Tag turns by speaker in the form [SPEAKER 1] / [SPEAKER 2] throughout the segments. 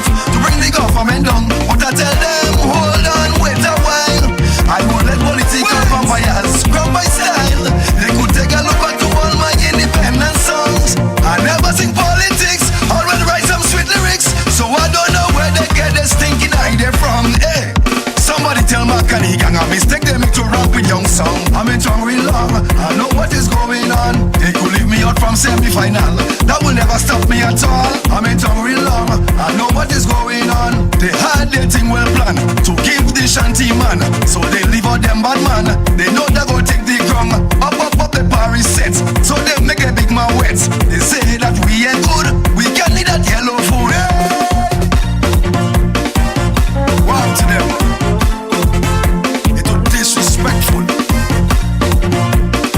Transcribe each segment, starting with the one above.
[SPEAKER 1] life to bring the government down. But I tell them, hold on, wait a while. I won't let political vampires scrum my style. They could take a look at all my independent songs. I never sing politics, or will write some sweet lyrics. So I don't know where they get this thinking idea from. Hey, somebody tell my Kenny gang a mistake they make to rap with young song. I'm in tongue real long, I know what is going on. They could leave me out from semi-final, that will never stop me at all. I'm in tongue real long, I know what is going on. They had their thing well planned to give the shanty man, so they leave out them bad man. They know they go take the ground, up the Paris sets, so they make a big man wet. They say that we ain't good, we can need that yellow food. Walk to them, it too disrespectful.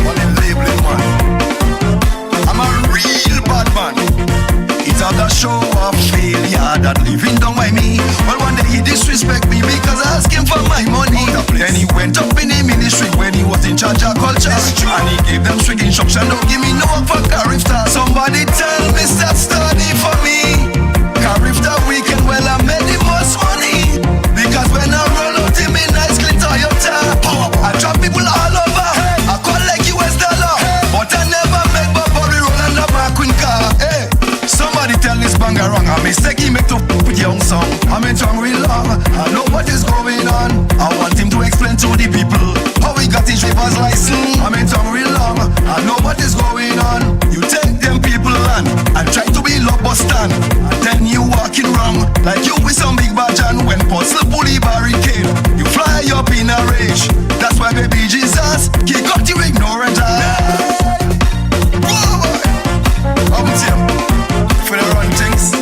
[SPEAKER 1] What they labeling man, I'm a real bad man. It's all the show of failure that living down by me. Well, one day he disrespect me because I asked him for my money. Then he went up in the ministry when he was in charge of culture, and he gave them strict instruction, don't give me no work for Carriacou. Somebody tell me start study for me. Carriacou weekend, well I made the most money, because when I roll out in me nice clean Toyota, I drop people all over, I collect US dollar, but I never make Bobby roll under my queen car. Hey, somebody tell this banger wrong, a mistake he make to with young song. I'm in tongue real long, I know what is going on. I want him to explain to the people how he got his driver's license. I'm in tongue real long, I know what is going on. You take them people land and try to be Lobostan, and then you walking wrong like you with some big badge, and when puzzle bully barricade, you fly up in a rage. That's why baby Jesus, kick out you ignorant eye. How about you? For the run things,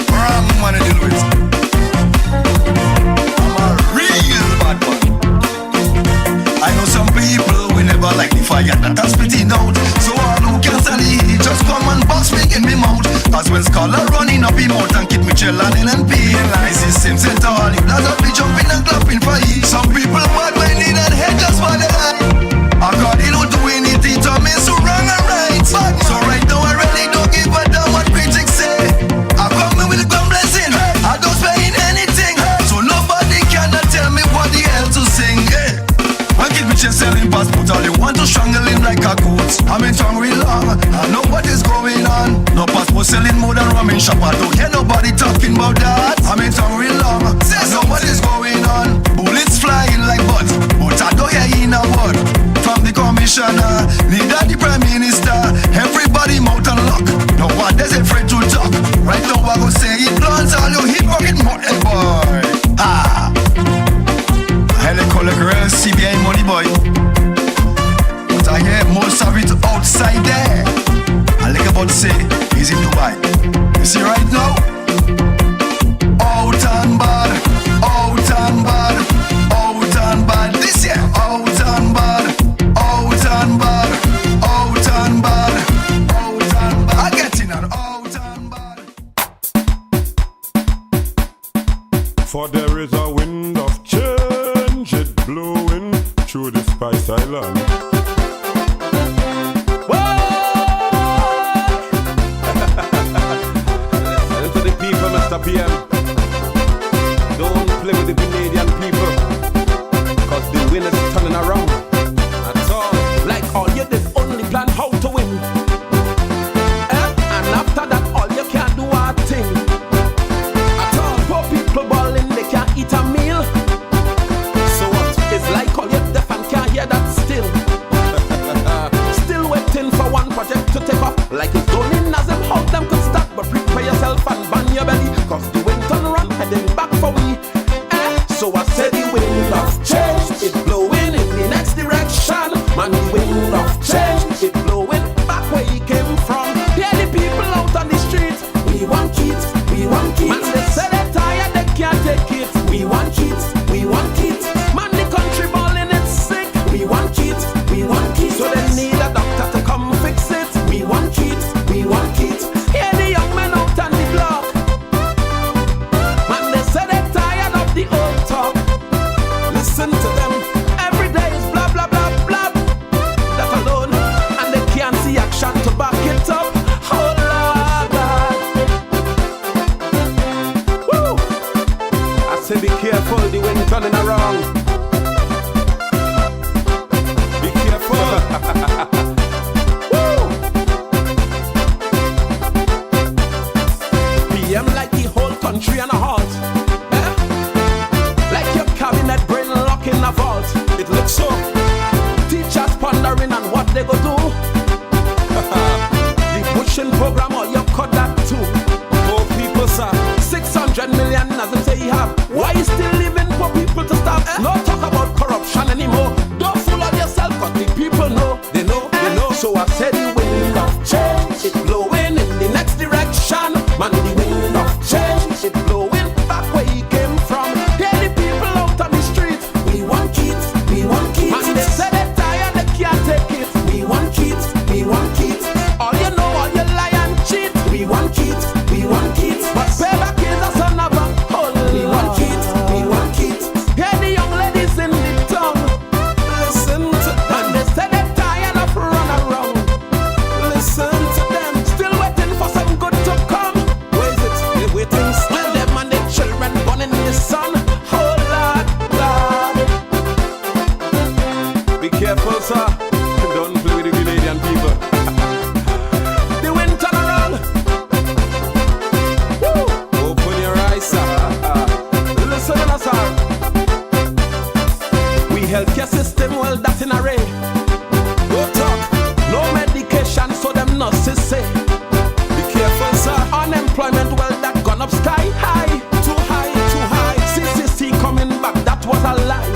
[SPEAKER 1] wrong man to deal with. I'm a real bad man. I know some people will never like the fire that I'm spitting out, so all who can stand the heat just come and box me in me mouth. As when scholar running up him mouth and keep me chill and LNP. I see same set all you that be jumping and clapping for you. Some people mad when they not head just for the line. According to doing it to me so wrong and right. So right now I really don't give a damn what critics say. I come in with a gun blessing, I don't paying anything, so nobody cannot tell me what the hell to sing. I keep me just selling passport, all you want to strangle him like a goat. I'm in tongue real long, I know what is going on. No passport selling more than ramen shop, I don't hear nobody talking about that. I'm in tongue real long, I know what is going on. Bullets flying like buds, but I don't hear in a word from the commissioner, neither the prime minister. Everybody mouth and lock, no one is afraid to talk. Right now I go say it blunts all you hypocrite mouth, hey boy. I call a girl CBI money boy, but I hear most of it outside there. I like about to say he's in Dubai. You see right now, out and bad, out and bad, out and bad. This year, out and bad, out and bad, out and bad, out and bad. I get in and out and bad.
[SPEAKER 2] For there is a wind of change, it blowing through the Spice Island.
[SPEAKER 3] Listen to the people, Mr. PM. Don't play with the Canadian people, cause the wind is turning around. That's all. Like all you did only plan how to win, and after that all you can do a thing. At all, poor people balling, they can't eat a meal. So what? It's like all you deaf and can't hear that still. Still waiting for one project to take off. Like it's done in as if how them could start. But prepare yourself and bang your belly, cause the wind say be careful, the wind turning around. Be careful. Woo! PM like the whole country on a halt. Like your cabinet brain locked in a vault. It looks so. Teachers pondering on what they go do. The pushing program, or you cut that too. Poor people, sir. 600 million as them say you have. Why you still living for people to stop? No talk about corruption anymore. Don't fool on yourself, cause the people know. They know, they know. So I said the wind of change, it blowing in the next direction. Man, the wind of change, it blowing back where you came from. Get the people out on the street. We want kids, we want kids. Man, they say they're tired, they can't take it. We want kids, we want kids. All you know, all you lie and cheat. We want kids, we want kids. But payback is a son of a whole. We want kids, we want kids. Hear the young ladies in the tongue. Listen to them. And they say they're tired of run around. Listen to them. Still waiting for some good to come. Where is it? They're waiting still. And them and their children born in the sun. Oh Lord, Lord. Be careful, sir. Don't play with the Grenadian people. The wind turn around. Woo! Open your eyes, sir. Listen to us, sir. We healthcare system, well, that's in array. No talk, no medication, so them nurses say. Be careful, sir. Unemployment, well, that gone up sky high. Too high, too high. CCC coming back, that was a lie.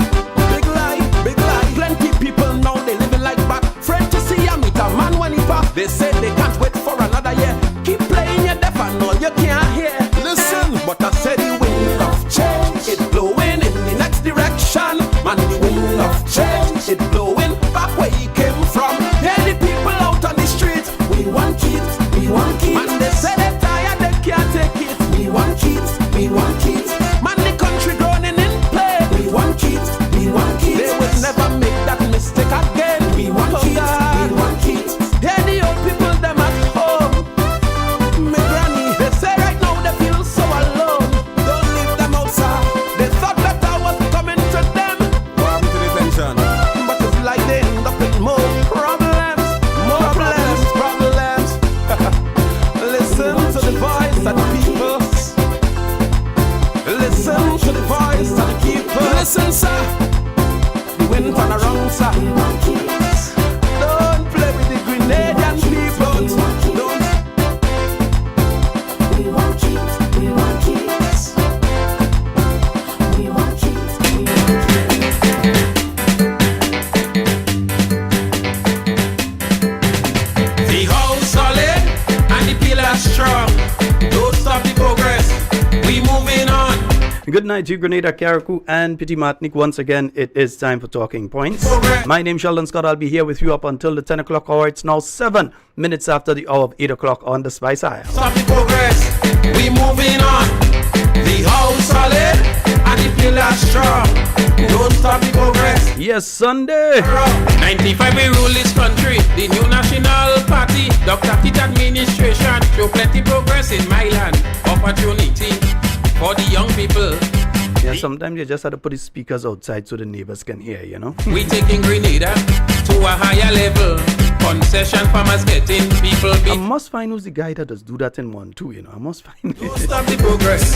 [SPEAKER 3] Big lie, big lie. Plenty people now, they living like back. Friend to see a meet a man when he pass. They say they can't wait for another year. Keep playing your deaf and all you can't hear. Listen, but I said the wind of change, it blowing in the next direction. Man, the wind of change, it blowing back where he came from. Hear the people out on the street. We want kids, we want kids. Man, they say they're tired, they can't take it. We want kids, we want kids. Man, the country groaning in play. We want kids, we want kids. They will never make that mistake again. We want kids, we want kids. Hear the old people, them at home. My granny, they say right now they feel so alone. Don't leave them outside. They thought better was coming to them. What happened to the pension? But it's like they end up with more problems. More problems, problems. Listen to the voice of the people. Listen to the voice of the people. Listen, sir. The wind turn around, sir. Don't play with the Grenadian people. Don't.
[SPEAKER 4] We want kids, we want kids. We want kids, we want
[SPEAKER 3] The house solid and the pillars strong. Don't stop the progress. We moving on.
[SPEAKER 5] Good night to Grenada, Carriacou, and Petit Martinique. Once again, it is time for Talking Points. My name is Sheldon Scott. I'll be here with you up until the 10 o'clock hour. It's now 7 minutes after the hour of 8 o'clock on the Spice Isle.
[SPEAKER 3] Stop the progress. We moving on. The house solid and the pillars strong. Don't stop the progress.
[SPEAKER 5] Yes, Sunday.
[SPEAKER 3] 95 we rule this country. The new national party. Dr. Tite administration show plenty progress in my land. Opportunity for the young people.
[SPEAKER 5] Yeah, sometimes you just have to put the speakers outside so the neighbors can hear, you know.
[SPEAKER 3] We taking Grenada to a higher level. Concession farmers getting people
[SPEAKER 5] I
[SPEAKER 3] be.
[SPEAKER 5] must find who's the guy that does do that in 1-2, you know. I must find
[SPEAKER 3] Don't stop the progress.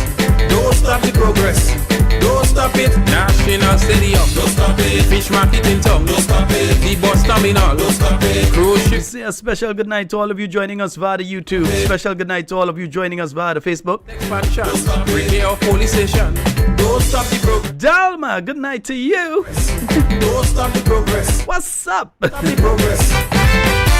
[SPEAKER 3] Don't stop the progress. Don't stop it. National Stadium. Don't stop it. Fish market in town. Don't stop it. The bus terminal. Don't stop it. Cruise ship.
[SPEAKER 5] Say a special good night to all of you joining us via the YouTube. Special good night to all of you joining us via the Facebook.
[SPEAKER 3] Expansion. Repair of police station. Don't stop the progress.
[SPEAKER 5] Dalma, good night to you.
[SPEAKER 3] Don't stop the progress.
[SPEAKER 5] What's up?
[SPEAKER 3] Stop the progress.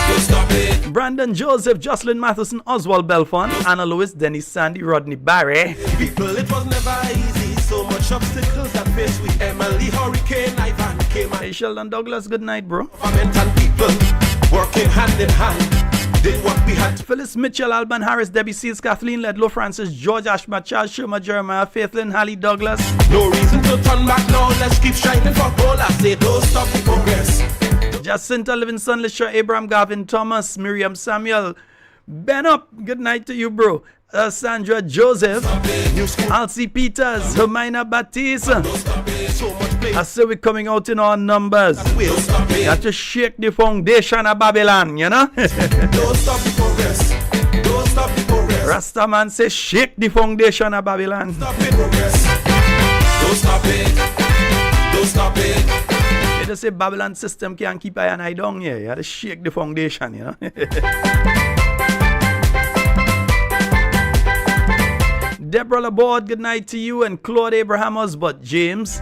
[SPEAKER 3] Don't stop it.
[SPEAKER 5] Brandon Joseph, Jocelyn Matheson, Oswald Belfont, Anna Lewis, Dennis Sandy, Rodney Barry.
[SPEAKER 3] People, it was never easy. So much obstacles that faced with Emily, Hurricane, Ivan came
[SPEAKER 5] Hey, Sheldon Douglas, good night, bro.
[SPEAKER 3] government and people working hand in hand. Did what we had to.
[SPEAKER 5] Phyllis Mitchell, Alban Harris, Debbie Seals, Kathleen Ledlow, Francis, George Ashma, Charles Schumer, Jeremiah, Faithlin, Hallie Douglas.
[SPEAKER 3] No reason to turn back now. Let's keep shining for gold. I say don't stop the progress.
[SPEAKER 5] Jacinta Livingston, Lisha, Abraham, Gavin, Thomas, Miriam Samuel. Ben up, good night to you, bro. Sandra Joseph, Alcy Peters, Hermina Baptiste. I say we're coming out in our numbers. You have to shake the foundation of Babylon, you know?
[SPEAKER 3] Don't stop the progress. Don't stop the progress.
[SPEAKER 5] Rastaman say shake the foundation of Babylon.
[SPEAKER 3] Stop it, progress. Don't stop it. Don't stop it.
[SPEAKER 5] They just say Babylon system can't keep eye and eye down here. You have to shake the foundation, you know? Deborah Laborde, good night to you, and Claude Abraham Osbert, James,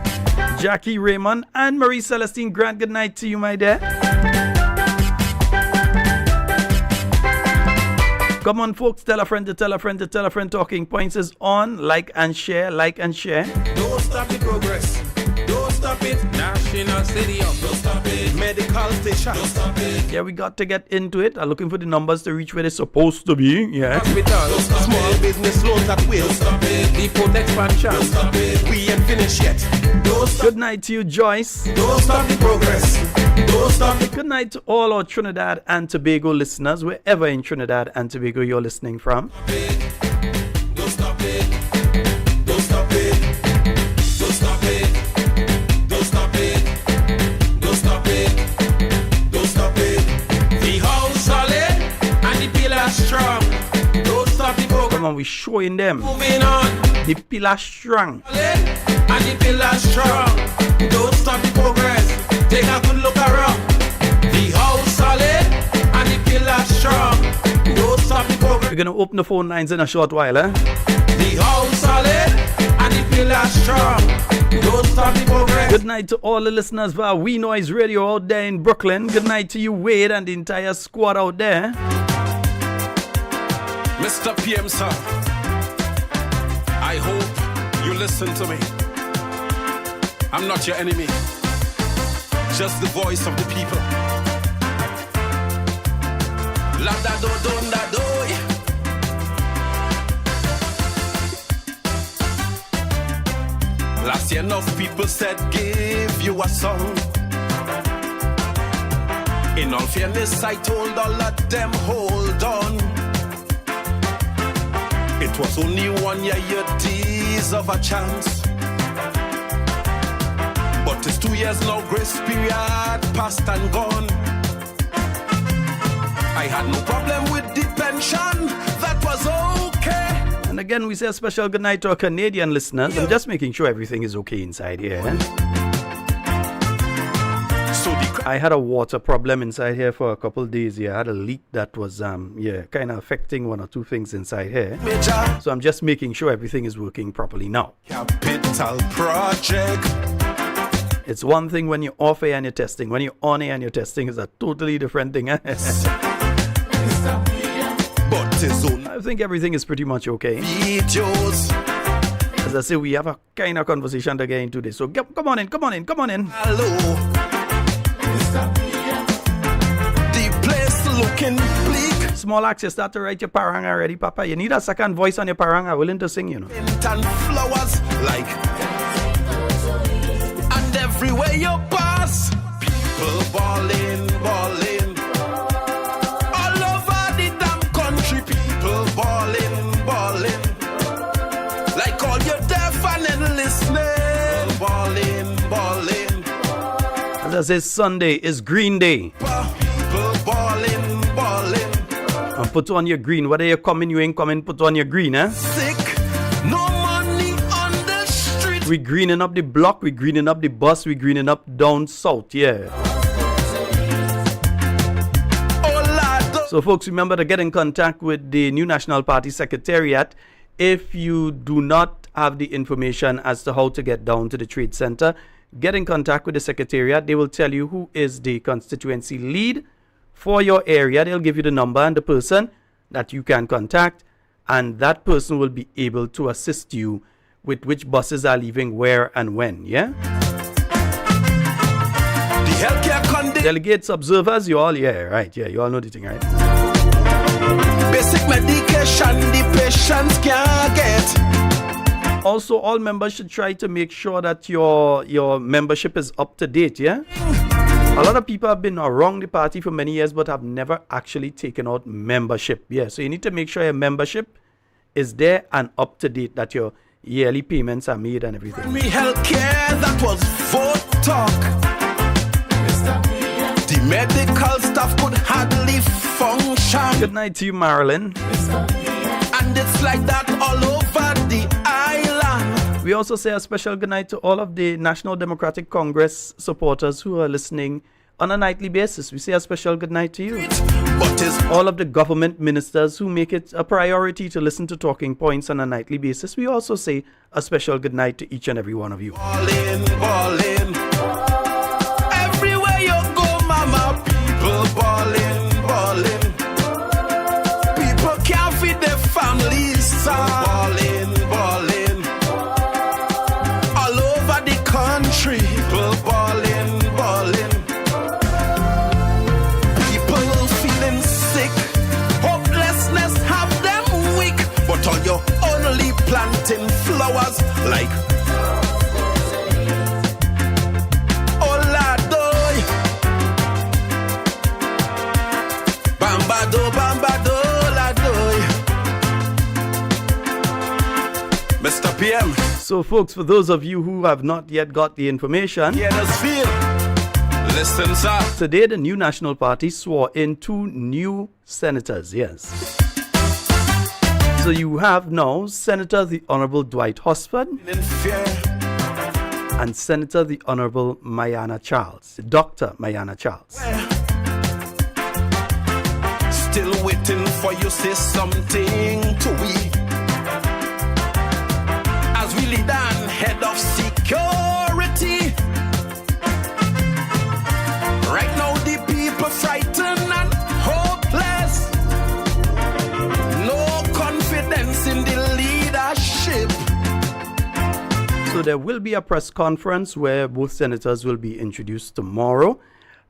[SPEAKER 5] Jackie Raymond, and Marie Celestine Grant, good night to you, my dear. Come on, folks, tell a friend to tell a friend to tell a friend. Talking Points is on. Like and share, like and share.
[SPEAKER 3] Don't stop the progress. Don't stop it. National Stadium. Don't stop it. Medical station. Don't stop it.
[SPEAKER 5] Yeah, we got to get into it. I'm looking for the numbers to reach where they're supposed to be. Yeah.
[SPEAKER 3] Hospital. Small business loans at will. Don't stop it. Depot expansion. Don't stop it. We ain't finished yet. Don't stop.
[SPEAKER 5] Good night to you, Joyce.
[SPEAKER 3] Don't stop the progress. Don't stop it.
[SPEAKER 5] Good night to all our Trinidad and Tobago listeners, wherever in Trinidad and Tobago you're listening from.
[SPEAKER 3] Don't stop it. Don't stop it. Don't stop it. Don't stop it. Don't stop it. Don't stop it. The house solid and the pillar strong. Don't stop the progress.
[SPEAKER 5] Come on, we're showing them.
[SPEAKER 3] Moving on.
[SPEAKER 5] The pillar strong.
[SPEAKER 3] Solid and the pillar strong. Don't stop the progress. Take a good look around. The house solid and the pillar strong. Don't stop the progress.
[SPEAKER 5] We're going to open the phone lines in a short while, eh?
[SPEAKER 3] The house solid and the pillar strong. Don't stop the progress.
[SPEAKER 5] Good night to all the listeners via We Noise Radio out there in Brooklyn. Good night to you, Wade, and the entire squad out there.
[SPEAKER 3] Mr. PM, sir, I hope you listen to me. I'm not your enemy, just the voice of the people. Landa do donda do. Last year enough people said give you a song. In all fairness I told all of them hold on. It was only 1 year you deserve a chance. But it's 2 years now, grace period past and gone. I had no problem with the pension, that was okay.
[SPEAKER 5] And again, we say a special good night to our Canadian listeners. I'm just making sure everything is okay inside here.
[SPEAKER 3] So
[SPEAKER 5] I had a water problem inside here for a couple of days here. I had a leak that was, kind of affecting one or two things inside here.
[SPEAKER 3] major
[SPEAKER 5] So I'm just making sure everything is working properly now.
[SPEAKER 3] capital project.
[SPEAKER 5] It's one thing when you're off air and you're testing. When you're on air and you're testing, is a totally different thing.
[SPEAKER 3] But it's on
[SPEAKER 5] I think everything is pretty much okay.
[SPEAKER 3] videos.
[SPEAKER 5] As I say, we have a kind of conversation to get into this. So come on in.
[SPEAKER 3] Hello. The place looking bleak.
[SPEAKER 5] Small Axe, you start to write your parang already, Papa. You need a second voice on your parang. I'm willing to sing, you know.
[SPEAKER 3] Mint and flowers like. And everywhere you pass, people balling. All over the damn country, people balling. Like all you deaf and listening. Balling.
[SPEAKER 5] As I say, Sunday is Green Day.
[SPEAKER 3] People balling.
[SPEAKER 5] And put on your green. Whether you're coming, you ain't coming, put on your green, eh?
[SPEAKER 3] Sick, no money on the street.
[SPEAKER 5] We greening up the block, we greening up the bus, we greening up down south, yeah.
[SPEAKER 3] Oh, Lord.
[SPEAKER 5] So folks, remember to get in contact with the new National Party Secretariat if you do not have the information as to how to get down to the Trade Center. Get in contact with the Secretariat. They will tell you who is the constituency lead for your area. They'll give you the number and the person that you can contact, and that person will be able to assist you with which buses are leaving where and when, yeah?
[SPEAKER 3] The healthcare condition.
[SPEAKER 5] Delegates, observers, you all, yeah, right, yeah, you all know the thing, right?
[SPEAKER 3] Basic medication the patients can't get.
[SPEAKER 5] Also, all members should try to make sure that your membership is up to date, yeah? A lot of people have been around the party for many years but have never actually taken out membership. Yeah, so you need to make sure your membership is there and up to date, that your yearly payments are made and everything.
[SPEAKER 3] Me healthcare, that was vote talk. The medical staff could hardly function.
[SPEAKER 5] Good night to you, Marilyn.
[SPEAKER 3] And it's like that all over the island.
[SPEAKER 5] We also say a special good night to all of the National Democratic Congress supporters who are listening on a nightly basis. We say a special good night to you.
[SPEAKER 3] But it's
[SPEAKER 5] All of the government ministers who make it a priority to listen to talking points on a nightly basis. We also say a special good night to each and every one of you.
[SPEAKER 3] ballin', ballin'. Everywhere you go, mama, people ballin', ballin'. People can't feed their families, son. Ballin', ballin'. All over the country, people ballin', ballin'. People feeling sick, hopelessness have them weak. But all you only planting flowers like Oladoy, Bambado, Bambado, Oladoy. Mr. PM,
[SPEAKER 5] So, folks, for those of you who have not yet got the information,
[SPEAKER 3] hear us feel. Listen, sir.
[SPEAKER 5] today the new National Party swore in 2 new senators, yes. So you have now Senator the Honorable Dwight Hosford
[SPEAKER 3] In fear,
[SPEAKER 5] and Senator the Honorable Mayana Charles, Dr. Mayana Charles.
[SPEAKER 3] still waiting for you say something to we. As we lead on head of security. Right now the people frightened and hopeless. No confidence in the leadership.
[SPEAKER 5] So there will be a press conference where both senators will be introduced tomorrow.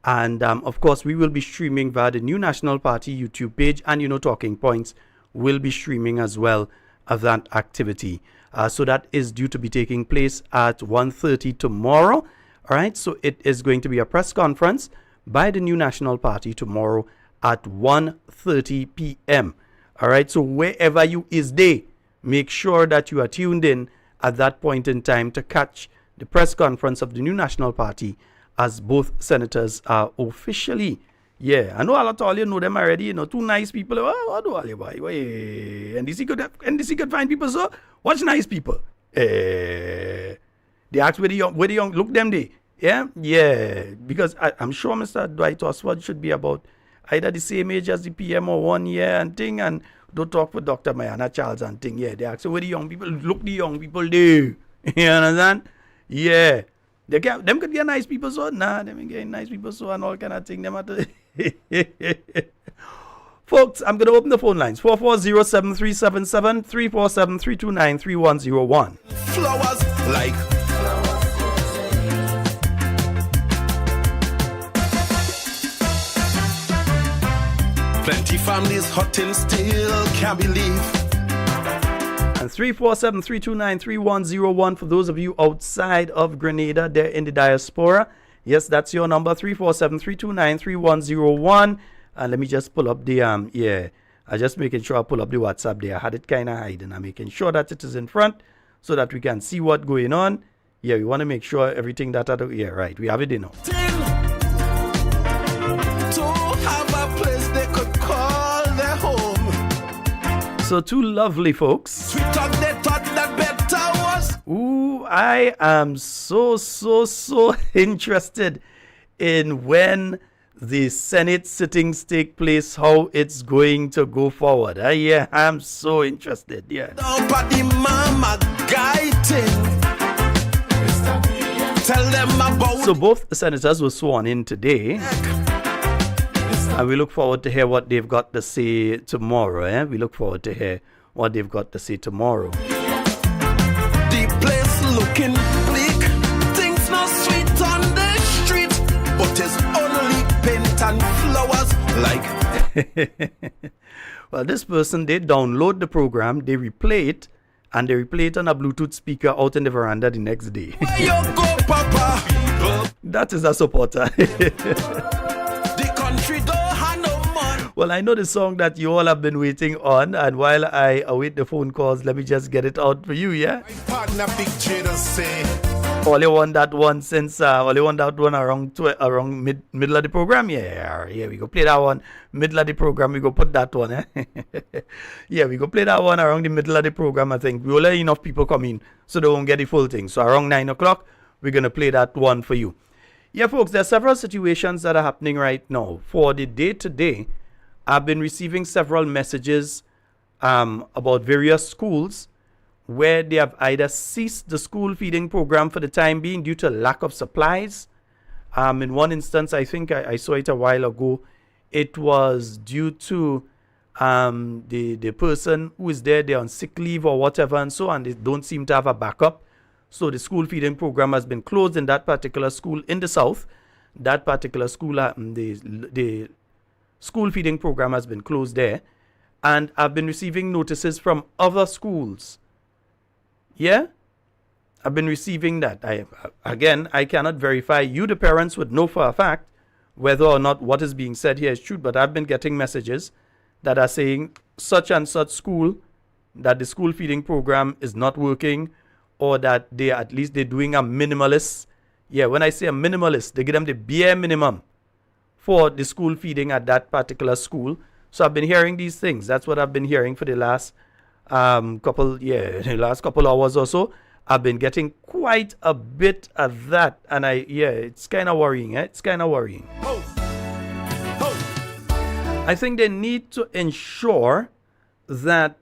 [SPEAKER 5] And of course, we will be streaming via the New National Party YouTube page, and Talking Points will be streaming as well of that activity. So that is due to be taking place at 1:30 tomorrow. All right, so it is going to be a press conference by the New National Party tomorrow at 1:30 p.m. All right, so wherever you is there, make sure that you are tuned in at that point in time to catch the press conference of the New National Party, as both senators are officially, I know a lot of all you know them already, 2 nice people. What do all you buy? NDC could find people, so watch nice people. They ask where the young look them day. Yeah, because I'm sure Mr. Dwight Oswald should be about either the same age as the PM or 1 year and thing, and don't talk with Dr. Mayana Charles and thing. They ask where the young people look the young people there. You understand? Yeah. Them could get nice people, so them can get nice people, so and all kind of thing. Them have to Folks, I'm gonna open the phone lines 440-7377 347-329-3101.
[SPEAKER 3] Flowers like plenty families hot and still can't believe.
[SPEAKER 5] And 347-329-3101 for those of you outside of Grenada, there in the diaspora. Yes, that's your number, 347-329-3101. And let me just pull up the, I'm just making sure I pull up the WhatsApp there. I had it kind of hiding. I'm making sure that it is in front so that we can see what's going on. Yeah, we want to make sure everything that, right, we have it in now.
[SPEAKER 3] To have a place they could call their home.
[SPEAKER 5] So 2 lovely folks.
[SPEAKER 3] Sweet talk, they thought that better was.
[SPEAKER 5] Ooh, I am so interested in when the Senate sittings take place, how it's going to go forward. I'm so interested.
[SPEAKER 3] Nobody mama guiding. Tell them about.
[SPEAKER 5] So both senators were sworn in today. And we look forward to hear what they've got to say tomorrow. We look forward to hear what they've got to say tomorrow.
[SPEAKER 3] The place looking bleak. Things not sweet on the street, but it's only paint and flowers like.
[SPEAKER 5] Well, this person, they download the program, they replay it, and they replay it on a Bluetooth speaker out in the veranda the next day.
[SPEAKER 3] Where you go, Papa?
[SPEAKER 5] That is a supporter.
[SPEAKER 3] The country don't have no money.
[SPEAKER 5] Well, I know the song that you all have been waiting on, and while I await the phone calls, let me just get it out for you, yeah?
[SPEAKER 6] My partner Big J does say,
[SPEAKER 5] All you want that one since, all you want that one around middle of the program? Yeah, we go play that one. Middle of the program, we go put that one, eh? Yeah, we go play that one around the middle of the program, I think. We will let enough people come in so they won't get the full thing. So around 9 o'clock, we're going to play that one for you. Yeah, folks, there are several situations that are happening right now. For the day-to-day, I've been receiving several messages about various schools where they have either ceased the school feeding program for the time being due to lack of supplies. In one instance, I think I saw it a while ago, it was due to the person who is there, they're on sick leave or whatever and so on. They don't seem to have a backup. So the school feeding program has been closed in that particular school in the south. That particular school, the school feeding program has been closed there. And I've been receiving notices from other schools. Yeah, I've been receiving that. I cannot verify. You, the parents, would know for a fact whether or not what is being said here is true. But I've been getting messages that are saying such and such school, that the school feeding program is not working, or that they're doing a minimalist. Yeah, when I say a minimalist, they give them the bare minimum for the school feeding at that particular school. So I've been hearing these things. That's what I've been hearing for the last couple hours or so. I've been getting quite a bit of that, and it's kind of worrying. It's kind of worrying. I think they need to ensure that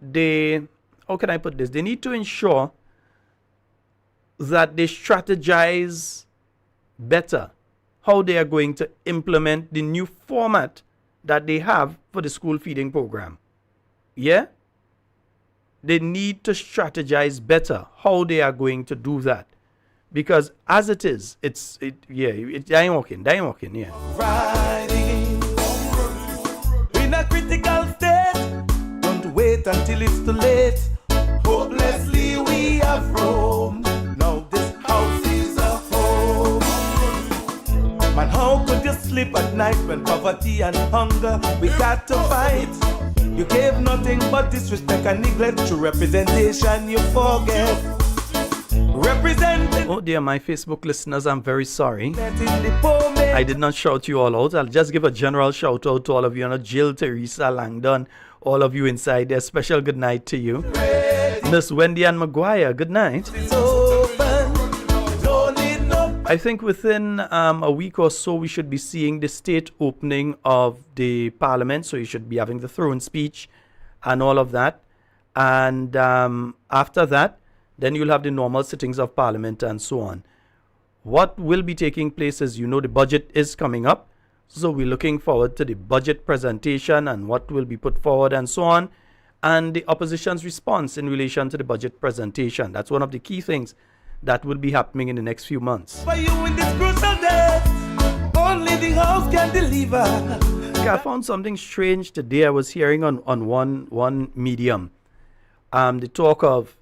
[SPEAKER 5] how can I put this? They need to ensure that they strategize better how they are going to implement the new format that they have for the school feeding program. Yeah? They need to strategize better how they are going to do that. Because as it is, it ain't working, yeah.
[SPEAKER 3] Riding in a critical state. Don't wait until it's too late. Hopelessly we have roamed. Now this house is a home. Man, how could you sleep at night when poverty and hunger we got to fight? You gave nothing but disrespect and neglect. Through representation you forget. Representing.
[SPEAKER 5] Oh dear, my Facebook listeners, I'm very sorry. I did not shout you all out. I'll just give a general shout out to all of you. Jill, Teresa, Langdon, all of you inside there. Special good night to you. Miss Wendy and Maguire, good night. I think within a week or so, we should be seeing the state opening of the Parliament. So you should be having the throne speech and all of that. And after that, then you'll have the normal sittings of Parliament and so on. What will be taking place is, the budget is coming up. So we're looking forward to the budget presentation and what will be put forward and so on. And the opposition's response in relation to the budget presentation. That's one of the key things that will be happening in the next few months.
[SPEAKER 3] For you in this crucial day, only the house can deliver.
[SPEAKER 5] Okay, I found something strange today. I was hearing on one medium. The talk of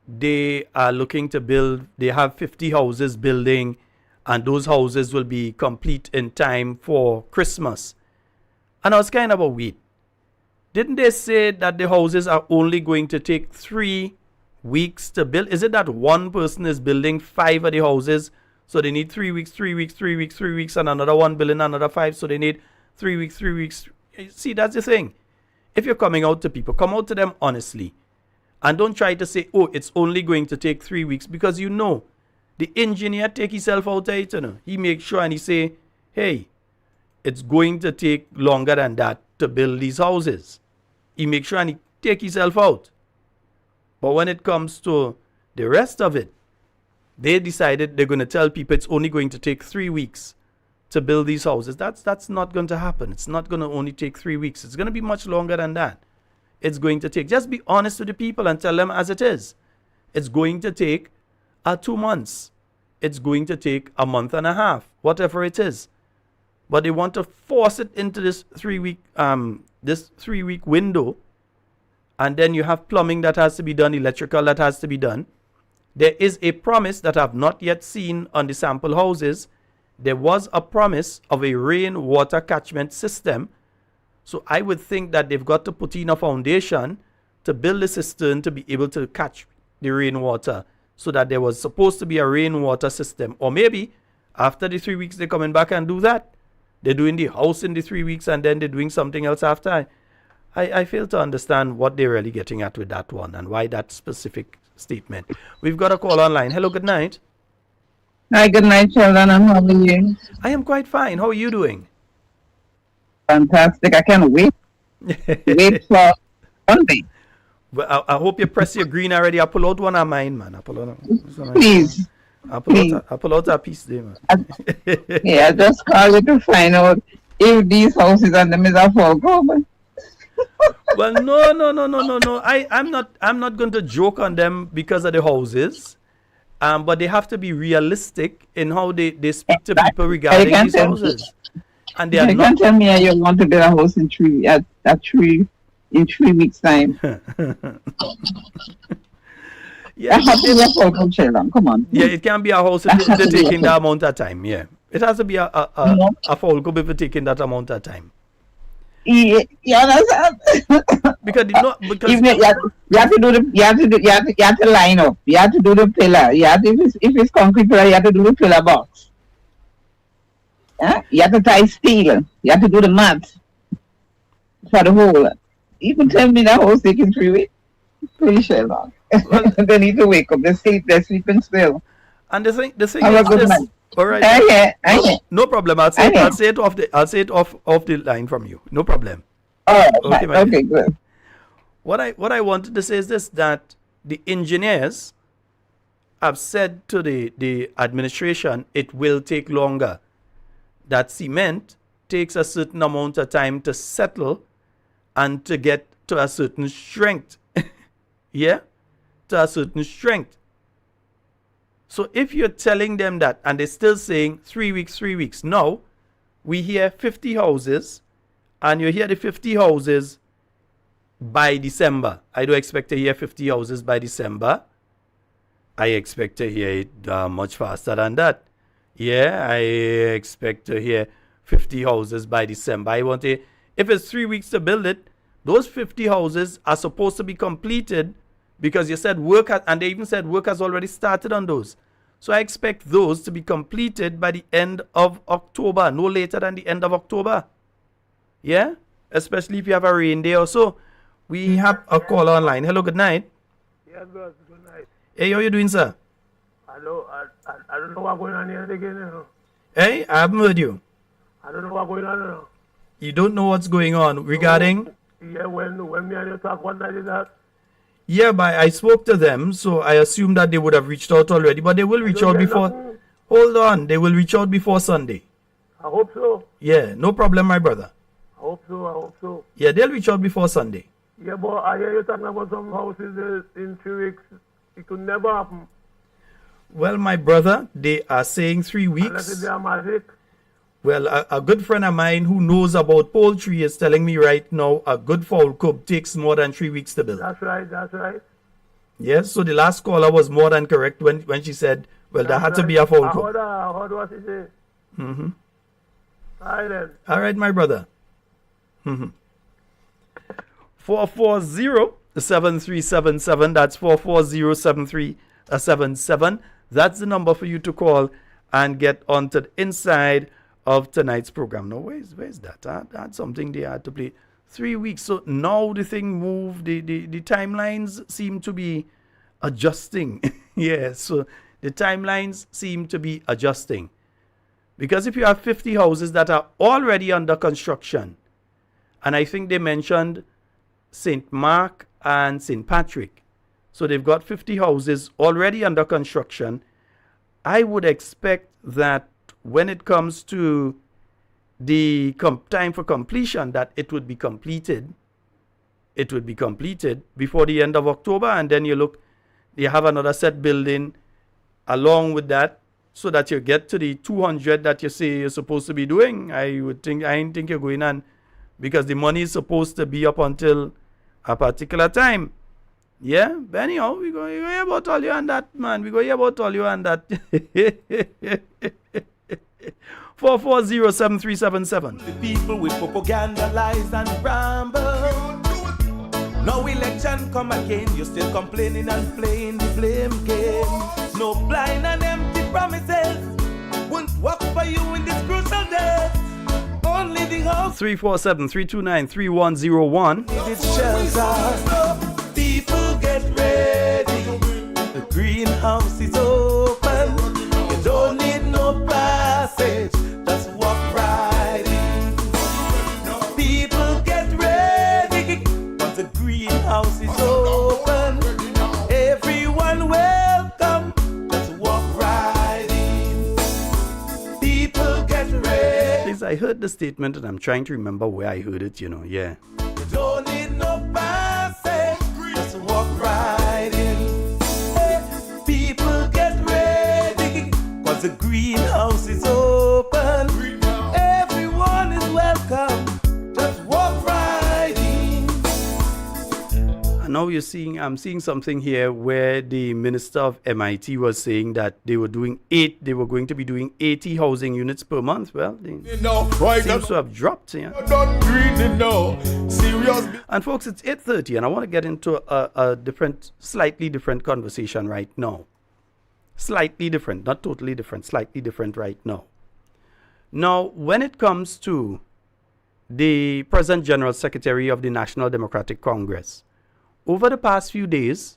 [SPEAKER 5] they are looking to build, they have 50 houses building, and those houses will be complete in time for Christmas. And I was kind of a wait. Didn't they say that the houses are only going to take 3 weeks to build? Is it that one person is building 5 of the houses, so they need 3 weeks, 3 weeks, 3 weeks, 3 weeks, and another one building another 5, so they need 3 weeks, 3 weeks. See, that's the thing. If you're coming out to people, come out to them honestly. And don't try to say, oh, it's only going to take 3 weeks, because the engineer take himself out of it, He makes sure and he say, hey, it's going to take longer than that to build these houses. He makes sure and he take himself out. But when it comes to the rest of it, they decided they're going to tell people it's only going to take 3 weeks to build these houses. That's not going to happen. It's not going to only take 3 weeks. It's going to be much longer than that. It's going to take, just be honest with the people and tell them as it is. It's going to take 2 months. It's going to take a month and a half, whatever it is. But they want to force it into this 3 week window. And then you have plumbing that has to be done, electrical that has to be done. There is a promise that I've not yet seen on the sample houses. There was a promise of a rainwater catchment system So I would think that they've got to put in a foundation to build a cistern to be able to catch the rainwater, so that there was supposed to be a rainwater system. Or maybe after the 3 weeks they're coming back and do that. They're doing the house in the 3 weeks and then they're doing something else after. I fail to understand what they're really getting at with that one and why that specific statement. We've got a call online. Hello, good night.
[SPEAKER 7] Hi, good night, Sheldon. And how are you?
[SPEAKER 5] I am quite fine. How are you doing?
[SPEAKER 7] Fantastic. I can't wait. Wait for Sunday.
[SPEAKER 5] Well, I hope you press your green already. I pull out one of mine, man. I pull out
[SPEAKER 7] Please.
[SPEAKER 5] I pull out a piece there, man.
[SPEAKER 7] Yeah, I just called you to find out if these houses are the middle for government.
[SPEAKER 5] Well, no. I'm not going to joke on them because of the houses. But they have to be realistic in how they speak to people regarding these houses. And they are
[SPEAKER 7] You
[SPEAKER 5] not.
[SPEAKER 7] can't tell me you want to build a house in 3 weeks' time.
[SPEAKER 5] Yeah,
[SPEAKER 7] That has to be a photo, Sheldon. Come on.
[SPEAKER 5] yeah, it can be a house if they're taking that amount of time. Yeah, it has to be a full group if they're taking that amount of time.
[SPEAKER 7] You understand?
[SPEAKER 5] Because
[SPEAKER 7] Even you have to line up. You have to do the pillar. If it's concrete pillar, you have to do the pillar box. Yeah? You have to tie steel. You have to do the mat for the hole. You can tell me that house taking 3 weeks. Pretty sure long. They need to wake up. They're sleeping still.
[SPEAKER 5] and the thing
[SPEAKER 7] Have a
[SPEAKER 5] is
[SPEAKER 7] good
[SPEAKER 5] this.
[SPEAKER 7] night.
[SPEAKER 5] All right. No problem. I'll say it off the line from you. No problem.
[SPEAKER 7] Okay,
[SPEAKER 5] my dear.
[SPEAKER 7] good.
[SPEAKER 5] What I wanted to say is this, that the engineers have said to the administration it will take longer. That cement takes a certain amount of time to settle and to get to a certain strength. Yeah? To a certain strength. So if you're telling them that and they're still saying 3 weeks, now we hear 50 houses and you hear the 50 houses by December. I don't expect to hear 50 houses by December. I expect to hear it much faster than that. Yeah, I expect to hear 50 houses by December. If it's 3 weeks to build it, those 50 houses are supposed to be completed because you said and they even said work has already started on those. So I expect those to be completed by the end of October, no later than the end of October. Yeah? Especially if you have a rain day or so. We have a call online. Hello, good night.
[SPEAKER 8] Yes, boss. Good night.
[SPEAKER 5] Hey, how you doing, sir?
[SPEAKER 8] Hello. I don't know what's going on here again. You know.
[SPEAKER 5] Hey, I haven't heard you.
[SPEAKER 8] I don't know what's going on. You know.
[SPEAKER 5] You don't know what's going on regarding?
[SPEAKER 8] Yeah, when me and you talk one night is that.
[SPEAKER 5] Yeah, but I spoke to them, so I assume that they would have reached out already. But they will reach out before.
[SPEAKER 8] Nothing.
[SPEAKER 5] Hold on, they will reach out before Sunday.
[SPEAKER 8] I hope so.
[SPEAKER 5] Yeah, no problem, my brother.
[SPEAKER 8] I hope so.
[SPEAKER 5] Yeah, they'll reach out before Sunday.
[SPEAKER 8] Yeah, but I hear you talking about some houses in 3 weeks. It could never happen.
[SPEAKER 5] Well, my brother, they are saying 3
[SPEAKER 8] Unless
[SPEAKER 5] weeks.
[SPEAKER 8] they are magic.
[SPEAKER 5] Well, a good friend of mine who knows about poultry is telling me right now a good fowl coop takes more than 3 weeks to build.
[SPEAKER 8] That's right.
[SPEAKER 5] Yes, so the last caller was more than correct when she said, well, there had to be a fowl coop.
[SPEAKER 8] I heard what she said.
[SPEAKER 5] Mm-hmm.
[SPEAKER 8] All right, then.
[SPEAKER 5] All right, my brother. 440-7377. That's 440-7377. That's the number for you to call and get onto the inside of tonight's program. Now, where's that? That's something they had to play. 3 weeks. So now the thing moved. The timelines seem to be adjusting. Yeah, so the timelines seem to be adjusting. Because if you have 50 houses that are already under construction, and I think they mentioned St. Mark and St. Patrick. So they've got 50 houses already under construction. I would expect that when it comes to the time for completion, that it would be completed. It would be completed before the end of October. And then you have another set building along with that, so that you get to the 200 that you say you're supposed to be doing. I don't think you're going on, because the money is supposed to be up until a particular time. Yeah, but anyhow, we go hear about all you and that, man. We go hear about all you and that. 4407377.
[SPEAKER 3] The people with propaganda, lies and ramble. No election come again, you're still complaining and playing the blame game. No blind and empty promises won't work for you in this crucial day. Only the house
[SPEAKER 5] 347-329-3101.
[SPEAKER 3] needs shelter. People get ready. The greenhouse is open. You don't need no passage. Just walk right in. People get ready. Cause the greenhouse is open. Everyone welcome. Just walk right in. People get ready.
[SPEAKER 5] Please, I heard the statement and I'm trying to remember where I heard it, yeah.
[SPEAKER 3] You don't need no passage. Just walk right in. Hey, people get ready. Cause the greenhouse is open. Everyone is welcome. Just walk right in.
[SPEAKER 5] And now I'm seeing something here where the Minister of MIT was saying that they were going to be doing 80 housing units per month. Well, they seems to have dropped, yeah.
[SPEAKER 6] Don't greedy, no. Serious.
[SPEAKER 5] And folks, it's 8:30 and I want to get into a slightly different conversation right now. Slightly different, not totally different, slightly different right now. Now, when it comes to the present General Secretary of the National Democratic Congress, over the past few days,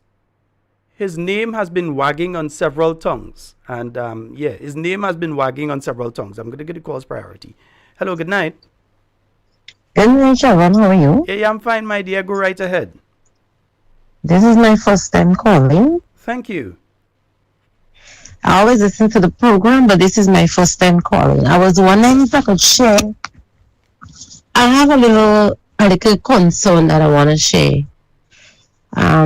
[SPEAKER 5] his name has been wagging on several tongues. And his name has been wagging on several tongues. I'm going to get the calls priority. Hello, good night.
[SPEAKER 9] Good night, Sheldon. How are you?
[SPEAKER 5] Hey, I'm fine, my dear. Go right ahead.
[SPEAKER 9] This is my first time calling.
[SPEAKER 5] Thank you.
[SPEAKER 9] I always listen to the program, but this is my first time calling. I was wondering if I could share. I have a little concern that I want to share. I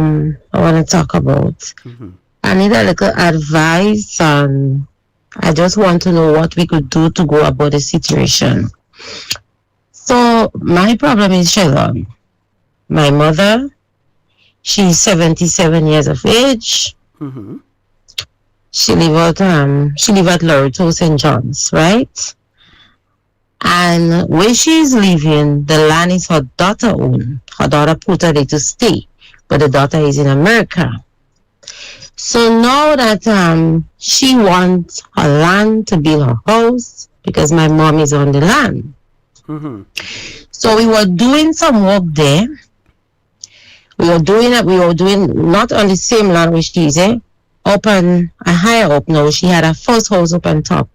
[SPEAKER 9] want to talk about.
[SPEAKER 5] Mm-hmm.
[SPEAKER 9] I need a little advice, and I just want to know what we could do to go about the situation. So my problem is Sheldon. My mother, she's 77 years of age.
[SPEAKER 5] Mm-hmm.
[SPEAKER 9] She live at Loreto, St. John's, right? And where she's living, the land is her daughter own. Her daughter put her there to stay, but the daughter is in America. So now that she wants her land to build her house because my mom is on the land.
[SPEAKER 5] Mm-hmm.
[SPEAKER 9] So we were doing some work there. We were doing not on the same land which she is, up and higher up now. She had a first house up on top.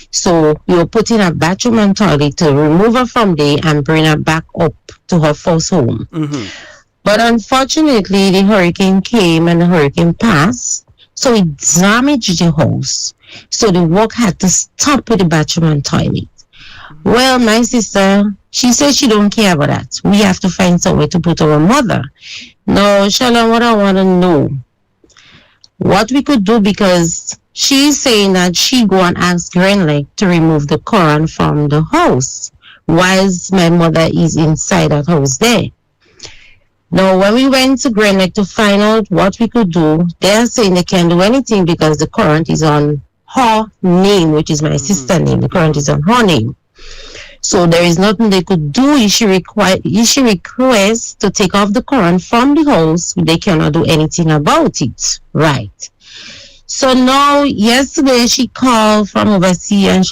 [SPEAKER 9] So we were putting a bathroom and toilet to remove her from there and bring her back up to her first home.
[SPEAKER 5] Mm-hmm.
[SPEAKER 9] But unfortunately, the hurricane came and the hurricane passed. So it damaged the house. So the work had to stop with the bathroom and toilet. Well, my sister, she says she don't care about that. We have to find some way to put our mother. No, Sheldon, what I want to know, what we could do, because she's saying that she go and ask Grenada to remove the Quran from the house, whilst my mother is inside that house there. Now, when we went to Grenada to find out what we could do, they're saying they can't do anything because the Quran is on her name, which is my sister's name. The Quran is on her name. So there is nothing they could do. If she requests to take off the Quran from the house, they cannot do anything about it. Right. So now, yesterday, she called from overseas and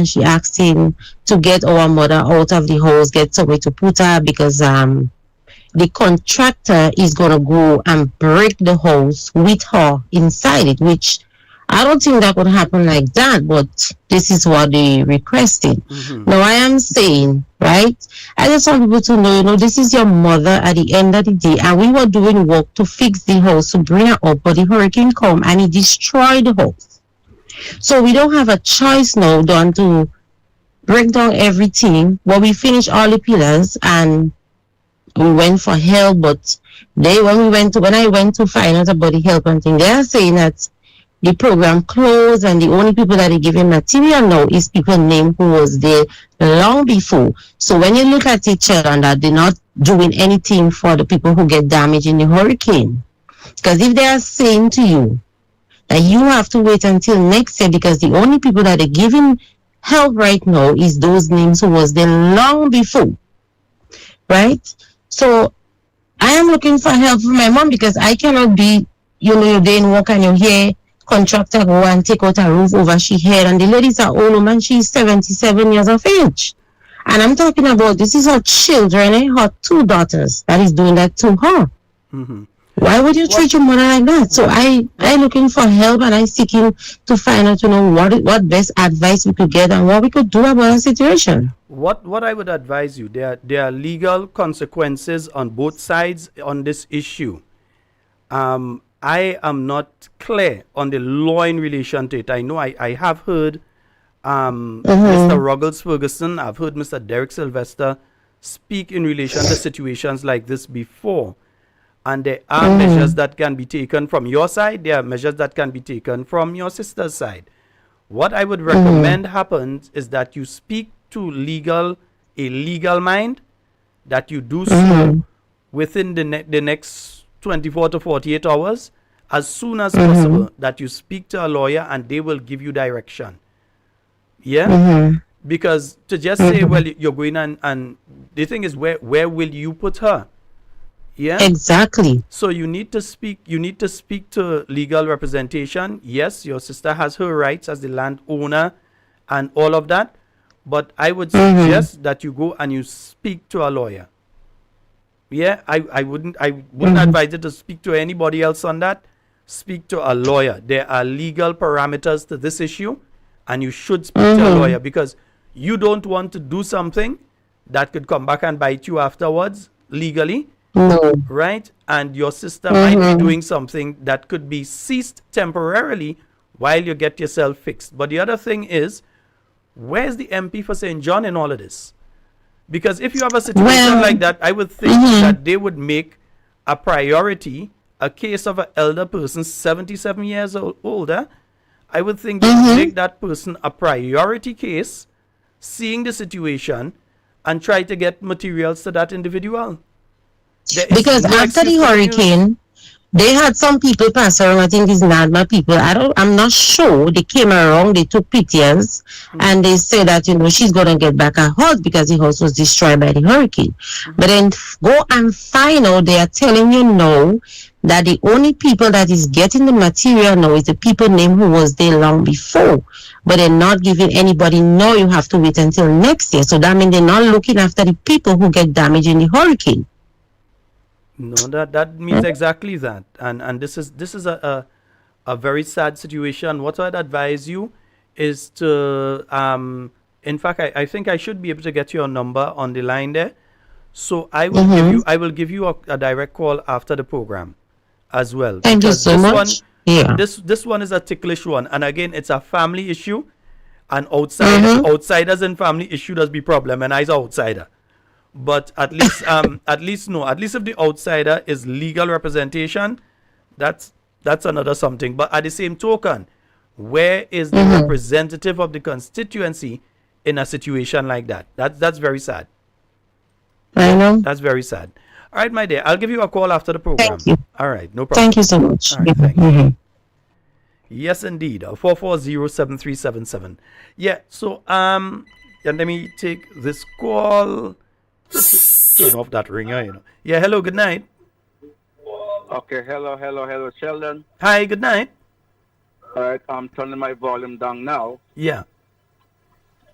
[SPEAKER 9] she asked him to get our mother out of the house, get somewhere to put her, because the contractor is going to go and break the house with her inside it, which I don't think that would happen like that, but this is what they requested.
[SPEAKER 5] Mm-hmm.
[SPEAKER 9] Now, I am saying, right, I just want people to know, this is your mother at the end of the day, and we were doing work to fix the house, to bring her up, but the hurricane come and it destroyed the house. So we don't have a choice now than to break down everything. Well, we finished all the pillars and we went for help, but when I went to find out about the help and thing, they are saying that the program closed and the only people that are giving material now is people named who was there long before. So when you look at each other, and that they're not doing anything for the people who get damaged in the hurricane. Because if they are saying to you that you have to wait until next year because the only people that are giving help right now is those names who was there long before, right? So I am looking for help from my mom because I cannot be, you're doing work and you hear contractor go and take out a roof over she head, and the lady's an old woman, she's 77 years of age. And I'm talking about this is her children, her 2 daughters that is doing that to her.
[SPEAKER 5] Mm-hmm.
[SPEAKER 9] Why would you treat your mother like that? So I looking for help, and I seeking to find out, what best advice we could get and what we could do about the situation.
[SPEAKER 5] What I would advise you, there are legal consequences on both sides on this issue. I am not clear on the law in relation to it. I know I have heard Mr. Ruggles Ferguson, I've heard Mr. Derek Sylvester speak in relation to situations like this before. And there are measures that can be taken from your side. There are measures that can be taken from your sister's side. What I would recommend happens is that you speak to a legal mind, that you do so within the next 24 to 48 hours, as soon as possible, that you speak to a lawyer and they will give you direction. Yeah? Because to just say, well, you're going and the thing is, where will you put her? Yeah,
[SPEAKER 9] exactly.
[SPEAKER 5] So you need to speak to legal representation. Yes, your sister has her rights as the landowner and all of that, but I would suggest that you go and you speak to a lawyer. Yeah, I wouldn't advise you to speak to anybody else on that. Speak to a lawyer. There are legal parameters to this issue, and you should speak to a lawyer, because you don't want to do something that could come back and bite you afterwards legally.
[SPEAKER 9] No.
[SPEAKER 5] Right? And your sister might be doing something that could be ceased temporarily while you get yourself fixed. But the other thing is, where's the MP for St. John in all of this? Because if you have a situation like that, I would think that they would make a priority a case of an elder person, 77 years older. I would think they would make that person a priority case, seeing the situation, and try to get materials to that individual.
[SPEAKER 9] Because after the hurricane, they had some people pass around. I think it's NADMA people. I'm not sure. They came around, they took pictures, and they said that, she's going to get back her house because the house was destroyed by the hurricane. But then go and find out, they are telling you now that the only people that is getting the material now is the people named who was there long before. But they're not giving anybody, no, you have to wait until next year. So that means they're not looking after the people who get damaged in the hurricane.
[SPEAKER 5] No, that means exactly that, and this is a very sad situation. What I'd advise you is to, in fact, I think I should be able to get your number on the line there, so I will give you a direct call after the program, as well.
[SPEAKER 9] Thank you so much.
[SPEAKER 5] This one is a ticklish one, and again, it's a family issue, and outsiders and family issue does be problem, and I's an outsider. But at least if the outsider is legal representation, that's another something. But at the same token, where is the representative of the constituency in a situation like that? That's very sad.
[SPEAKER 9] I know.
[SPEAKER 5] That's very sad. All right, my dear, I'll give you a call after the program.
[SPEAKER 9] Thank you.
[SPEAKER 5] All right, no problem.
[SPEAKER 9] Thank you so much.
[SPEAKER 5] All right, thank you. Yes, indeed. 440-7377. Yeah. So and let me take this call. Just turn off that ringer, Yeah, hello, good night.
[SPEAKER 10] Okay, hello, Sheldon.
[SPEAKER 5] Hi, good night.
[SPEAKER 10] All right, I'm turning my volume down now.
[SPEAKER 5] Yeah.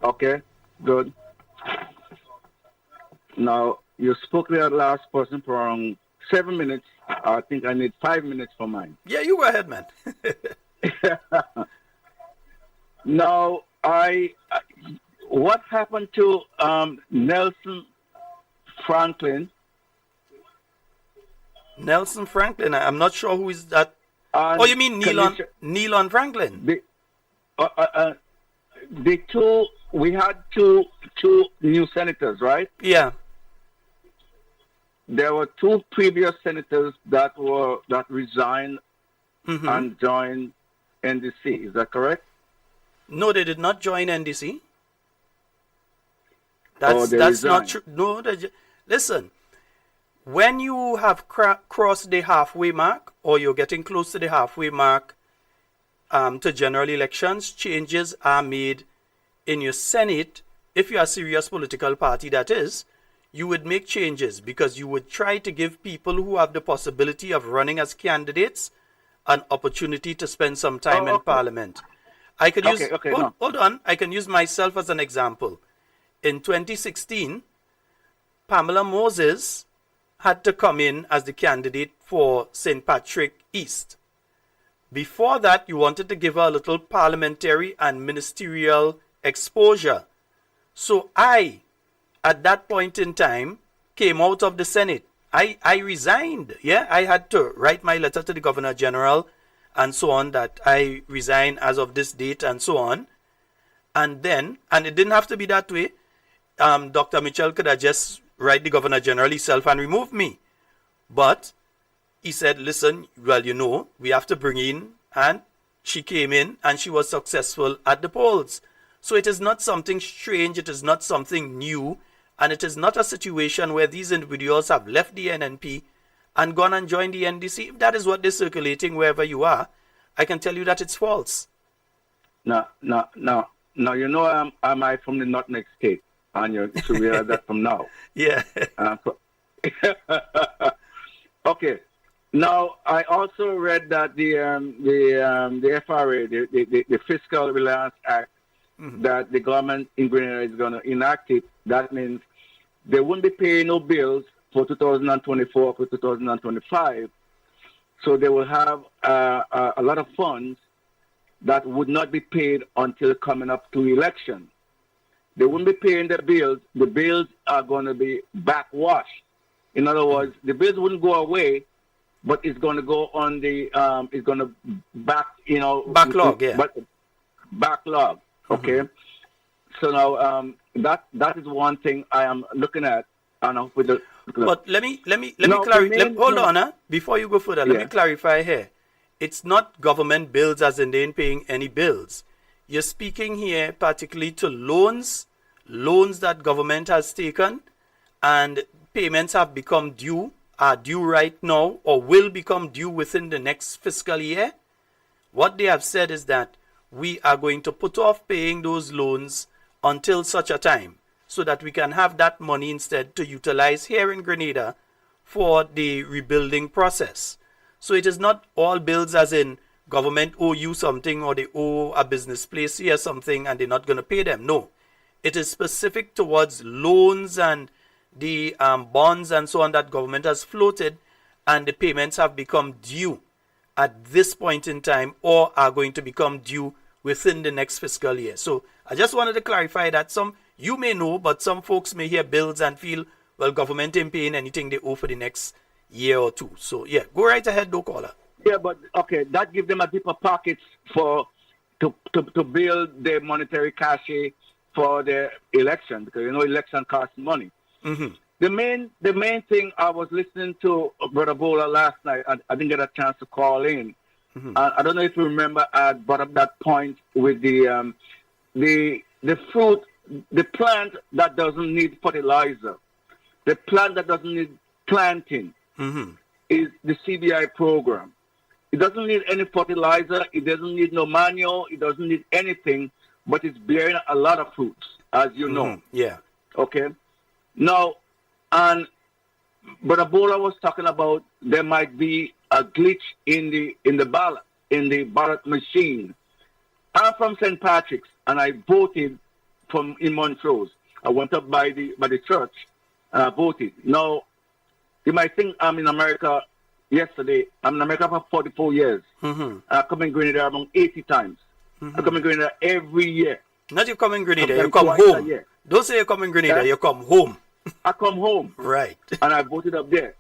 [SPEAKER 10] Okay, good. Now, you spoke to the last person for around 7 minutes. I think I need 5 minutes for mine.
[SPEAKER 5] Yeah, you go ahead, man.
[SPEAKER 10] Now, what happened to Nelson Franklin?
[SPEAKER 5] Nelson Franklin. I'm not sure who is that. Oh, you mean Neilon Franklin?
[SPEAKER 10] The two. We had two new senators, right?
[SPEAKER 5] Yeah.
[SPEAKER 10] There were 2 previous senators that resigned and joined NDC. Is that correct?
[SPEAKER 5] No, they did not join NDC.
[SPEAKER 10] That's
[SPEAKER 5] not true. No, listen. When you have crossed the halfway mark, or you're getting close to the halfway mark to general elections, changes are made in your Senate, if you're a serious political party, that is, you would make changes because you would try to give people who have the possibility of running as candidates an opportunity to spend some time in Parliament. I could use, hold on, I can use myself as an example. In 2016, Pamela Moses had to come in as the candidate for St. Patrick East. Before that, you wanted to give her a little parliamentary and ministerial exposure. So I, at that point in time, came out of the Senate. I resigned. Yeah, I had to write my letter to the Governor General and so on that I resign as of this date and so on. And then, and it didn't have to be that way. Dr. Mitchell could have just write the Governor General himself and remove me. But he said, listen, well, you know, we have to bring in, and she came in and she was successful at the polls. So it is not something strange, it is not something new, and it is not a situation where these individuals have left the NNP and gone and joined the NDC. If that is what they're circulating wherever you are, I can tell you that it's false.
[SPEAKER 10] No, you know I'm from the North next state, and you should realize that from now.
[SPEAKER 5] Yeah.
[SPEAKER 10] Okay. Now, I also read that the FRA, the Fiscal Reliance Act, that the government in Grenada is going to enact it. That means they won't be paying no bills for 2024 for 2025. So they will have a lot of funds that would not be paid until coming up to election. They won't be paying the bills. The bills are going to be backwashed. In other words, the bills wouldn't go away, but it's going to go on the, it's going to backlog,
[SPEAKER 5] yeah.
[SPEAKER 10] But backlog, okay? So now that is one thing I am looking at. And with the,
[SPEAKER 5] but let me clarify. Hold on, before you go further, let me clarify here. It's not government bills as in they ain't paying any bills. You're speaking here particularly to loans that government has taken, and payments have become due, are due right now, or will become due within the next fiscal year. What they have said is that we are going to put off paying those loans until such a time, so that we can have that money instead to utilize here in Grenada for the rebuilding process. So it is not all bills as in government owe you something or they owe a business place here something and they're not going to pay them. No, it is specific towards loans and the bonds and so on that government has floated, and the payments have become due at this point in time or are going to become due within the next fiscal year. So I just wanted to clarify that you may know, but some folks may hear bills and feel, well, government ain't paying anything they owe for the next year or two. So yeah, go right ahead, though, caller.
[SPEAKER 10] Yeah, but okay, that gives them a deeper pockets to build their monetary cachet for their election, because election costs money. The main thing I was listening to Brother Bola last night, I didn't get a chance to call in. I don't know if you remember, I brought up that point with the fruit, the plant that doesn't need fertilizer, the plant that doesn't need planting is the CBI program. It doesn't need any fertilizer, it doesn't need no manure, it doesn't need anything, but it's bearing a lot of fruits, as you know.
[SPEAKER 5] Yeah.
[SPEAKER 10] Okay. Now, and Brother Bola was talking about there might be a glitch in the ballot machine. I'm from St. Patrick's, and I voted in Montrose. I went up by the church and I voted. Now, you might think I'm in America yesterday. I'm in America for 44 years. I come in Grenada about 80 times. I come in Grenada every year.
[SPEAKER 5] Not you come in Grenada, you come home. Don't say you come in Grenada, you come home.
[SPEAKER 10] I come home.
[SPEAKER 5] Right.
[SPEAKER 10] And I voted up there.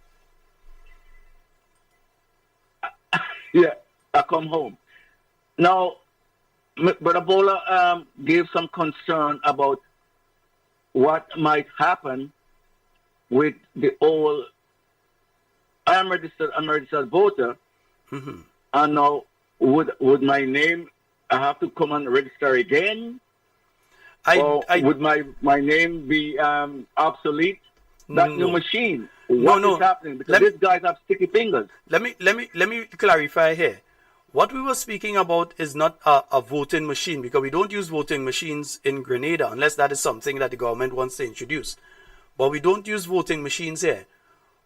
[SPEAKER 10] Yeah, I come home. Now, Brother Bola gave some concern about what might happen with the old I'm registered voter, and now would my name, I have to come and register again? Would my name be obsolete? That new machine. What is happening? Because these guys have sticky fingers.
[SPEAKER 5] Let me clarify here. What we were speaking about is not a voting machine, because we don't use voting machines in Grenada unless that is something that the government wants to introduce. But we don't use voting machines here.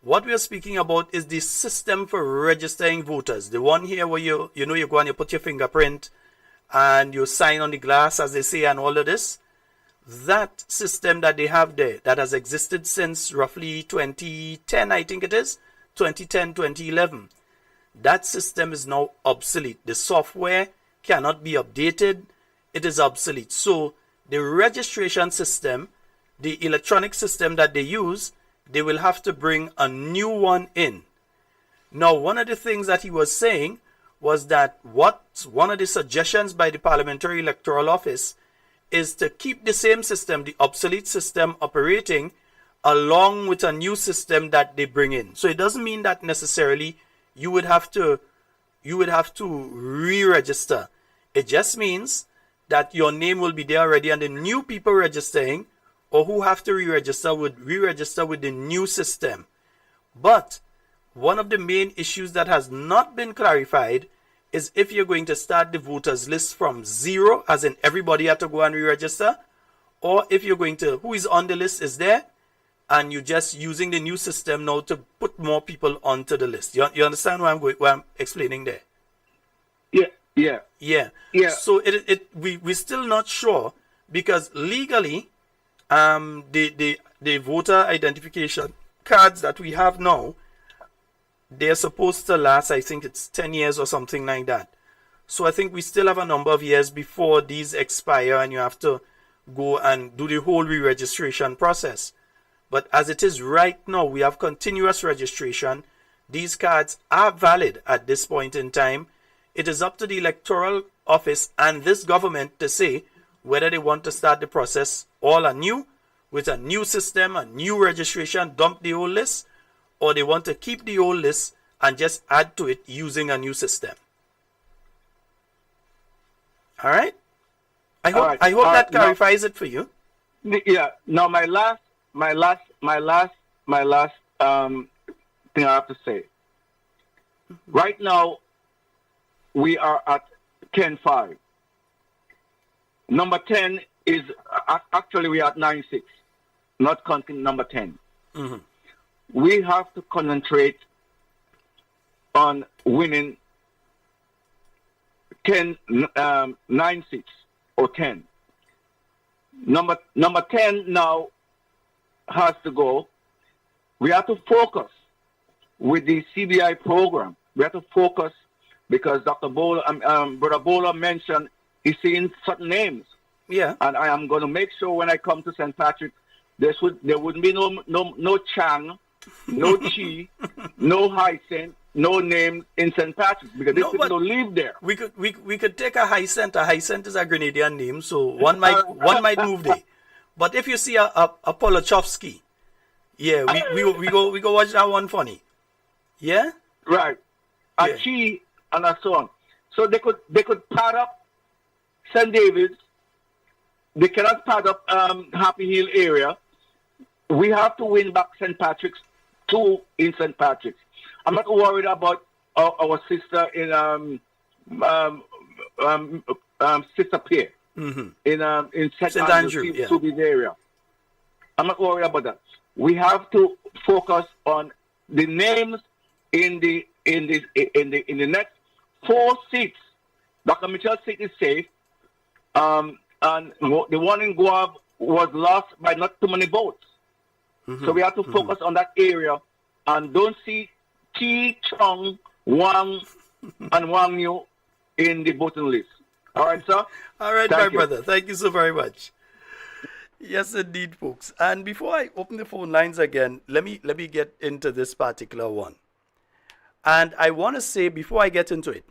[SPEAKER 5] What we are speaking about is the system for registering voters. The one here where you go and you put your fingerprint and you sign on the glass, as they say, and all of this. That system that they have there, that has existed since roughly 2010, I think it is, 2010, 2011. That system is now obsolete. The software cannot be updated. It is obsolete. So the registration system, the electronic system that they use, they will have to bring a new one in. Now, one of the things that he was saying was that one of the suggestions by the Parliamentary Electoral Office is to keep the same system, the obsolete system, operating along with a new system that they bring in. So it doesn't mean that necessarily you would have to re-register. It just means that your name will be there already, and the new people registering or who have to re-register would re-register with the new system. But one of the main issues that has not been clarified is if you're going to start the voters list from zero, as in everybody had to go and re-register, or if you're going to, who is on the list is there, and you're just using the new system now to put more people onto the list. You understand what I'm explaining there? Yeah. So we're still not sure, because legally, the voter identification cards that we have now, they're supposed to last, I think it's 10 years or something like that. So I think we still have a number of years before these expire and you have to go and do the whole re-registration process. But as it is right now, we have continuous registration. These cards are valid at this point in time. It is up to the Electoral Office and this government to say whether they want to start the process all anew with a new system, a new registration, dump the old list, or they want to keep the old list and just add to it using a new system. All right? I hope that clarifies it for you.
[SPEAKER 10] Yeah. Now, my last thing I have to say. Right now, we are at 10-5. Number 10 is actually we are at 9-6, not counting number 10.
[SPEAKER 5] Mm-hmm.
[SPEAKER 10] We have to concentrate on winning 9-6 or 10. Number 10 now has to go. We have to focus with the CBI program. We have to focus because Dr. Bowler, Brother Bowler mentioned he's seen certain names.
[SPEAKER 5] Yeah.
[SPEAKER 10] And I am going to make sure when I come to St. Patrick, there wouldn't be no Chang, no Chi, no Hyacinth, no name in St. Patrick because these people don't live there.
[SPEAKER 5] We could take a Hyacinth. A Hyacinth is a Grenadian name, so one might move there. But if you see a Polachowski, yeah, we go watch that one funny. Yeah?
[SPEAKER 10] Right. A Chi and so on. So they could pad up St. David's. They cannot pad up Happy Hill area. We have to win back St. Patrick's 2 in St. Patrick's. I'm not worried about our sister in Sister Pierre in St. Andrew area. I'm not worried about that. We have to focus on the names in the next 4 seats. Dr. Mitchell's seat is safe, and the one in Guab was lost by not too many votes. So we have to focus on that area and don't see Chi, Chong, Wang, and Wang Yu in the voting list. All right, sir?
[SPEAKER 5] All right, my brother. Thank you so very much. Yes, indeed, folks. And before I open the phone lines again, let me get into this particular one. And I want to say, before I get into it,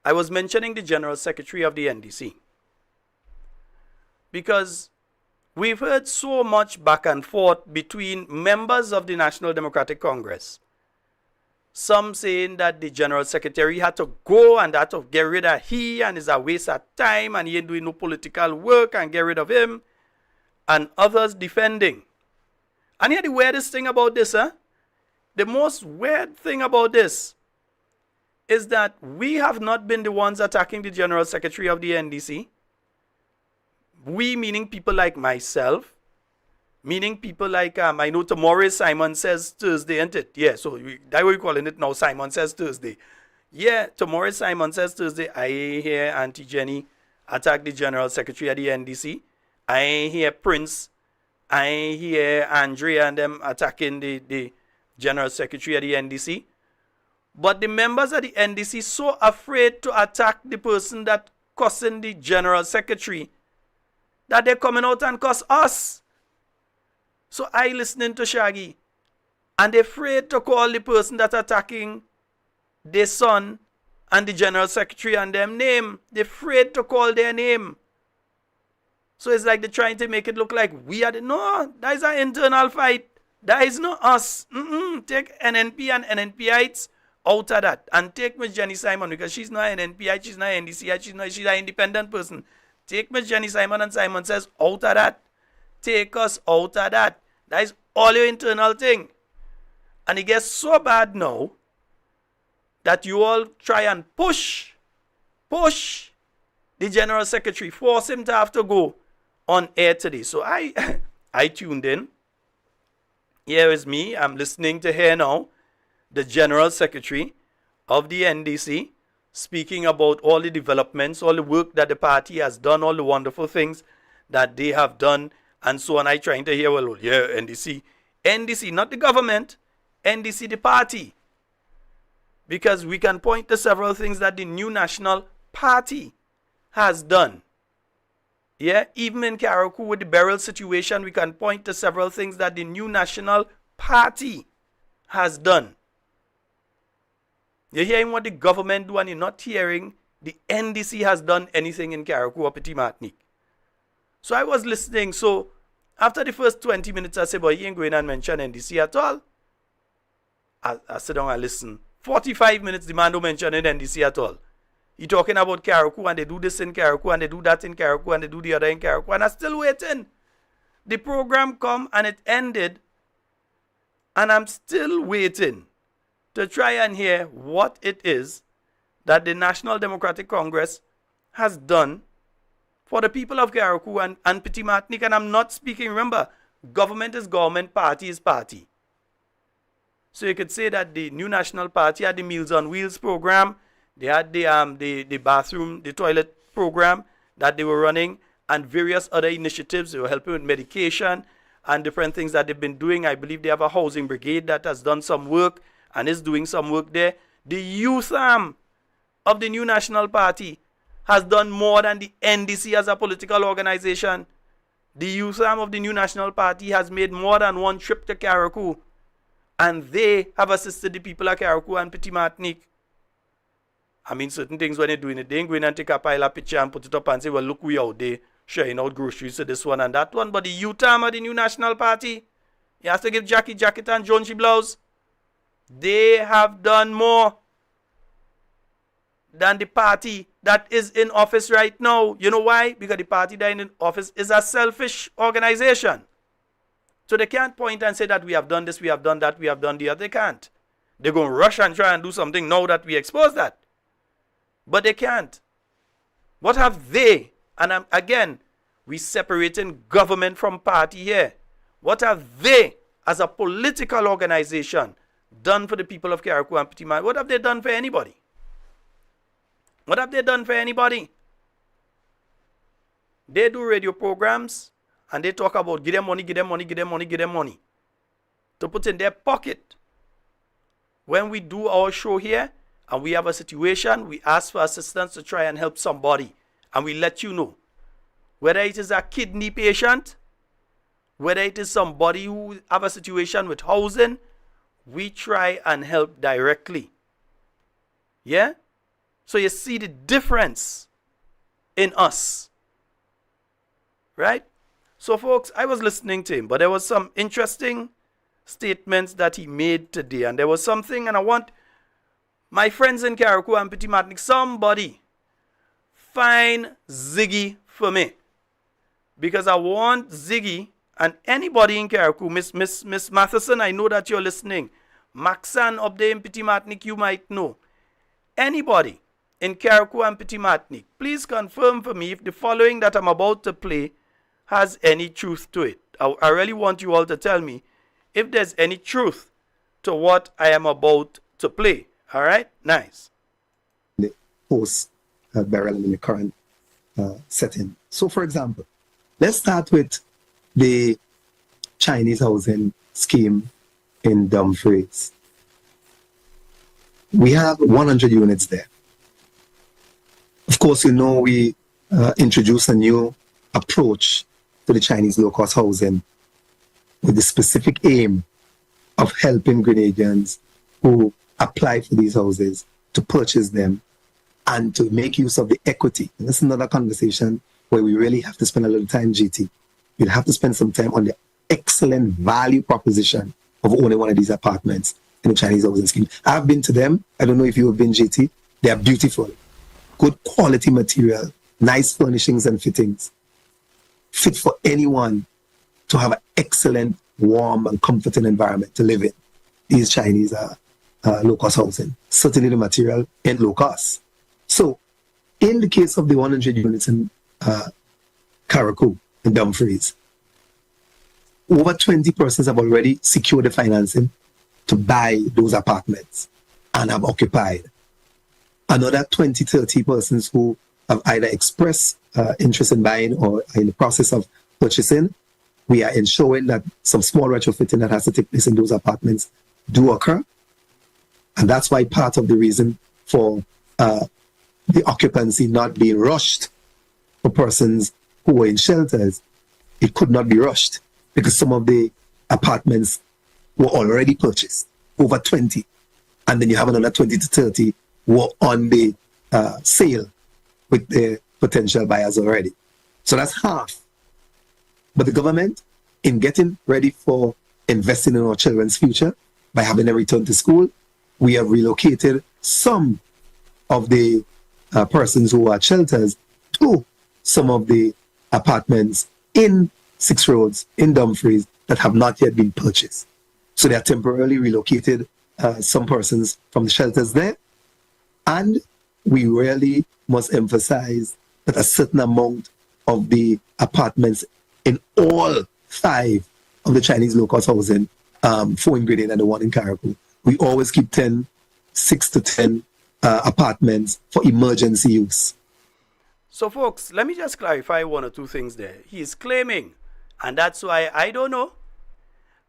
[SPEAKER 5] I was mentioning the General Secretary of the NDC. Because we've heard so much back and forth between members of the National Democratic Congress. Some saying that the General Secretary had to go and had to get rid of he and is a waste of time and he ain't doing no political work and get rid of him. And others defending. And here the weirdest thing about this, the most weird thing about this is that we have not been the ones attacking the General Secretary of the NDC. We, meaning people like myself, meaning people like, I know tomorrow Simon Says Thursday, isn't it? Yeah, so that way we're calling it now, Simon Says Thursday. Yeah, tomorrow Simon Says Thursday, I hear Auntie Jenny attack the General Secretary of the NDC. I hear Prince, I hear Andrea and them attacking the General Secretary of the NDC. But the members of the NDC so afraid to attack the person that cussing the General Secretary that they're coming out and cuss us. So I listening to Shaggy and they're afraid to call the person that's attacking their son and the General Secretary and them name. They're afraid to call their name. So it's like they're trying to make it look like we are no, that is an internal fight. That is not us. Take NNP and NNPites out of that. And take Miss Jenny Simon, because she's not an NPI, she's not an NDCI, she's an independent person. Take Miss Jenny Simon and Simon Says out of that. Take us out of that. That is all your internal thing. And it gets so bad now that you all try and push the General Secretary, force him to have to go on air today. So I tuned in. Here is me. I'm listening to her now, the General Secretary of the NDC, speaking about all the developments, all the work that the party has done, all the wonderful things that they have done, and so on. I trying to hear, well, yeah, NDC, not the government, NDC, the party. Because we can point to several things that the new national party has done. Yeah, even in Carriacou with the burial situation, we can point to several things that the new national party has done. You're hearing what the government do and you're not hearing the NDC has done anything in Carriacou or Petit Martinique. So I was listening. So after the first 20 minutes, I said, boy, he ain't going and mention NDC at all. I sit down and listen. 45 minutes, the man don't mention NDC at all. He talking about Carriacou and they do this in Carriacou and they do that in Carriacou and they do the other in Carriacou and I'm still waiting. The program come and it ended and I'm still waiting to try and hear what it is that the National Democratic Congress has done for the people of Carriacou and Petit Martinique. And I'm not speaking, remember, government is government, party is party. So you could say that the new national party had the Meals on Wheels program, they had the bathroom, the toilet program that they were running, and various other initiatives. They were helping with medication and different things that they've been doing. I believe they have a housing brigade that has done some work and is doing some work there. The youth arm of the new national party has done more than the NDC as a political organization. The youth arm of the new national party has made more than one trip to Carriacou, and they have assisted the people of Carriacou and Petit Martinique. I mean, certain things when they're doing it, they ain't going and take a pile of picture and put it up and say, well, look, we out there sharing out groceries to this one and that one. But the youth arm of the new national party, you have to give Jackie jacket and Jonesy blouse. They have done more than the party that is in office right now. You know why? Because the party that is in office is a selfish organization. So they can't point and say that we have done this, we have done that, we have done the other. They can't. They're going to rush and try and do something now that we expose that. But they can't. What have they, and again, we separating government from party here. What have they, as a political organization, done for the people of Carriacou and Petit Martinique? What have they done for anybody? What have they done for anybody? They do radio programs and they talk about give them money, give them money, give them money, give them money to put in their pocket. When we do our show here and we have a situation, we ask for assistance to try and help somebody, and we let you know. Whether it is a kidney patient, whether it is somebody who have a situation with housing, we try and help directly. Yeah? So you see the difference in us. Right? So folks, I was listening to him, but there was some interesting statements that he made today. And there was something, and I want my friends in Carriacou and Petit Martinique, somebody find Ziggy for me. Because I want Ziggy and anybody in Carriacou, Miss Matheson, I know that you're listening. Maxan up there in Petit Martinique, you might know. Anybody in Carriacou and Petit Martinique, please confirm for me if the following that I'm about to play has any truth to it. I really want you all to tell me if there's any truth to what I am about to play. All right? Nice.
[SPEAKER 11] The post burial in the current setting. So, for example, let's start with the Chinese housing scheme in Dumfries. We have 100 units there. Of course, you know, we introduced a new approach to the Chinese low-cost housing with the specific aim of helping Grenadians who apply for these houses to purchase them and to make use of the equity. And that's another conversation where we really have to spend a little time, GT. We'll have to spend some time on the excellent value proposition of owning one of these apartments in the Chinese housing scheme. I've been to them. I don't know if you have been, GT. They are beautiful. Good quality material, nice furnishings and fittings. Fit for anyone to have an excellent, warm and comforting environment to live in. These Chinese low-cost housing. Certainly the material ain't low-cost. So, in the case of the 100 units in Carriacou, in Dumfries, over 20 persons have already secured the financing to buy those apartments and have occupied. Another 20, 30 persons who have either expressed interest in buying or are in the process of purchasing. We are ensuring that some small retrofitting that has to take place in those apartments do occur. And that's why part of the reason for the occupancy not being rushed for persons who were in shelters, it could not be rushed because some of the apartments were already purchased, over 20. And then you have another 20 to 30 were on the sale with the potential buyers already. So that's half. But the government, in getting ready for investing in our children's future, by having them return to school, we have relocated some of the persons who are shelters to some of the apartments in Six Roads, in Dumfries, that have not yet been purchased. So they are temporarily relocated some persons from the shelters there. And we really must emphasize that a certain amount of the apartments in all 5 of the Chinese low-cost housing, 4 in Grenada and the 1 in Carriacou, we always keep 6 to 10 apartments for emergency use.
[SPEAKER 5] So, folks, let me just clarify 1 or 2 things there. He's claiming, and that's why I don't know,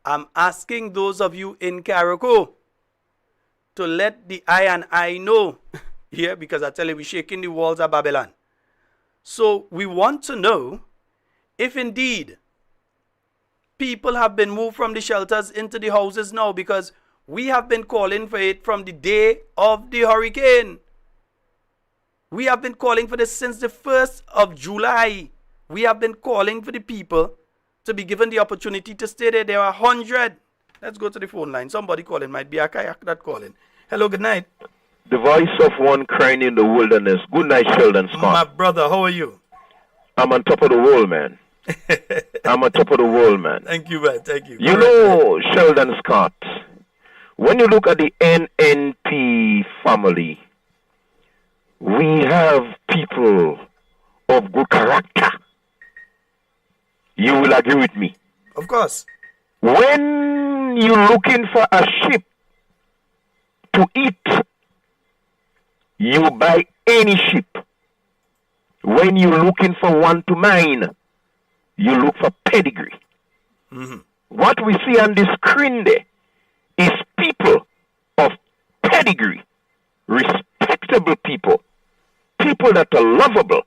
[SPEAKER 5] I'm asking those of you in Carriacou to let the I and I know here, because I tell you, we're shaking the walls of Babylon. So we want to know if indeed people have been moved from the shelters into the houses now, because we have been calling for it from the day of the hurricane. We have been calling for this since the 1st of July. We have been calling for the people to be given the opportunity to stay there. There are 100. Let's go to the phone line. Somebody calling. Might be a kayak that calling. Hello, good night.
[SPEAKER 12] The voice of one crying in the wilderness. Good night, Sheldon Scott.
[SPEAKER 5] My brother, how are you?
[SPEAKER 12] I'm on top of the world, man. I'm on top of the world, man.
[SPEAKER 5] Thank you, man. Thank you.
[SPEAKER 12] You know, Sheldon Scott, when you look at the NNP family, we have people of good character. You will agree with me.
[SPEAKER 5] Of course.
[SPEAKER 12] When you're looking for a ship to eat, you buy any ship. When you're looking for one to mine, you look for pedigree. Mm-hmm. What we see on the screen there is people of pedigree, respectable people, people that are lovable,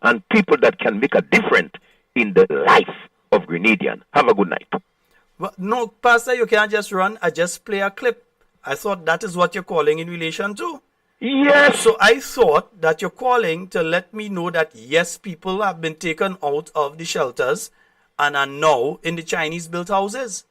[SPEAKER 12] and people that can make a difference in the life of Grenadian. Have a good night.
[SPEAKER 5] Well, no, Pastor, you can't just run. I just play a clip. I thought that is what you're calling in relation to.
[SPEAKER 12] Yes.
[SPEAKER 5] So I thought that you're calling to let me know that, yes, people have been taken out of the shelters and are now in the Chinese-built houses.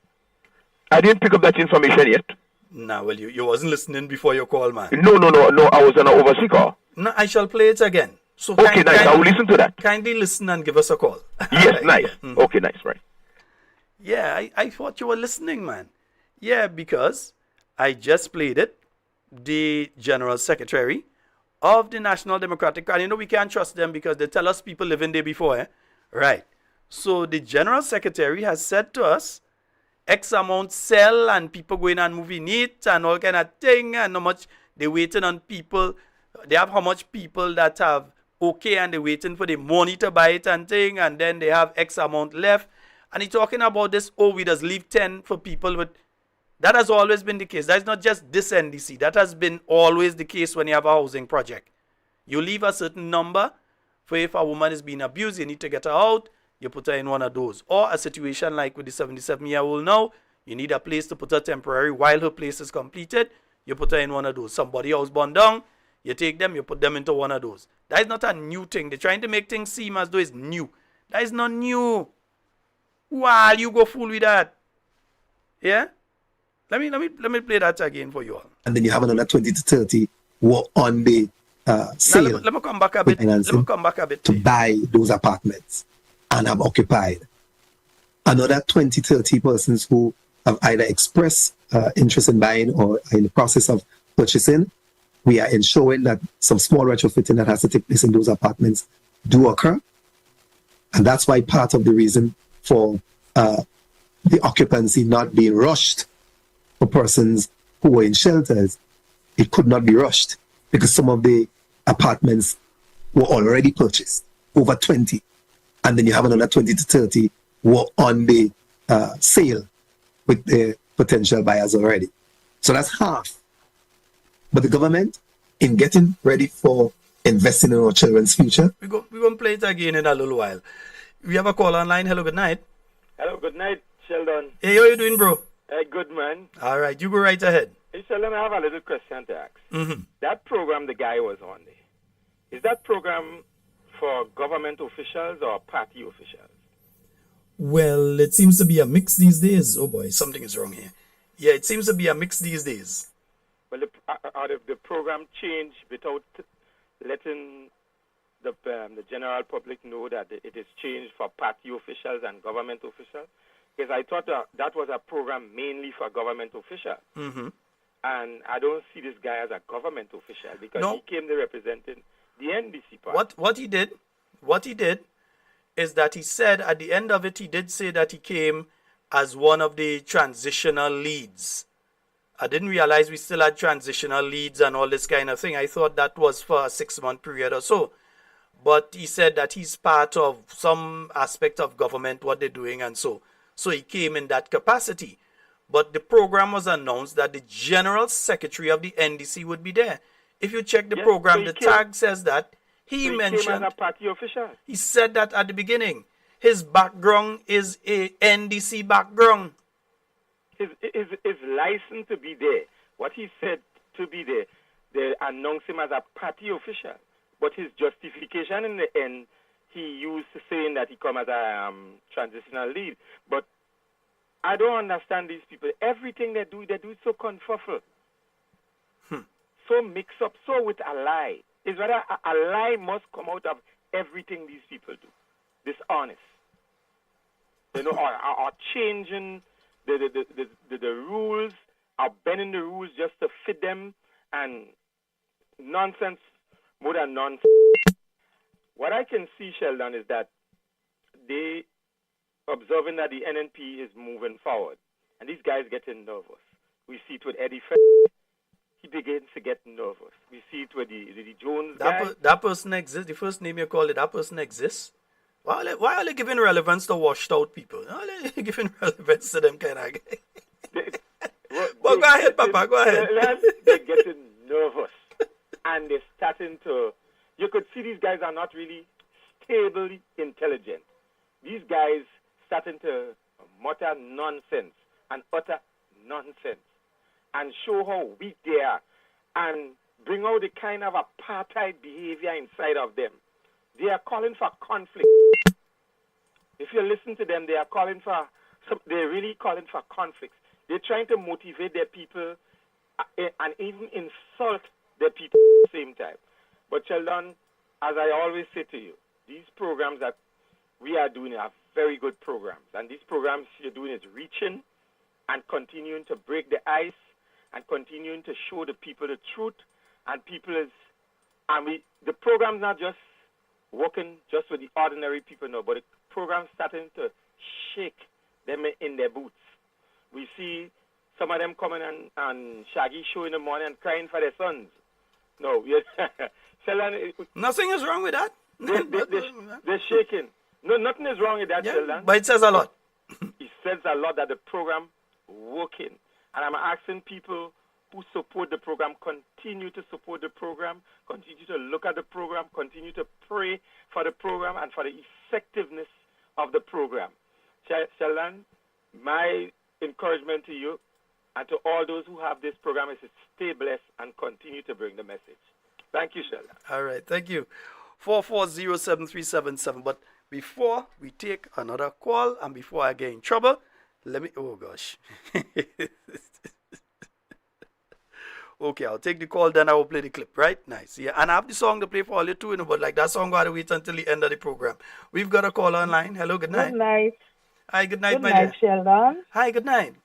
[SPEAKER 12] I didn't pick up that information yet.
[SPEAKER 5] No, well, you wasn't listening before your call, man.
[SPEAKER 12] No, I was on an overseas call.
[SPEAKER 5] No, I shall play it again. So
[SPEAKER 12] okay, nice. I will listen to that.
[SPEAKER 5] Kindly listen and give us a call.
[SPEAKER 12] Yes, right, nice. Yeah. Mm-hmm. Okay, nice, right.
[SPEAKER 5] Yeah, I thought you were listening, man. Yeah, because I just played it. The General Secretary of the National Democratic Party. You know, we can't trust them because they tell us people living there before, eh? Right. So the General Secretary has said to us, X amount sell and people going and moving it and all kind of thing, and how much they waiting on people. They have how much people that have okay and they waiting for the money to buy it and thing, and then they have X amount left. And he's talking about this, we just leave 10 for people with. That has always been the case. That's not just this NDC. That has been always the case when you have a housing project. You leave a certain number for if a woman is being abused, you need to get her out, you put her in one of those. Or a situation like with the 77-year-old now, you need a place to put her temporary while her place is completed, you put her in one of those. Somebody else burned down, you take them, you put them into one of those. That is not a new thing. They're trying to make things seem as though it's new. That is not new. Why you go fool with that? Yeah? Let me play that again for you all.
[SPEAKER 11] And then you have another 20 to 30 were on the sale.
[SPEAKER 5] Let me come back a bit. Let me come back a bit
[SPEAKER 11] to buy those apartments and have occupied. Another 20, 30 persons who have either expressed interest in buying or are in the process of purchasing. We are ensuring that some small retrofitting that has to take place in those apartments do occur. And that's why part of the reason for the occupancy not being rushed for persons who were in shelters, it could not be rushed because some of the apartments were already purchased, over 20. And then you have another 20 to 30 were on the sale with the potential buyers already. So that's half. But the government, in getting ready for investing in our children's future.
[SPEAKER 5] We're going to play it again in a little while. We have a call online. Hello, good night.
[SPEAKER 13] Hello, good night, Sheldon.
[SPEAKER 5] Hey, how you doing, bro?
[SPEAKER 13] Hey, good, man.
[SPEAKER 5] All right, you go right ahead.
[SPEAKER 13] Hey, Sheldon, I have a little question to ask.
[SPEAKER 5] Mm-hmm.
[SPEAKER 13] That program the guy was on there, is that program for government officials or party officials?
[SPEAKER 5] Well, it seems to be a mix these days. Oh boy, something is wrong here. Yeah, it seems to be a mix these days.
[SPEAKER 13] Well, the program changed without letting the general public know that it is changed for party officials and government officials? Because I thought that was a program mainly for government officials.
[SPEAKER 5] Mm-hmm.
[SPEAKER 13] And I don't see this guy as a government official because he came there representing the NDC party.
[SPEAKER 5] What he did is that he said at the end of it, he did say that he came as one of the transitional leads. I didn't realize we still had transitional leads and all this kind of thing. I thought that was for a 6-month period or so. But he said that he's part of some aspect of government, what they're doing and so. So he came in that capacity. But the program was announced that the General Secretary of the NDC would be there. If you check the program, so the tag says that. He mentioned
[SPEAKER 13] came as a party official.
[SPEAKER 5] He said that at the beginning. His background is a NDC background.
[SPEAKER 13] His license to be there. What he said to be there, they announced him as a party official. But his justification in the end, he used saying that he come as a transitional lead. But I don't understand these people. Everything they do it so confuffle. So mix up, so with a lie. It's rather a lie must come out of everything these people do. Dishonest. You know, or changing the rules, or bending the rules just to fit them, and nonsense, more than nonsense. What I can see, Sheldon, is that they observing that the NNP is moving forward, and these guys getting nervous. We see it with Eddie Fred. He begins to get nervous. We see it with the Jones guy.
[SPEAKER 5] That person exists. The first name you call it, that person exists. Why are they giving relevance to washed out people? Why are they giving relevance to them kind of guy? Well, go ahead, Papa. Go ahead.
[SPEAKER 13] They're getting nervous, and they're starting to. You could see these guys are not really stably intelligent. These guys starting to mutter nonsense and utter nonsense and show how weak they are and bring out the kind of apartheid behavior inside of them. They are calling for conflict. If you listen to them, they are calling for, they're really calling for conflicts. They're trying to motivate their people and even insult their people at the same time. But Sheldon, as I always say to you, these programs that we are doing are very good programs. And these programs you're doing is reaching and continuing to break the ice and continuing to show the people the truth. And people is And the program's not just working just with the ordinary people now, but the program's starting to shake them in their boots. We see some of them coming and Shaggy show in the morning and crying for their sons. No, Sheldon,
[SPEAKER 5] nothing is wrong with that.
[SPEAKER 13] They're shaking. No, nothing is wrong with that, Sheldon.
[SPEAKER 5] But it says a lot.
[SPEAKER 13] It says a lot that the program working. And I'm asking people who support the program, continue to support the program, continue to look at the program, continue to pray for the program and for the effectiveness of the program. Sheldon, my encouragement to you and to all those who have this program is to stay blessed and continue to bring the message. Thank you, Sheldon.
[SPEAKER 5] All right, thank you. 4407377. But before we take another call and before I get in trouble, oh gosh. Okay, I'll take the call, then I will play the clip, right? Nice. Yeah, and I have the song to play for all you too, but like that song got to wait until the end of the program. We've got a call online. Hello, good night.
[SPEAKER 14] Good night.
[SPEAKER 5] Hi, good night,
[SPEAKER 14] good
[SPEAKER 5] my
[SPEAKER 14] night,
[SPEAKER 5] dear.
[SPEAKER 14] Sheldon.
[SPEAKER 5] Hi, good night.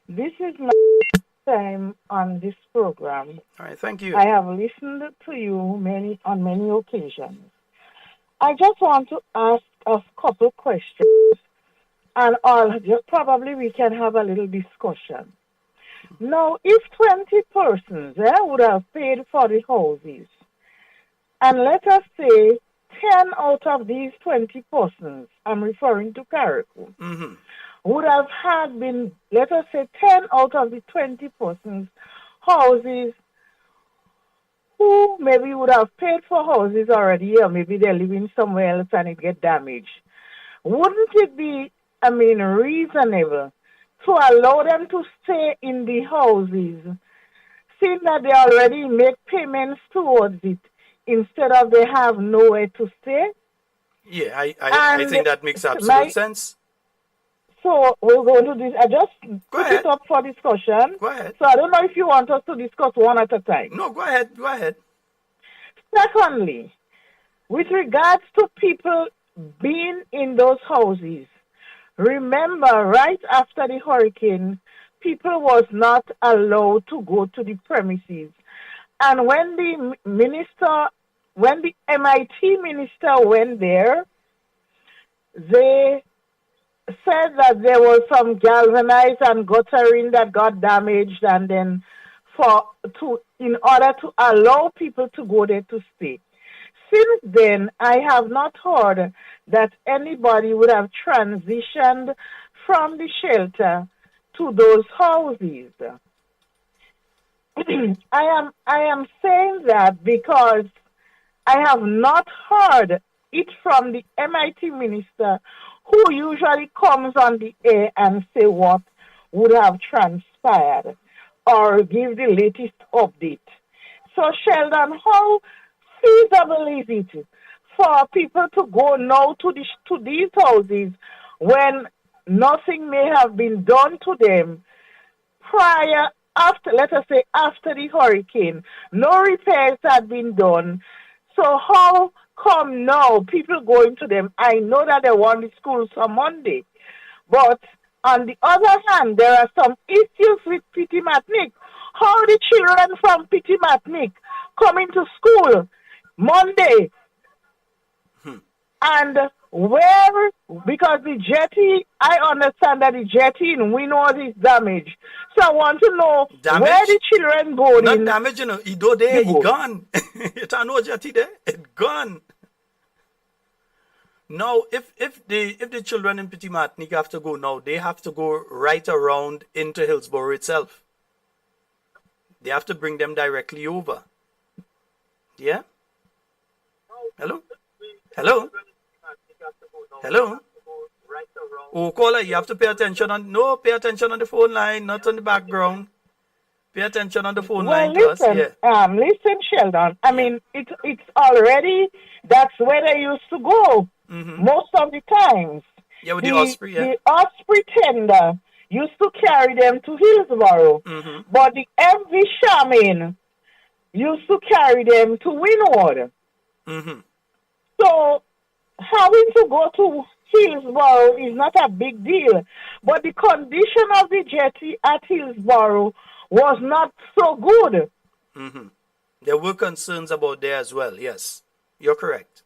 [SPEAKER 14] This is my time on this program.
[SPEAKER 5] All right, thank you.
[SPEAKER 14] I have listened to you on many occasions. I just want to ask a couple questions, and probably we can have a little discussion. Now, if 20 persons would have paid for the houses, and let us say 10 out of these 20 persons, I'm referring to Carriacou, would have had been, let us say 10 out of the 20 persons' houses who maybe would have paid for houses already, or maybe they're living somewhere else and it get damaged. Wouldn't it be, reasonable to allow them to stay in the houses, seeing that they already make payments towards it, instead of they have nowhere to stay?
[SPEAKER 5] Yeah, I think that makes absolute sense.
[SPEAKER 14] So we're going to this. I just put it up for discussion.
[SPEAKER 5] Go ahead.
[SPEAKER 14] So I don't know if you want us to discuss one at a time.
[SPEAKER 5] No, go ahead. Go ahead.
[SPEAKER 14] Secondly, with regards to people being in those houses, remember, right after the hurricane, people was not allowed to go to the premises. And when the MIT minister went there, they said that there was some galvanized and guttering that got damaged, and then in order to allow people to go there to stay. Since then, I have not heard that anybody would have transitioned from the shelter to those houses. I am saying that because I have not heard it from the MIT minister, who usually comes on the air and say what would have transpired or give the latest update. So, Sheldon, how feasible is it for people to go now to these houses when nothing may have been done to them after the hurricane? No repairs had been done. So how come now people going to them? I know that they want the schools on Monday, but on the other hand, there are some issues with Petit Matnik. How the children from Petit Matnik coming to school Monday? And where, because the jetty, I understand that the jetty in Winworth is damaged. So I want to know where the children go.
[SPEAKER 5] Not damaged, he do there, he gone. It's no jetty there, it gone. Now, if the children in Petit Martinique have to go now, they have to go right around into Hillsborough itself. They have to bring them directly over. Yeah? Hello? Hello? Hello? Oh, caller, you have to pay attention on the phone line, not on the background. Pay attention on the phone line.
[SPEAKER 14] Listen, listen, Sheldon. I mean, it's already, that's where they used to go most of the times.
[SPEAKER 5] Yeah, with the Osprey, yeah.
[SPEAKER 14] The Osprey tender used to carry them to Hillsborough, but the MV Shaman used to carry them to Winwood. So, having to go to Hillsborough is not a big deal, but the condition of the jetty at Hillsborough was not so good.
[SPEAKER 5] There were concerns about there as well. Yes, you're correct.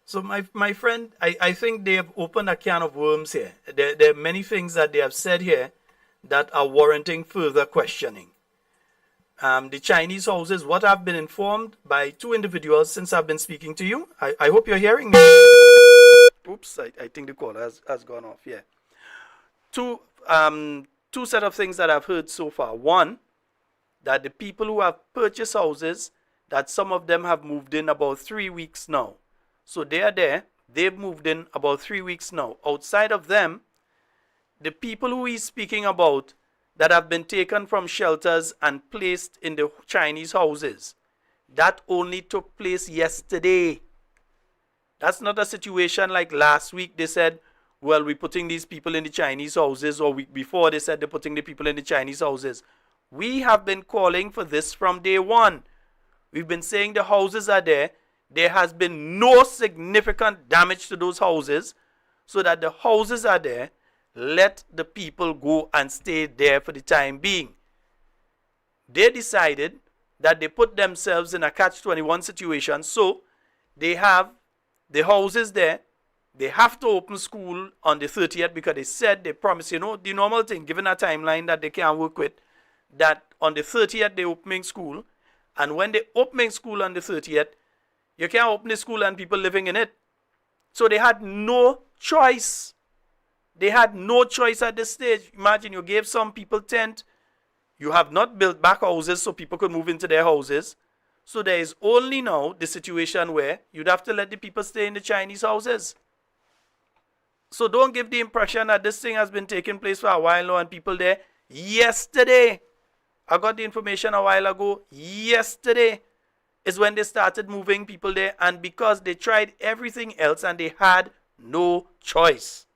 [SPEAKER 5] So my friend, I think they have opened a can of worms here. There are many things that they have said here that are warranting further questioning. The Chinese houses, what I've been informed by two individuals since I've been speaking to you. I hope you're hearing me. Oops, I think the call has gone off. Yeah. Two set of things that I've heard so far. One, that the people who have purchased houses, that some of them have moved in about 3 weeks now. So they are there. They've moved in about 3 weeks now. Outside of them, the people who he's speaking about that have been taken from shelters and placed in the Chinese houses, that only took place yesterday. That's not a situation like last week they said, well, we're putting these people in the Chinese houses, or week before they said they're putting the people in the Chinese houses. We have been calling for this from day one. We've been saying the houses are there. There has been no significant damage to those houses, so that the houses are there. Let the people go and stay there for the time being. They decided that they put themselves in a catch-21 situation, so they have the houses there. They have to open school on the 30th because they said, they promised, the normal thing, given a timeline that they can work with, that on the 30th they're opening school, and when they're opening school on the 30th, you can't open the school and people living in it. So they had no choice. They had no choice at this stage. Imagine you gave some people tent. You have not built back houses so people could move into their houses. So there is only now the situation where you'd have to let the people stay in the Chinese houses. So don't give the impression that this thing has been taking place for a while now and people there. Yesterday, I got the information a while ago. Yesterday is when they started moving people there, and because they tried everything else and they had no choice.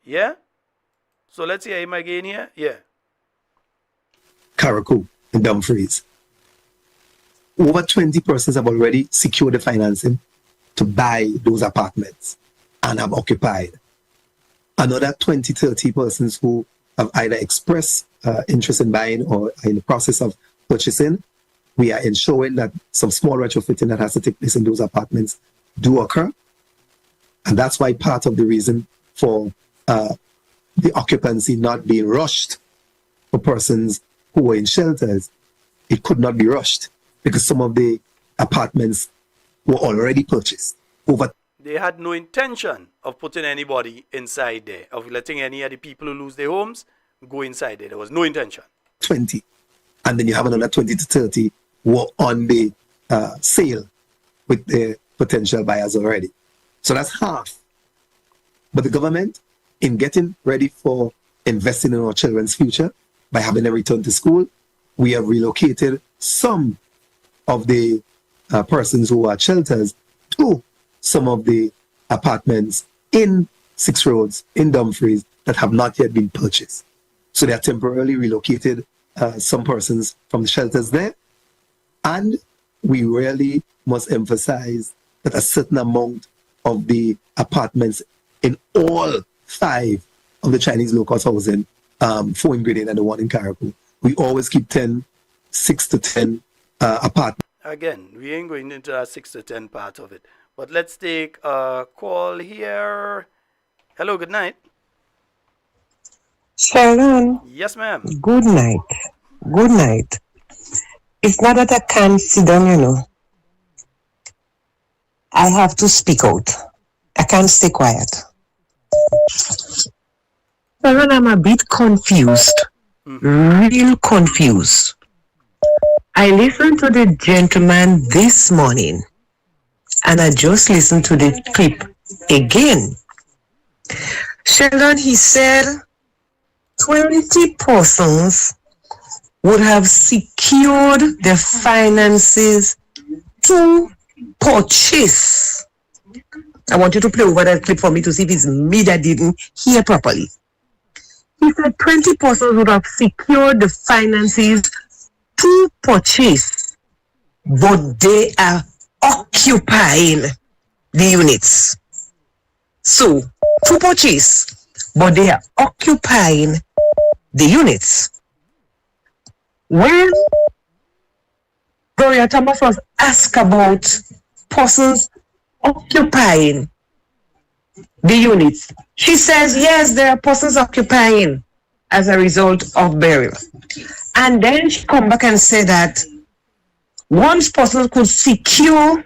[SPEAKER 5] Yeah? So let's hear him again here. Yeah.
[SPEAKER 11] Carriacou and Dumfries. Over 20 persons have already secured the financing to buy those apartments and have occupied. Another 20, 30 persons who have either expressed interest in buying or are in the process of purchasing. We are ensuring that some small retrofitting that has to take place in those apartments do occur. And that's why part of the reason for the occupancy not being rushed for persons who were in shelters, it could not be rushed because some of the apartments were already purchased.
[SPEAKER 5] They had no intention of putting anybody inside there, of letting any of the people who lose their homes go inside there. There was no intention.
[SPEAKER 11] 20. And then you have another 20 to 30 who are on the sale with the potential buyers already. So that's half. But the government, in getting ready for investing in our children's future, by having them return to school, we have relocated some of the persons who are shelters to some of the apartments in Six Roads, in Dumfries, that have not yet been purchased. So they are temporarily relocated some persons from the shelters there. And we really must emphasize that a certain amount of the apartments in all 5 of the Chinese low-cost housing, 4 in Grenada and the 1 in Carriacou, we always keep 6 to 10 apartments.
[SPEAKER 5] Again, we ain't going into that 6 to 10 part of it. But let's take a call here. Hello, good night.
[SPEAKER 9] Sheldon.
[SPEAKER 5] Yes, ma'am.
[SPEAKER 9] Good night. Good night. It's not that I can't sit down, I have to speak out. I can't stay quiet. Sheldon, I'm a bit confused. Real confused. I listened to the gentleman this morning, and I just listened to the clip again. Sheldon, he said 20 persons would have secured the finances to purchase. I want you to play over that clip for me to see if it's me that didn't hear properly. He said 20 persons would have secured the finances to purchase, but they are occupying the units. So, to purchase, but they are occupying the units. When
[SPEAKER 15] Gloria Thomas was asked about persons occupying the units. She says, yes, there are persons occupying as a result of burial. And then she come back and say that once persons could secure,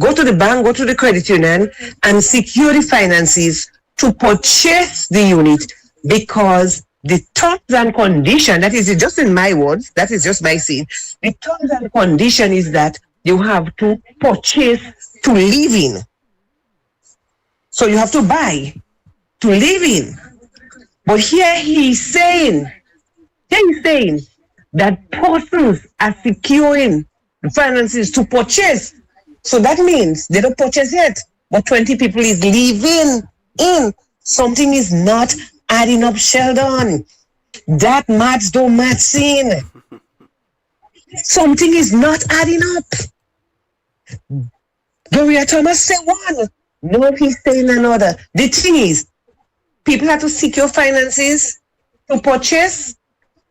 [SPEAKER 15] go to the bank, go to the credit union, and secure the finances to purchase the unit, because the terms and condition, that is just in my words, that is just my saying, the terms and condition is that you have to purchase to live in. So you have to buy to live in. But here he's saying that persons are securing finances to purchase. So that means they don't purchase yet, but 20 people is living in. Something is not adding up, Sheldon. That maths don't match in. Something is not adding up. Gloria Thomas said one. No, he's saying another. The thing is, people have to secure finances to purchase,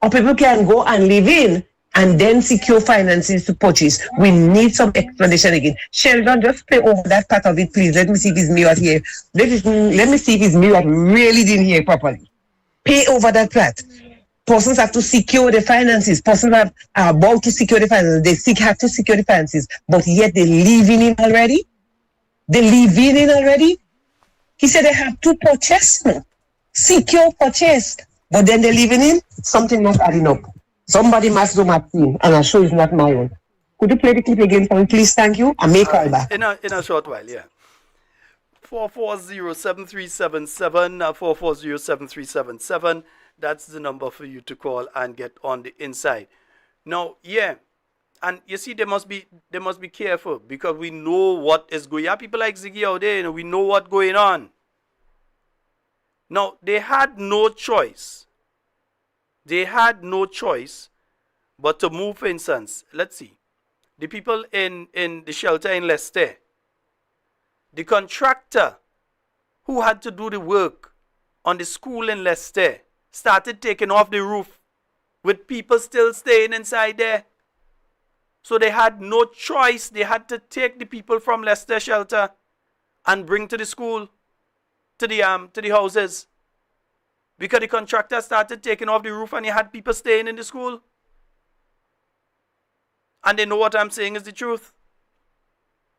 [SPEAKER 15] or people can go and live in and then secure finances to purchase. We need some explanation again. Sheldon, just play over that part of it, please. Let me see if his mirror here. Let me see if his mirror really didn't hear properly. Pay over that part. Persons have to secure the finances. Persons are about to secure the finances. They have to secure the finances, but yet they're living in already. They're living in already. He said they have to purchase, secure purchase, but then they're living in. Something not adding up. Somebody must do my thing, and I'm sure it's not my own. Could you play the clip again for me, please? Thank you. I may call back.
[SPEAKER 5] In a short while, yeah. 440-7377, 440-7377. That's the number for you to call and get on the inside. Now, yeah, and you see, they must be careful, because we know what is going on. People like Ziggy out there, we know what's going on. Now, they had no choice. They had no choice but to move, for instance. Let's see. The people in the shelter in Leicester, the contractor who had to do the work on the school in Leicester started taking off the roof with people still staying inside there. So they had no choice. They had to take the people from Leicester shelter and bring to the school, to the houses. Because the contractor started taking off the roof and he had people staying in the school. And they know what I'm saying is the truth.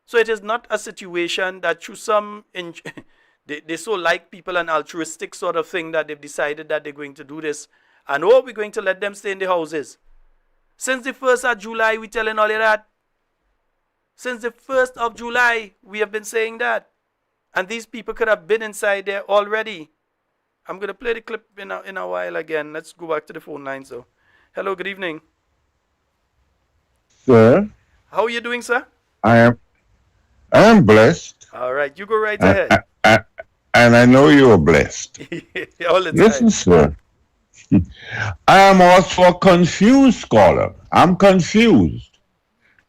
[SPEAKER 5] So it is not a situation that through some, they so like people, an altruistic sort of thing, that they've decided that they're going to do this. And we're going to let them stay in the houses. Since the 1st of July, we're telling all of that. Since the 1st of July, we have been saying that. And these people could have been inside there already. I'm going to play the clip in a while again. Let's go back to the phone line. So, hello, good evening.
[SPEAKER 16] Sir.
[SPEAKER 5] How are you doing, sir?
[SPEAKER 16] I am blessed.
[SPEAKER 5] All right, you go right ahead.
[SPEAKER 16] And I know you are blessed.
[SPEAKER 5] All the time.
[SPEAKER 16] Listen, sir. I am also a confused caller. I'm confused.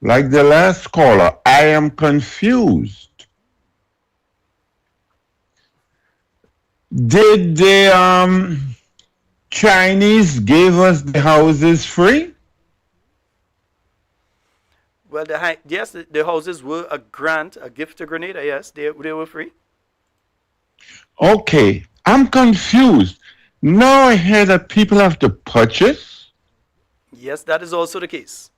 [SPEAKER 16] Like the last caller, I am confused. Did the Chinese give us the houses free?
[SPEAKER 5] Well, yes, the houses were a grant, a gift to Grenada. Yes, they were free.
[SPEAKER 16] Okay, I'm confused. Now I hear that people have to purchase.
[SPEAKER 5] Yes, that is also the case.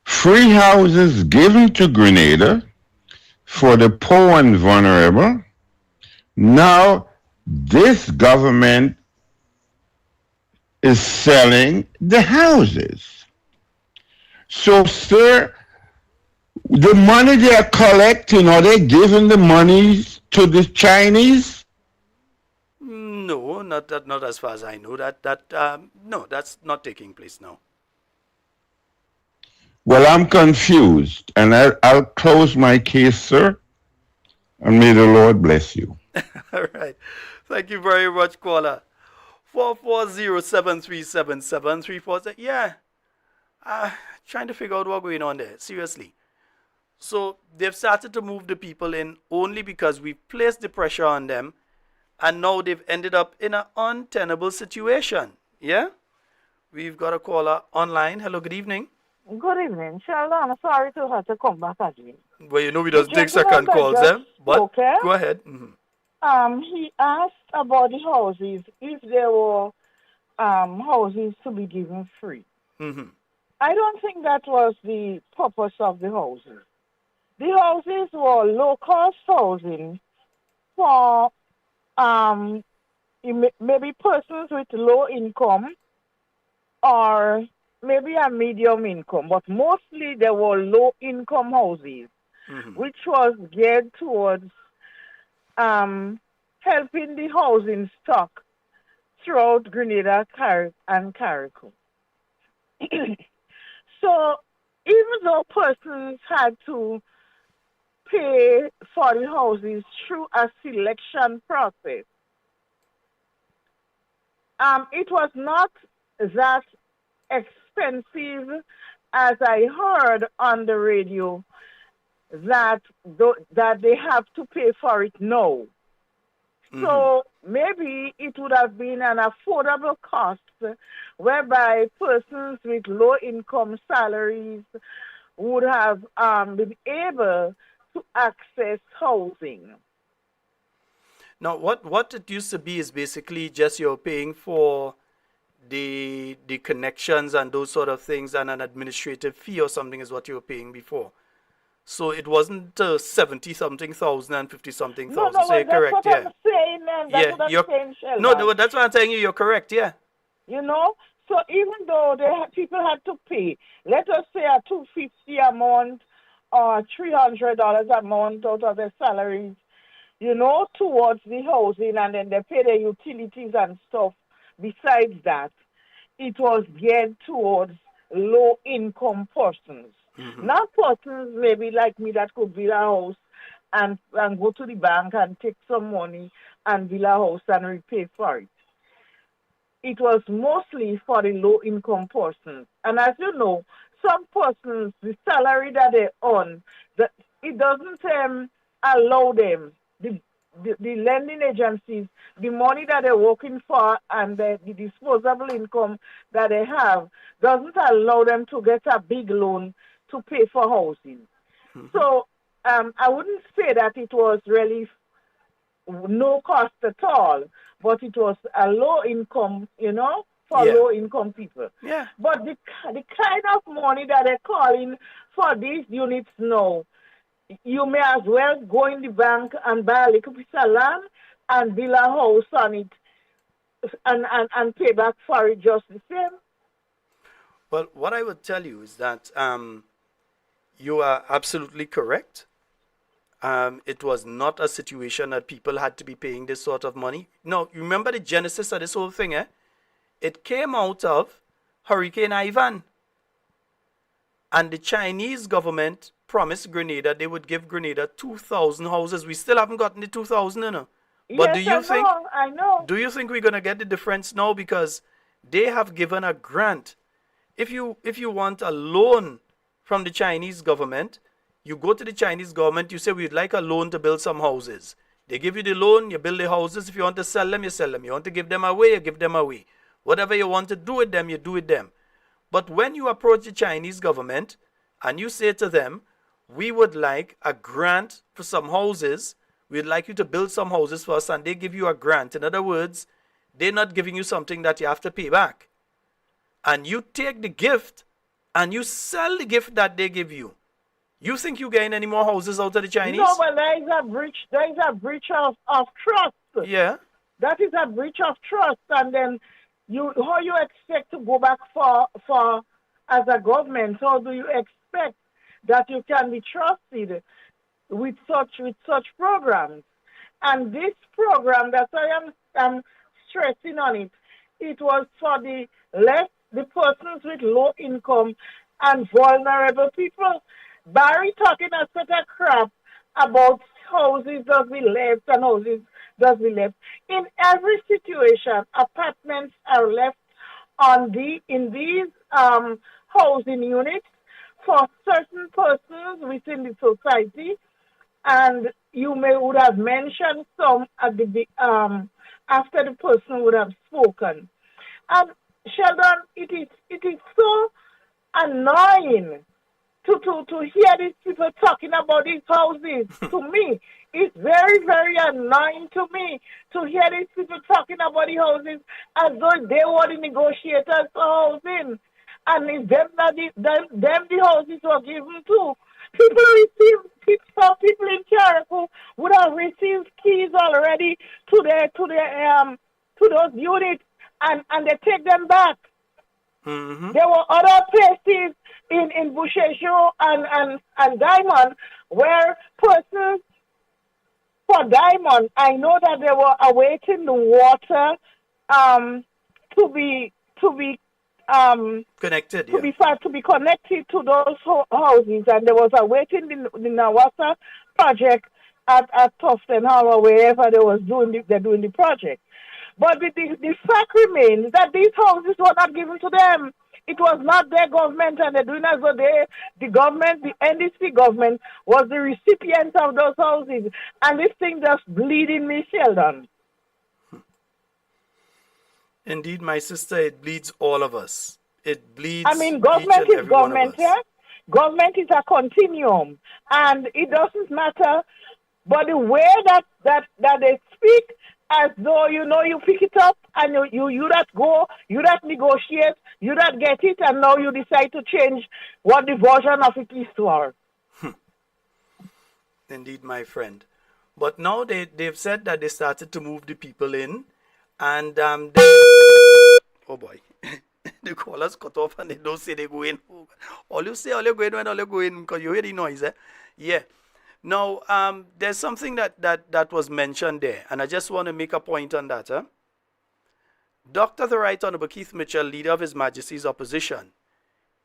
[SPEAKER 16] Free houses given to Grenada for the poor and vulnerable. Now this government is selling the houses. So, sir, the money they are collecting, are they giving the money to the Chinese?
[SPEAKER 5] No, not as far as I know. No, that's not taking place now.
[SPEAKER 16] Well, I'm confused, and I'll close my case, sir, and may the Lord bless you.
[SPEAKER 5] All right. Thank you very much, caller. 440-7377-347. Yeah. Trying to figure out what's going on there. Seriously. So they've started to move the people in only because we've placed the pressure on them, and now they've ended up in an untenable situation. Yeah? We've got a caller online. Hello, good evening.
[SPEAKER 14] Good evening, Sheldon. Sorry to have to come back again.
[SPEAKER 5] Well, you know we
[SPEAKER 14] The
[SPEAKER 5] doesn't take
[SPEAKER 14] gentleman
[SPEAKER 5] second
[SPEAKER 14] that
[SPEAKER 5] calls,
[SPEAKER 14] just
[SPEAKER 5] eh? But
[SPEAKER 14] spoke, eh?
[SPEAKER 5] go ahead.
[SPEAKER 14] He asked about the houses, if there were houses to be given free. I don't think that was the purpose of the houses. The houses were low-cost housing for maybe persons with low income or maybe a medium income, but mostly there were low-income houses, which was geared towards helping the housing stock throughout Grenada and Carriacou. So even though persons had to pay for the houses through a selection process, it was not that expensive as I heard on the radio that they have to pay for it now. So maybe it would have been an affordable cost whereby persons with low income salaries would have been able to access housing.
[SPEAKER 5] Now, what it used to be is basically just you're paying for the connections and those sort of things, and an administrative fee or something is what you were paying before. So it wasn't 70-something thousand and 50-something thousand.
[SPEAKER 14] No,
[SPEAKER 5] So you're
[SPEAKER 14] that's
[SPEAKER 5] correct,
[SPEAKER 14] what
[SPEAKER 5] yeah.
[SPEAKER 14] I'm saying, and that's what I'm saying, Sheldon.
[SPEAKER 5] No, that's what I'm telling you. You're correct, yeah.
[SPEAKER 14] You know, so even though people had to pay, let us say a $250 amount or $300 amount out of their salaries, you know, towards the housing, and then they pay their utilities and stuff. Besides that, it was geared towards low-income persons. Not persons maybe like me that could build a house and go to the bank and take some money and build a house and repay for it. It was mostly for the low-income persons. And as you know, some persons, the salary that they earn, it doesn't allow them, the lending agencies, the money that they're working for and the disposable income that they have doesn't allow them to get a big loan to pay for housing. So I wouldn't say that it was really no cost at all, but it was a low income, you know, for low income people.
[SPEAKER 5] Yeah.
[SPEAKER 14] But the kind of money that they're calling for these units now, you may as well go in the bank and buy a little piece of land and build a house on it and pay back for it just the same.
[SPEAKER 5] Well, what I would tell you is that you are absolutely correct. It was not a situation that people had to be paying this sort of money. No, you remember the genesis of this whole thing, eh? It came out of Hurricane Ivan. And the Chinese government promised Grenada they would give Grenada 2,000 houses. We still haven't gotten the 2,000, you know. But
[SPEAKER 14] Yes, I know.
[SPEAKER 5] Do you think we're going to get the difference now? Because they have given a grant. If you want a loan from the Chinese government, you go to the Chinese government, you say, we'd like a loan to build some houses. They give you the loan, you build the houses. If you want to sell them, you sell them. You want to give them away, you give them away. Whatever you want to do with them, you do with them. But when you approach the Chinese government and you say to them, we would like a grant for some houses, we'd like you to build some houses for us, and they give you a grant. In other words, they're not giving you something that you have to pay back. And you take the gift and you sell the gift that they give you. You think you gain any more houses out of the Chinese?
[SPEAKER 14] No, but there is a breach of trust.
[SPEAKER 5] Yeah.
[SPEAKER 14] That is a breach of trust, and then how you expect to go back for as a government? How do you expect that you can be trusted with such programs? And this program, that's why I'm stressing on it. It was for the persons with low income and vulnerable people. Barry talking a sort of crap about houses does be left and houses does be left. In every situation, apartments are left in these housing units for certain persons within the society, and you would have mentioned some at the after the person would have spoken. And Sheldon, it is so annoying to hear these people talking about these houses. To me, it's very, very annoying to me to hear these people talking about the houses as though they were the negotiators for housing. And it's them that the houses were given to. Some people in Carriacou would have received keys already to those units, and they take them back. There were other places in Bouchejo and Diamond where persons for Diamond, I know that they were awaiting the water to be
[SPEAKER 5] connected,
[SPEAKER 14] to be connected to those houses, and there was awaiting the Nawasa project at Tufton Hall or wherever they're doing the project. But the fact remains that these houses were not given to them. It was not their government, and they're doing as though the government, the NDC government, was the recipient of those houses. And this thing just bleeding me, Sheldon.
[SPEAKER 5] Indeed, my sister, it bleeds all of us. It bleeds.
[SPEAKER 14] I mean, government is government, yeah? Government is a continuum, and it doesn't matter. But the way that they speak, as though you pick it up and you that go, you that negotiate, you that get it, and now you decide to change what the version of it is for.
[SPEAKER 5] Indeed, my friend. But now they've said that they started to move the people in, and oh boy, the callers cut off and they don't say they go in. All you say, all you go in when all you go in, because you hear the noise, eh? Yeah. Now, there's something that was mentioned there, and I just want to make a point on that. Dr. The Right Honorable Keith Mitchell, Leader of His Majesty's Opposition,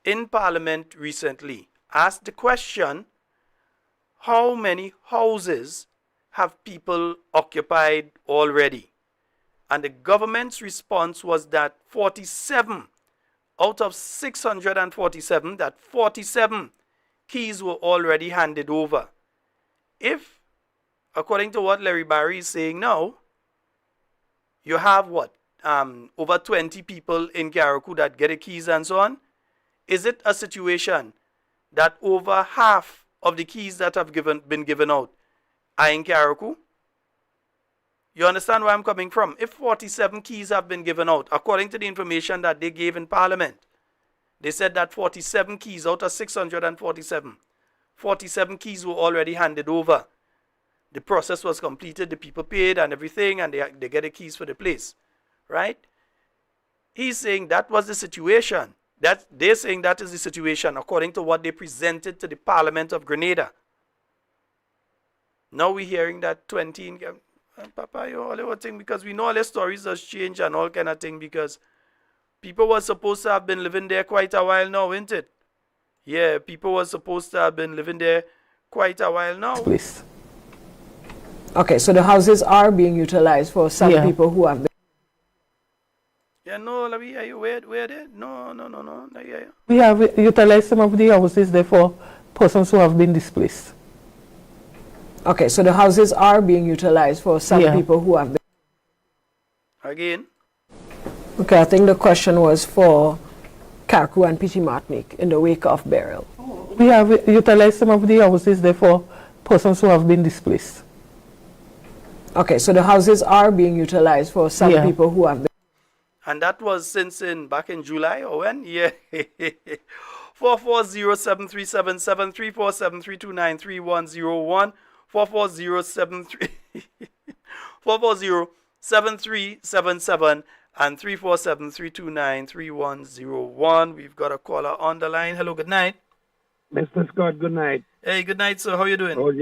[SPEAKER 5] in Parliament recently asked the question, how many houses have people occupied already? And the government's response was that 47 out of 647, that 47 keys were already handed over. If, according to what Larry Barry is saying now, you have what? Over 20 people in Carriacou that get the keys and so on, is it a situation that over half of the keys that have been given out are in Carriacou? You understand where I'm coming from? If 47 keys have been given out, according to the information that they gave in Parliament, they said that 47 keys out of 647, 47 keys were already handed over. The process was completed, the people paid and everything, and they get the keys for the place, right? He's saying that was the situation. They're saying that is the situation according to what they presented to the Parliament of Grenada. Now we're hearing that 20 in Papa, you all the thing, because we know all the stories has changed and all kind of thing, because people were supposed to have been living there quite a while now, isn't it? Yeah, people were supposed to have been living there quite a while now.
[SPEAKER 17] Please. Okay, so the houses are being utilized for some people who have been.
[SPEAKER 5] Yeah, no, let me hear you. Where there? No. Yeah.
[SPEAKER 17] We have utilized some of the houses there for persons who have been displaced. Okay, so the houses are being utilized for some people who have been.
[SPEAKER 5] Again?
[SPEAKER 17] Okay, I think the question was for Carriacou and Petit Martinique in the wake of burial. We have utilized some of the houses there for persons who have been displaced. Okay, so the houses are being utilized for some people who have been.
[SPEAKER 5] And that was since back in July or when? Yeah. 440-737-7 347-329-3101 440-737-7 and 347-329-3101. We've got a caller on the line. Hello, good night.
[SPEAKER 18] Mr. Scott, good night.
[SPEAKER 5] Hey, good night, sir. How are you doing?
[SPEAKER 18] How's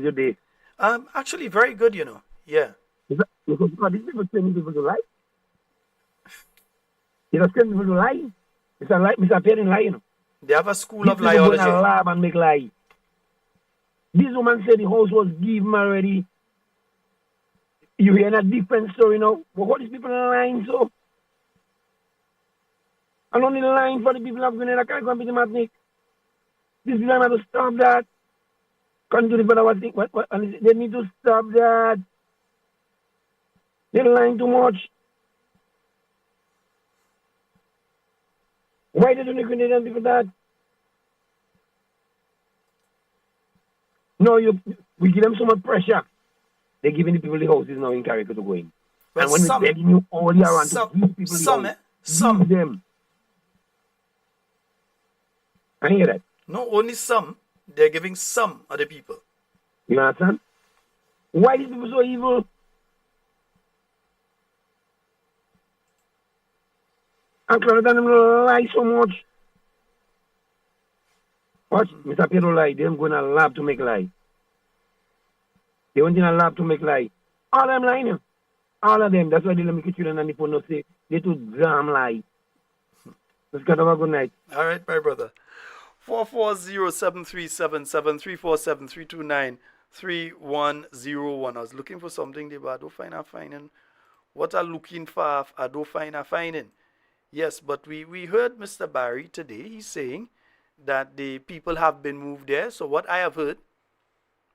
[SPEAKER 18] your day?
[SPEAKER 5] Actually, very good, you know. Yeah.
[SPEAKER 18] Because these people sending people to lie. You know, sending people to lie. It's a lie. It's a parent lie, you know.
[SPEAKER 5] They have a school of liology.
[SPEAKER 18] People go in a lab and make lie. This woman said the house was given already. You hear a different story now. But what is people lying so? And on the line for the people of Grenada, Carriacou and Petit Martinique. These people have to stop that. Continue to what they need to stop that. They're lying too much. Why didn't the Grenadian people that? No, we give them so much pressure. They're giving the people the houses now in Carriacou to go in.
[SPEAKER 5] Well,
[SPEAKER 18] and when we're begging you all year round to give people
[SPEAKER 5] some,
[SPEAKER 18] the house,
[SPEAKER 5] some.
[SPEAKER 18] give them. I hear that.
[SPEAKER 5] No, only some. They're giving some other people.
[SPEAKER 18] You understand? Why these people so evil? And Clarendon them lie so much. Watch, Mr. Pedro lie. They don't go in a lab to make lie. They went in a lab to make lie. All of them lying. All of them. That's why they let me get children and the phone no say they too damn lie. Let's get have a good night.
[SPEAKER 5] All right, my brother. 440-737-347-329-3101. I was looking for something there, but I don't find a finding. What I'm looking for, I don't find a finding. Yes, but we heard Mr. Barry today. He's saying that the people have been moved there. So what I have heard,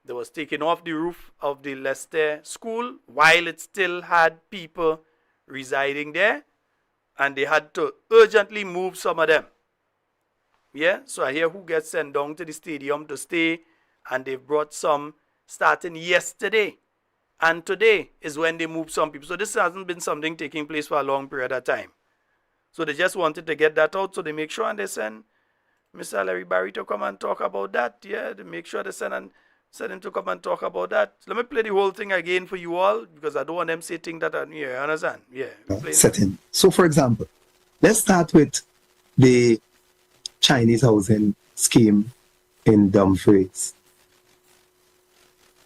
[SPEAKER 5] they was taken off the roof of the Leicester school while it still had people residing there, and they had to urgently move some of them. Yeah, so I hear who gets sent down to the stadium to stay, and they've brought some starting yesterday. And today is when they move some people. So this hasn't been something taking place for a long period of time. So they just wanted to get that out, so they make sure and they send Mr. Larry Barry to come and talk about that. Yeah, they make sure they send him to come and talk about that. Let me play the whole thing again for you all, because I don't want them say things that are, yeah, understand? Yeah.
[SPEAKER 11] Setting. So, for example, let's start with the Chinese housing scheme in Dumfries.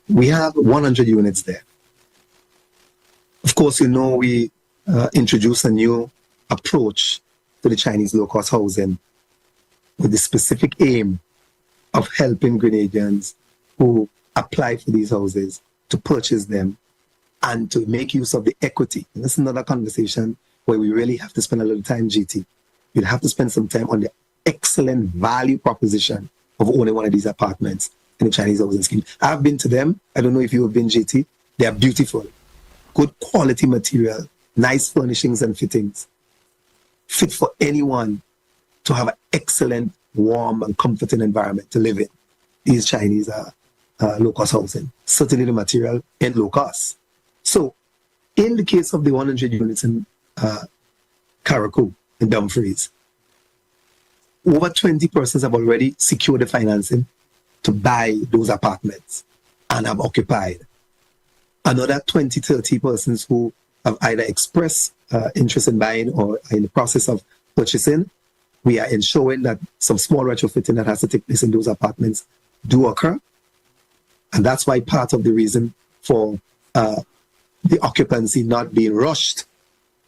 [SPEAKER 11] We have 100 units there. Of course, you know, we introduced a new approach to the Chinese low-cost housing with the specific aim of helping Grenadians who apply for these houses to purchase them and to make use of the equity. And this is another conversation where we really have to spend a little time, GT. You'll have to spend some time on the excellent value proposition of owning one of these apartments in the Chinese housing scheme. I've been to them. I don't know if you have been, GT. They are beautiful. Good quality material, nice furnishings and fittings. Fit for anyone to have an excellent, warm and comforting environment to live in. These Chinese low-cost housing. Certainly the material and low-cost. So, in the case of the 100 units in Carriacou, in Dumfries, over 20 persons have already secured the financing to buy those apartments and have occupied. Another 20, 30 persons who have either expressed interest in buying or are in the process of purchasing. We are ensuring that some small retrofitting that has to take place in those apartments do occur. And that's why part of the reason for the occupancy not being rushed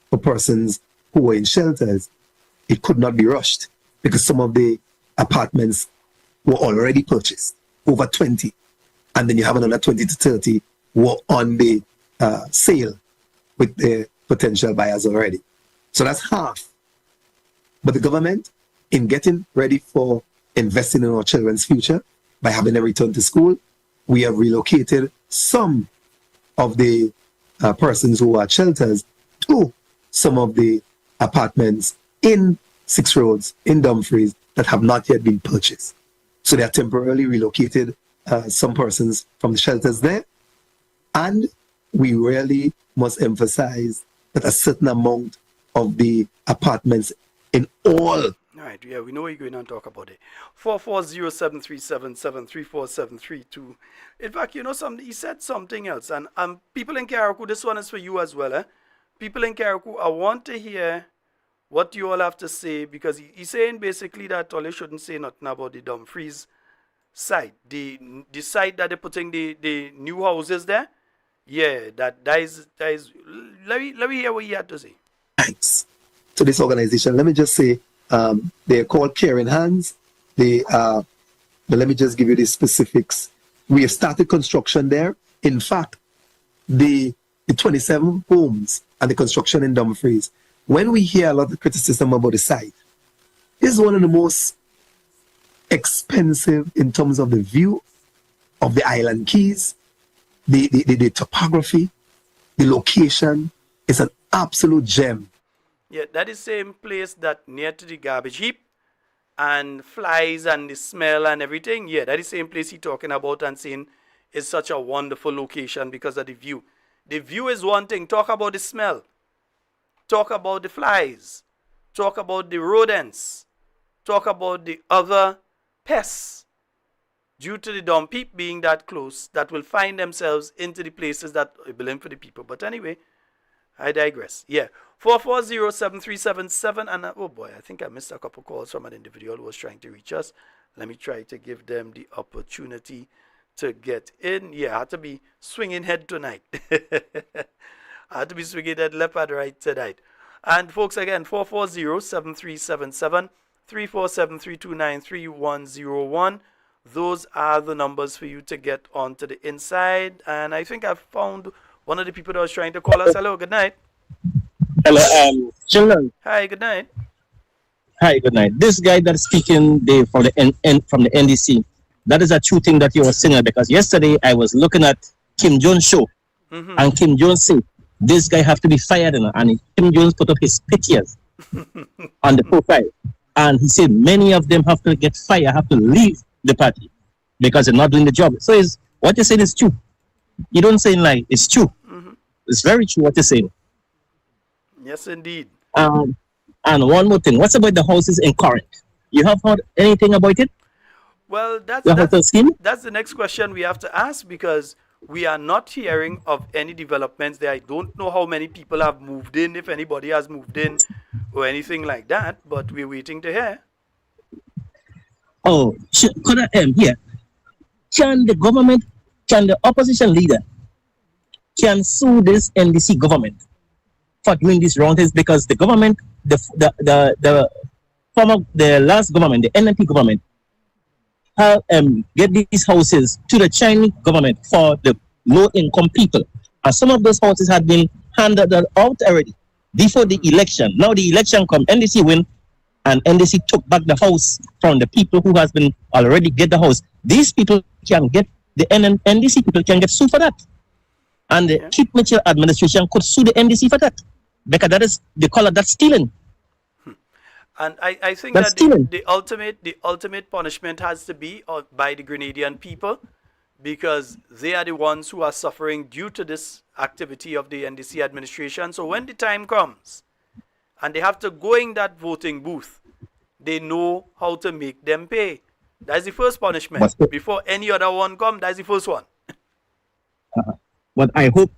[SPEAKER 11] for persons who were in shelters, it could not be rushed because some of the apartments were already purchased, over 20. And then you have another 20 to 30 were on the sale with the potential buyers already. So that's half. But the government, in getting ready for investing in our children's future, by having them return to school, we have relocated some of the persons who are at shelters to some of the apartments in Six Roads, in Dumfries, that have not yet been purchased. So they are temporarily relocated some persons from the shelters there. And we really must emphasize that a certain amount of the apartments in all.
[SPEAKER 5] All right, yeah, we know you're going to talk about it. 440-737-734-732. In fact, you know something, he said something else. And people in Carriacou, this one is for you as well. People in Carriacou, I want to hear what you all have to say, because he's saying basically that all you shouldn't say nothing about the Dumfries site. The site that they're putting the new houses there. Yeah, that is let me hear what he had to say.
[SPEAKER 11] Thanks to this organization. Let me just say, they're called Caring Hands. But let me just give you the specifics. We have started construction there. In fact, the 27 homes and the construction in Dumfries, when we hear a lot of criticism about the site, this is one of the most expensive in terms of the view of the island keys, the topography, the location. Is an absolute gem.
[SPEAKER 5] Yeah, that is same place that near to the garbage heap and flies and the smell and everything. Yeah, that is same place he talking about and saying is such a wonderful location because of the view. The view is one thing. Talk about the smell. Talk about the flies. Talk about the rodents. Talk about the other pests. Due to the dump heap being that close, that will find themselves into the places that belong for the people. But anyway, I digress. Yeah. 440-7377. And oh boy, I think I missed a couple calls from an individual who was trying to reach us. Let me try to give them the opportunity to get in. Yeah, I had to be swinging head tonight. I had to be swinging head left and right tonight. And folks, again, 440-7377, 347-329-3101. Those are the numbers for you to get onto the inside. And I think I've found one of the people that was trying to call us. Hello, good night.
[SPEAKER 19] Hello, Sheldon.
[SPEAKER 5] Hi, good night.
[SPEAKER 19] Hi, good night. This guy that's speaking from the NDC, that is a true thing that you were saying, because yesterday I was looking at Kim Jones' show, and Kim Jones said this guy have to be fired, and Kim Jones put up his pictures on the profile, and he said many of them have to get fired, have to leave the party because they're not doing the job. So what you're saying is true. You don't say lie. It's true. It's very true what you're saying.
[SPEAKER 5] Yes, indeed.
[SPEAKER 19] And one more thing. What's about the houses in Corinth? You have heard anything about it?
[SPEAKER 5] Well, that's the next question we have to ask, because we are not hearing of any developments there. I don't know how many people have moved in, if anybody has moved in or anything like that, but we're waiting to hear.
[SPEAKER 19] Oh, could I here? Can the opposition leader can sue this NDC government for doing these wrong things? Because the government, the last government, the NNP government, get these houses to the Chinese government for the low-income people, and some of those houses had been handed out already before the election. Now the election come, NDC win, and NDC took back the house from the people who has been already get the house. These people can get, the NDC people can get sued for that. And the Keith Mitchell administration could sue the NDC for that, because that is, they call it, that's stealing.
[SPEAKER 5] And I think
[SPEAKER 19] that's
[SPEAKER 5] that the ultimate punishment has to be by the Grenadian people, because they are the ones who are suffering due to this activity of the NDC administration. So when the time comes and they have to go in that voting booth, they know how to make them pay. That's the first punishment. Before any other one comes, that's the first one.
[SPEAKER 19] But I hope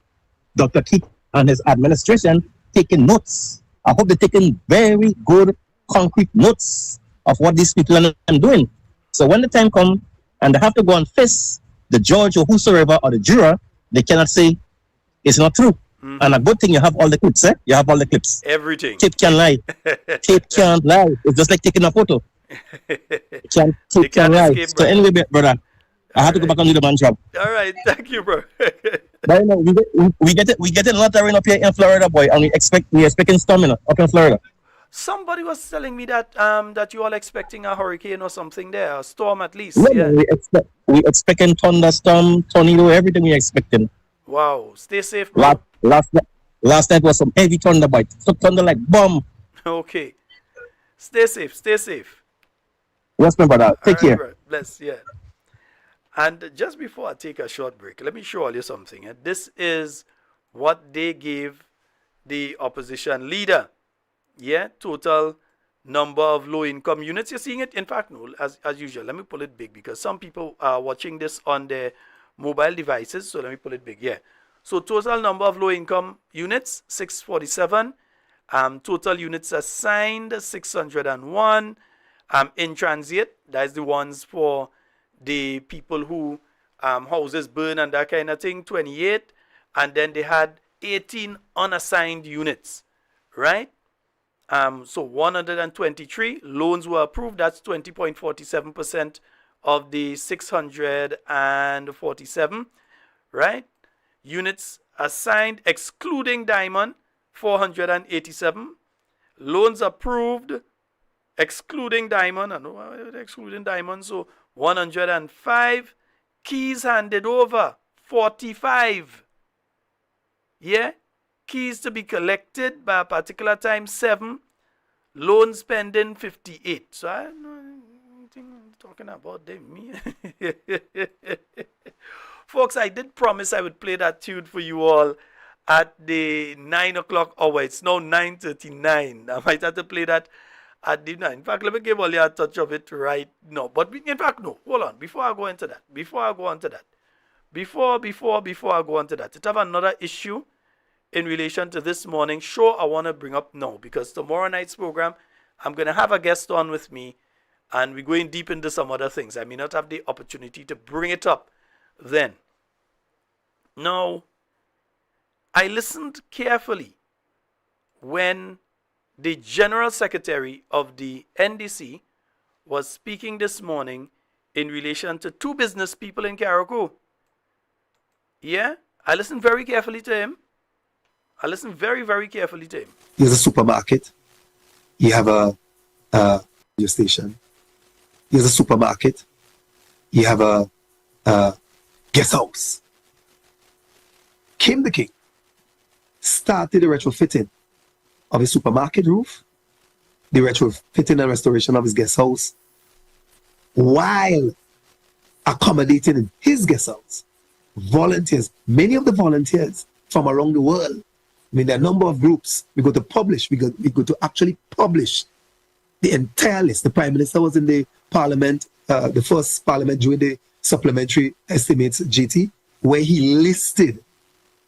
[SPEAKER 19] Dr. Keith and his administration taking notes. I hope they're taking very good, concrete notes of what these people are doing. So when the time comes and they have to go and face the judge or whosoever or the juror, they cannot say it's not true. And a good thing you have all the clips, eh? You have all the clips.
[SPEAKER 5] Everything.
[SPEAKER 19] Tape can lie. Tape can't lie. It's just like taking a photo. Tape can lie. So anyway, brother, I have to go back and do the man job.
[SPEAKER 5] All right, thank you, bro.
[SPEAKER 19] But you know, we get a lot of rain up here in Florida, boy, and we expecting storm up in Florida.
[SPEAKER 5] Somebody was telling me that that you all expecting a hurricane or something there, a storm at least.
[SPEAKER 19] Yeah. We expecting thunderstorm, tornado, everything we expecting.
[SPEAKER 5] Wow, stay safe, bro.
[SPEAKER 19] Last night was some heavy thunder, boy. Took thunder like bomb.
[SPEAKER 5] Okay, stay safe, stay safe.
[SPEAKER 19] Yes, my brother. Take care.
[SPEAKER 5] Bro. Bless, yeah. And just before I take a short break, let me show you something. This is what they gave the opposition leader. Yeah, total number of low-income units. You're seeing it? In fact, no, as usual. Let me pull it big because some people are watching this on their mobile devices. So let me pull it big. Yeah. So total number of low-income units, 647. Total units assigned, 601. In transit, that's the ones for the people who houses burn and that kind of thing, 28. And then they had 18 unassigned units, right? So 123 loans were approved. That's 20.47% of the 647, right? Units assigned, excluding diamond, 487. Loans approved, excluding diamond. I know excluding diamond, so 105. Keys handed over, 45. Yeah? keys to be collected by a particular time 7, loan spending 58. So I don't know anything I'm talking about them, me. Folks, I did promise I would play that tune for you all at the 9 o'clock hour. It's now 9:39. I might have to play that at the 9. In fact, let me give only a touch of it right now. But in fact, no, hold on. Before I go on to that, it have another issue in relation to this morning's show I want to bring up now, because tomorrow night's program, I'm going to have a guest on with me, and we're going deep into some other things. I may not have the opportunity to bring it up then. Now, I listened carefully when the General Secretary of the NDC was speaking this morning in relation to 2 business people in Carriacou. Yeah, I listened very carefully to him. Very carefully to him.
[SPEAKER 11] Here's a supermarket. You have a radio station. Here's a supermarket. You have a guest house. Kim the King started the retrofitting of his supermarket roof, the retrofitting and restoration of his guest house, while accommodating in his guest house volunteers, many of the volunteers from around the world. I mean, there are a number of groups. We go to actually publish the entire list. The Prime Minister was in the Parliament, the first Parliament during the supplementary estimates GT, where he listed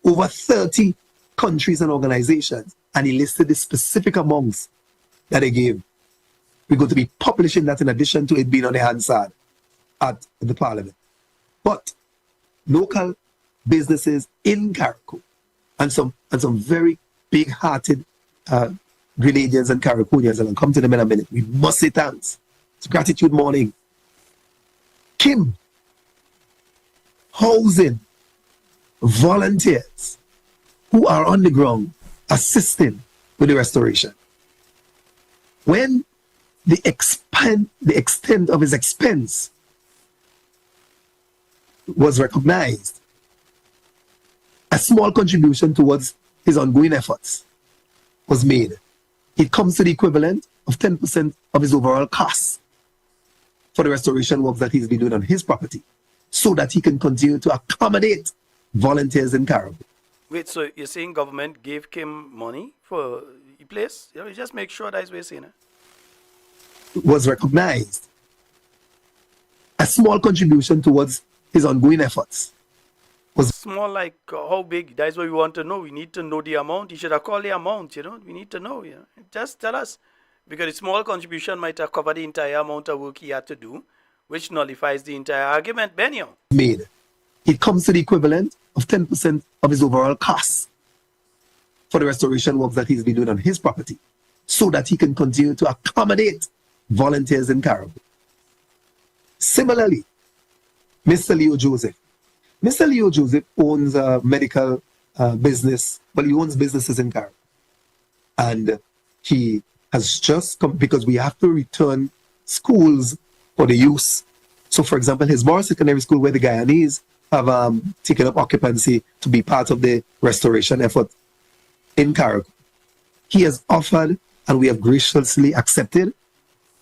[SPEAKER 11] over 30 countries and organizations, and he listed the specific amounts that they gave. We're going to be publishing that in addition to it being on the Hansard at the Parliament. But local businesses in Carriacou and some very big-hearted Grenadians and Carriacouians, and I'll come to them in a minute. We must say thanks. It's gratitude morning. Kim, housing volunteers who are on the ground assisting with the restoration. When the extent of his expense was recognized, a small contribution towards his ongoing efforts was made. It comes to the equivalent of 10% of his overall costs for the restoration work that he's been doing on his property, so that he can continue to accommodate volunteers in Carriacou.
[SPEAKER 5] Wait, so you're saying government gave Kim money for the place? You just make sure that's what you're saying.
[SPEAKER 11] Was recognized. A small contribution towards his ongoing efforts. Was
[SPEAKER 5] small, like how big? That's what we want to know. We need to know the amount. You should have called the amount, We need to know, Just tell us. Because a small contribution might have covered the entire amount of work he had to do, which nullifies the entire argument, Benio.
[SPEAKER 11] Made. It comes to the equivalent of 10% of his overall costs for the restoration work that he's been doing on his property, so that he can continue to accommodate volunteers in Carriacou. Similarly, Mr. Leo Joseph. Mr. Leo Joseph owns a medical business, he owns businesses in Carriacou. And he has just come, because we have to return schools for the use. So, for example, his Morris Secondary School, where the Guyanese have taken up occupancy to be part of the restoration effort in Carriacou. He has offered, and we have graciously accepted,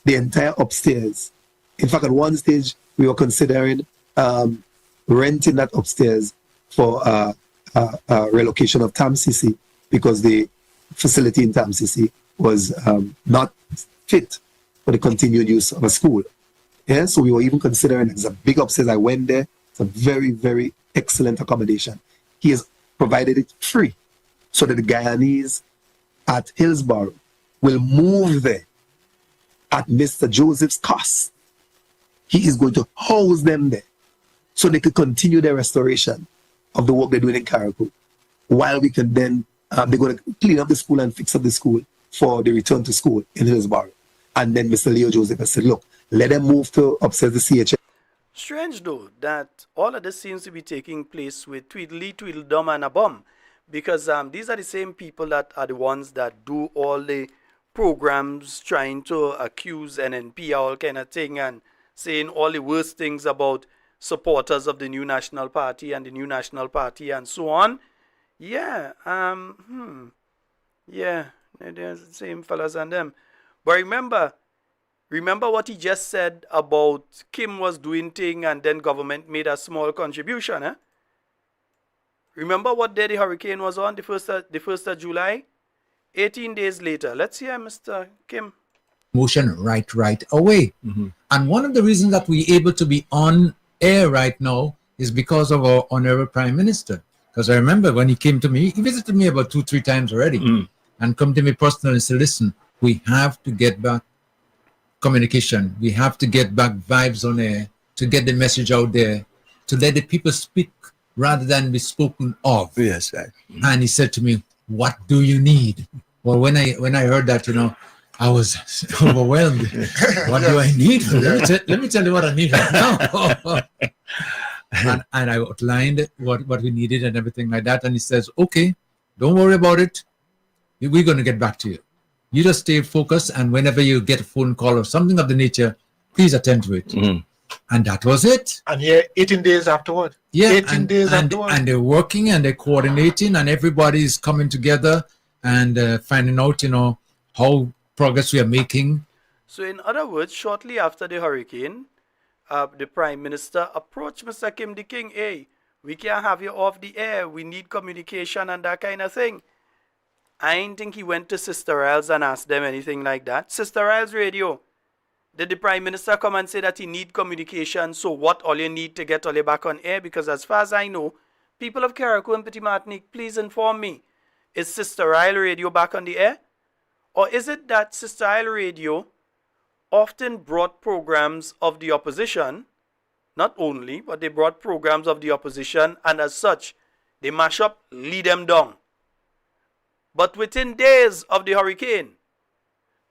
[SPEAKER 11] the entire upstairs. In fact, at one stage, we were considering renting that upstairs for relocation of TAMCC, because the facility in TAMCC was not fit for the continued use of a school. Yeah, so we were even considering, it's a big upstairs. I went there. It's a very, very excellent accommodation. He has provided it free, so that the Guyanese at Hillsborough will move there at Mr. Joseph's cost. He is going to house them there, so they could continue their restoration of the work they're doing in Carriacou, while we can then, they're going to clean up the school and fix up the school for the return to school in Hillsborough. And then Mr. Leo Joseph has said, look, let them move to upstairs the CHS.
[SPEAKER 5] Strange, though, that all of this seems to be taking place with Tweedledee, Tweedledum, and a bum, because these are the same people that are the ones that do all the programs trying to accuse NNP, all kind of thing, and saying all the worst things about supporters of the New National Party and the New National Party and so on. Yeah. Yeah. They're the same fellas and them. But remember what he just said about Kim was doing thing and then government made a small contribution, eh? Remember what day the hurricane was on, the 1st of July? 18 days later. Let's hear Mr. Kim.
[SPEAKER 20] Motion right away. And one of the reasons that we're able to be on air right now is because of our honorable Prime Minister. Because I remember when he came to me, he visited me about 2-3 times already, and come to me personally and said, listen, we have to get back communication. We have to get back vibes on air to get the message out there, to let the people speak rather than be spoken of.
[SPEAKER 21] Yes, sir.
[SPEAKER 20] And he said to me, what do you need? Well, when I heard that, I was overwhelmed. What do I need? Let me tell you what I need right now. and I outlined what we needed and everything like that. And he says, okay, don't worry about it. We're going to get back to you. You just stay focused. And whenever you get a phone call or something of the nature, please attend to it. And that was it.
[SPEAKER 6] And here, 18 days afterward.
[SPEAKER 20] Yeah,
[SPEAKER 6] 18 days afterward.
[SPEAKER 20] And they're working and they're coordinating and everybody's coming together and finding out, how progress we are making.
[SPEAKER 5] So in other words, shortly after the hurricane, the Prime Minister approached Mr. Kim the King. Hey, we can't have you off the air. We need communication and that kind of thing. I didn't think he went to Sister Isles and asked them anything like that. Sister Isles Radio. Did the Prime Minister come and say that he need communication? So what all you need to get all you back on air? Because as far as I know, people of Carriacou and Petit Martinique, please inform me. Is Sister Isle Radio back on the air? Or is it that Sister Isle Radio often brought programs of the opposition, not only, but they brought programs of the opposition, and as such, they mash up, lead them down. But within days of the hurricane,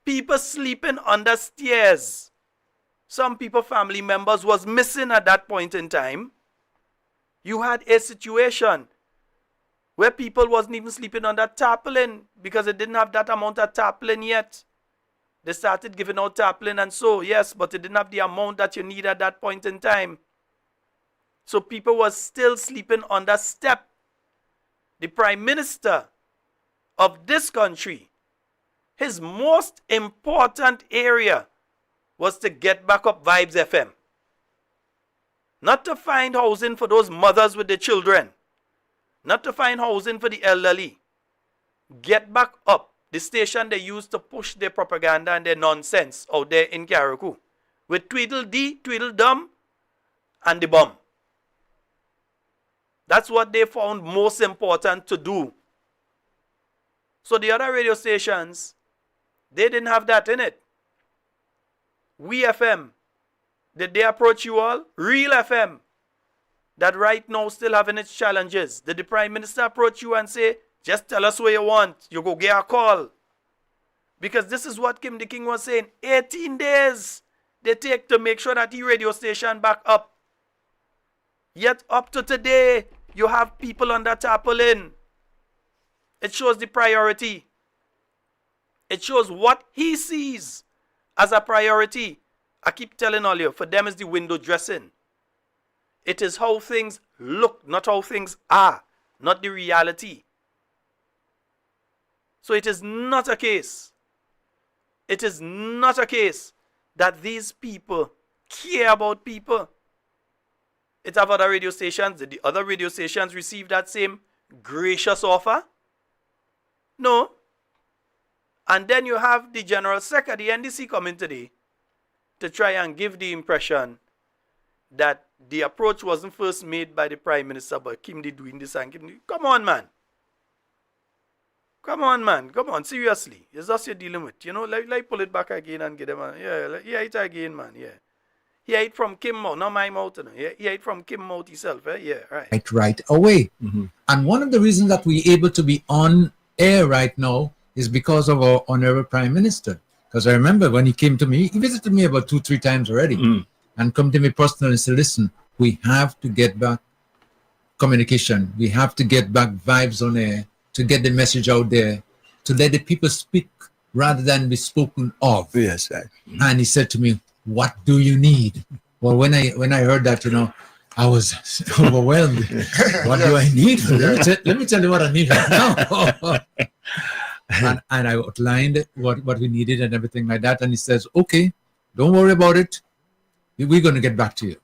[SPEAKER 5] people sleeping under stairs. Some people, family members, was missing at that point in time. You had a situation where people wasn't even sleeping under tarpaulin because they didn't have that amount of tarpaulin yet. They started giving out tarpaulin and so, yes, but it didn't have the amount that you need at that point in time. So people was still sleeping under step. The Prime Minister of this country, his most important area was to get back up Vibes FM. Not to find housing for those mothers with their children. Not to find housing for the elderly. Get back up the station they used to push their propaganda and their nonsense out there in Carriacou. With Tweedledee, Tweedledum, and the bomb. That's what they found most important to do. So the other radio stations, they didn't have that in it. We FM, did they approach you all? Real FM, that right now still having its challenges. Did the Prime Minister approach you and say, just tell us what you want, you go get a call? Because this is what Kim the King was saying, 18 days they take to make sure that the radio station back up. Yet up to today, you have people under tarpaulin. It shows the priority. It shows what he sees as a priority. I keep telling all you, for them is the window dressing. It is how things look, not how things are, not the reality. So it is not a case. It is not a case that these people care about people. It have other radio stations. Did the other radio stations receive that same gracious offer? No. And then you have the General Secretary, the NDC, coming today to try and give the impression that the approach wasn't first made by the Prime Minister, but Kim did doing this and Kim. Come on, man. Come on, man. Come on, seriously. It's just you're dealing with. Like pull it back again and get them. Yeah, it again, man. Yeah. He ate from Kim mouth, not my mouth. He ate from Kim mouth himself. Yeah, right.
[SPEAKER 20] Right away. And one of the reasons that we're able to be on air right now is because of our honorable Prime Minister. Because I remember when he came to me, he visited me about 2-3 times already, and come to me personally and said, listen, we have to get back communication. We have to get back vibes on air to get the message out there, to let the people speak rather than be spoken of.
[SPEAKER 21] Yes, sir.
[SPEAKER 20] And he said to me, what do you need? Well, when I heard that, I was overwhelmed. What do I need? Let me tell you what I need right now. and I outlined what we needed and everything like that. And he says, okay, don't worry about it. We're going to get back to you.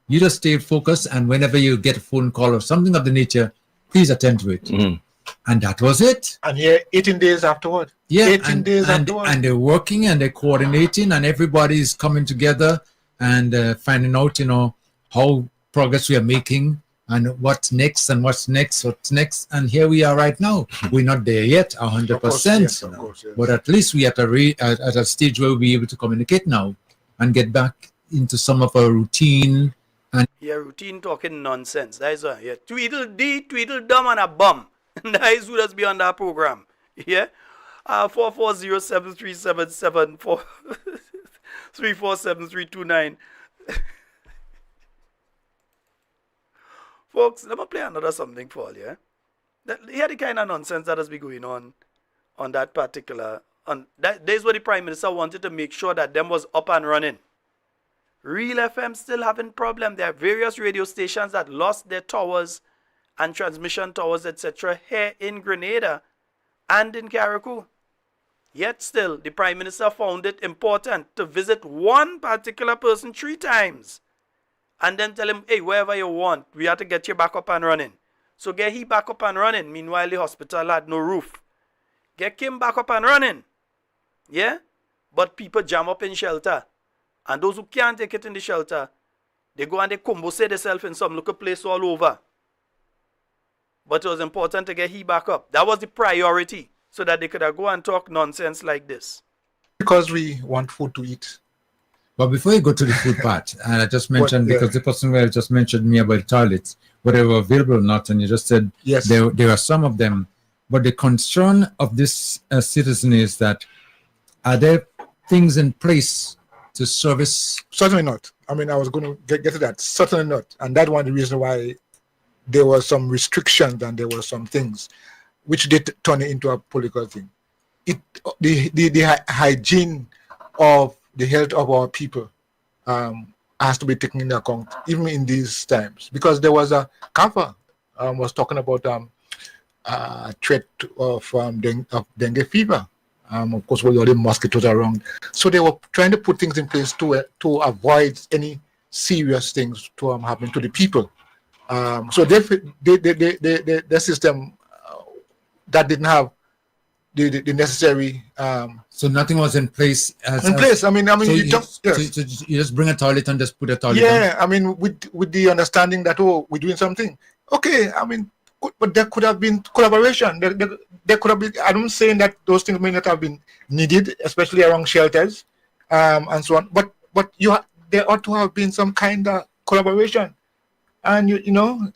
[SPEAKER 20] You just stay focused, and whenever you get a phone call or something of the nature, please attend to it. And that was it.
[SPEAKER 6] And here, 18 days afterward.
[SPEAKER 20] Yeah,
[SPEAKER 6] 18 days afterward.
[SPEAKER 20] and they're working and they're coordinating, and everybody's coming together and finding out, how progress we are making and what's next and what's next. And here we are right now. We're not there yet, 100%.
[SPEAKER 6] Yes, of course, yes.
[SPEAKER 20] But at least we at a stage where we'll be able to communicate now and get back into some of our routine. And
[SPEAKER 5] yeah, routine talking nonsense. That is yeah. Tweedledee, Tweedledum, and a bum. That is who does be on that program. Yeah. 440-7377 347-329. Folks, let me play another something for you. Here the kind of nonsense that has been going on that particular. There's what the Prime Minister wanted to make sure that them was up and running. Real FM still having problem. There are various radio stations that lost their towers and transmission towers, etc. here in Grenada and in Carriacou. Yet still, the Prime Minister found it important to visit one particular person 3 times and then tell him, hey, wherever you want, we have to get you back up and running. So get he back up and running. Meanwhile, the hospital had no roof. Get him back up and running. Yeah? But people jam up in shelter. And those who can't take it in the shelter, they go and they combose themselves in some local place all over. But it was important to get he back up. That was the priority, so that they could go and talk nonsense like this.
[SPEAKER 6] Because we want food to eat.
[SPEAKER 20] But before you go to the food part, and I just mentioned, because the person where just mentioned me about the toilets, whether they were available or not, and you just said
[SPEAKER 6] yes,
[SPEAKER 20] there are some of them. But the concern of this citizen is that, are there things in place to service?
[SPEAKER 6] Certainly not. I mean, I was going to get to that. Certainly not. And that's one of the reasons why there were some restrictions and there were some things which did turn it into a political thing. The hygiene of the health of our people has to be taken into account, even in these times. Because there was a cover was talking about threat of dengue fever. Of course, with all the mosquitoes around. So they were trying to put things in place to avoid any serious things to happen to the people. So the system that didn't have the necessary.
[SPEAKER 20] So nothing was in place.
[SPEAKER 6] I mean,
[SPEAKER 20] so
[SPEAKER 6] you
[SPEAKER 20] just bring a toilet and just put a toilet.
[SPEAKER 6] Yeah, I mean, with the understanding that we're doing something. Okay, I mean, but there could have been collaboration. There could have been. I'm saying that those things may not have been needed, especially around shelters, and so on. But there ought to have been some kind of collaboration, and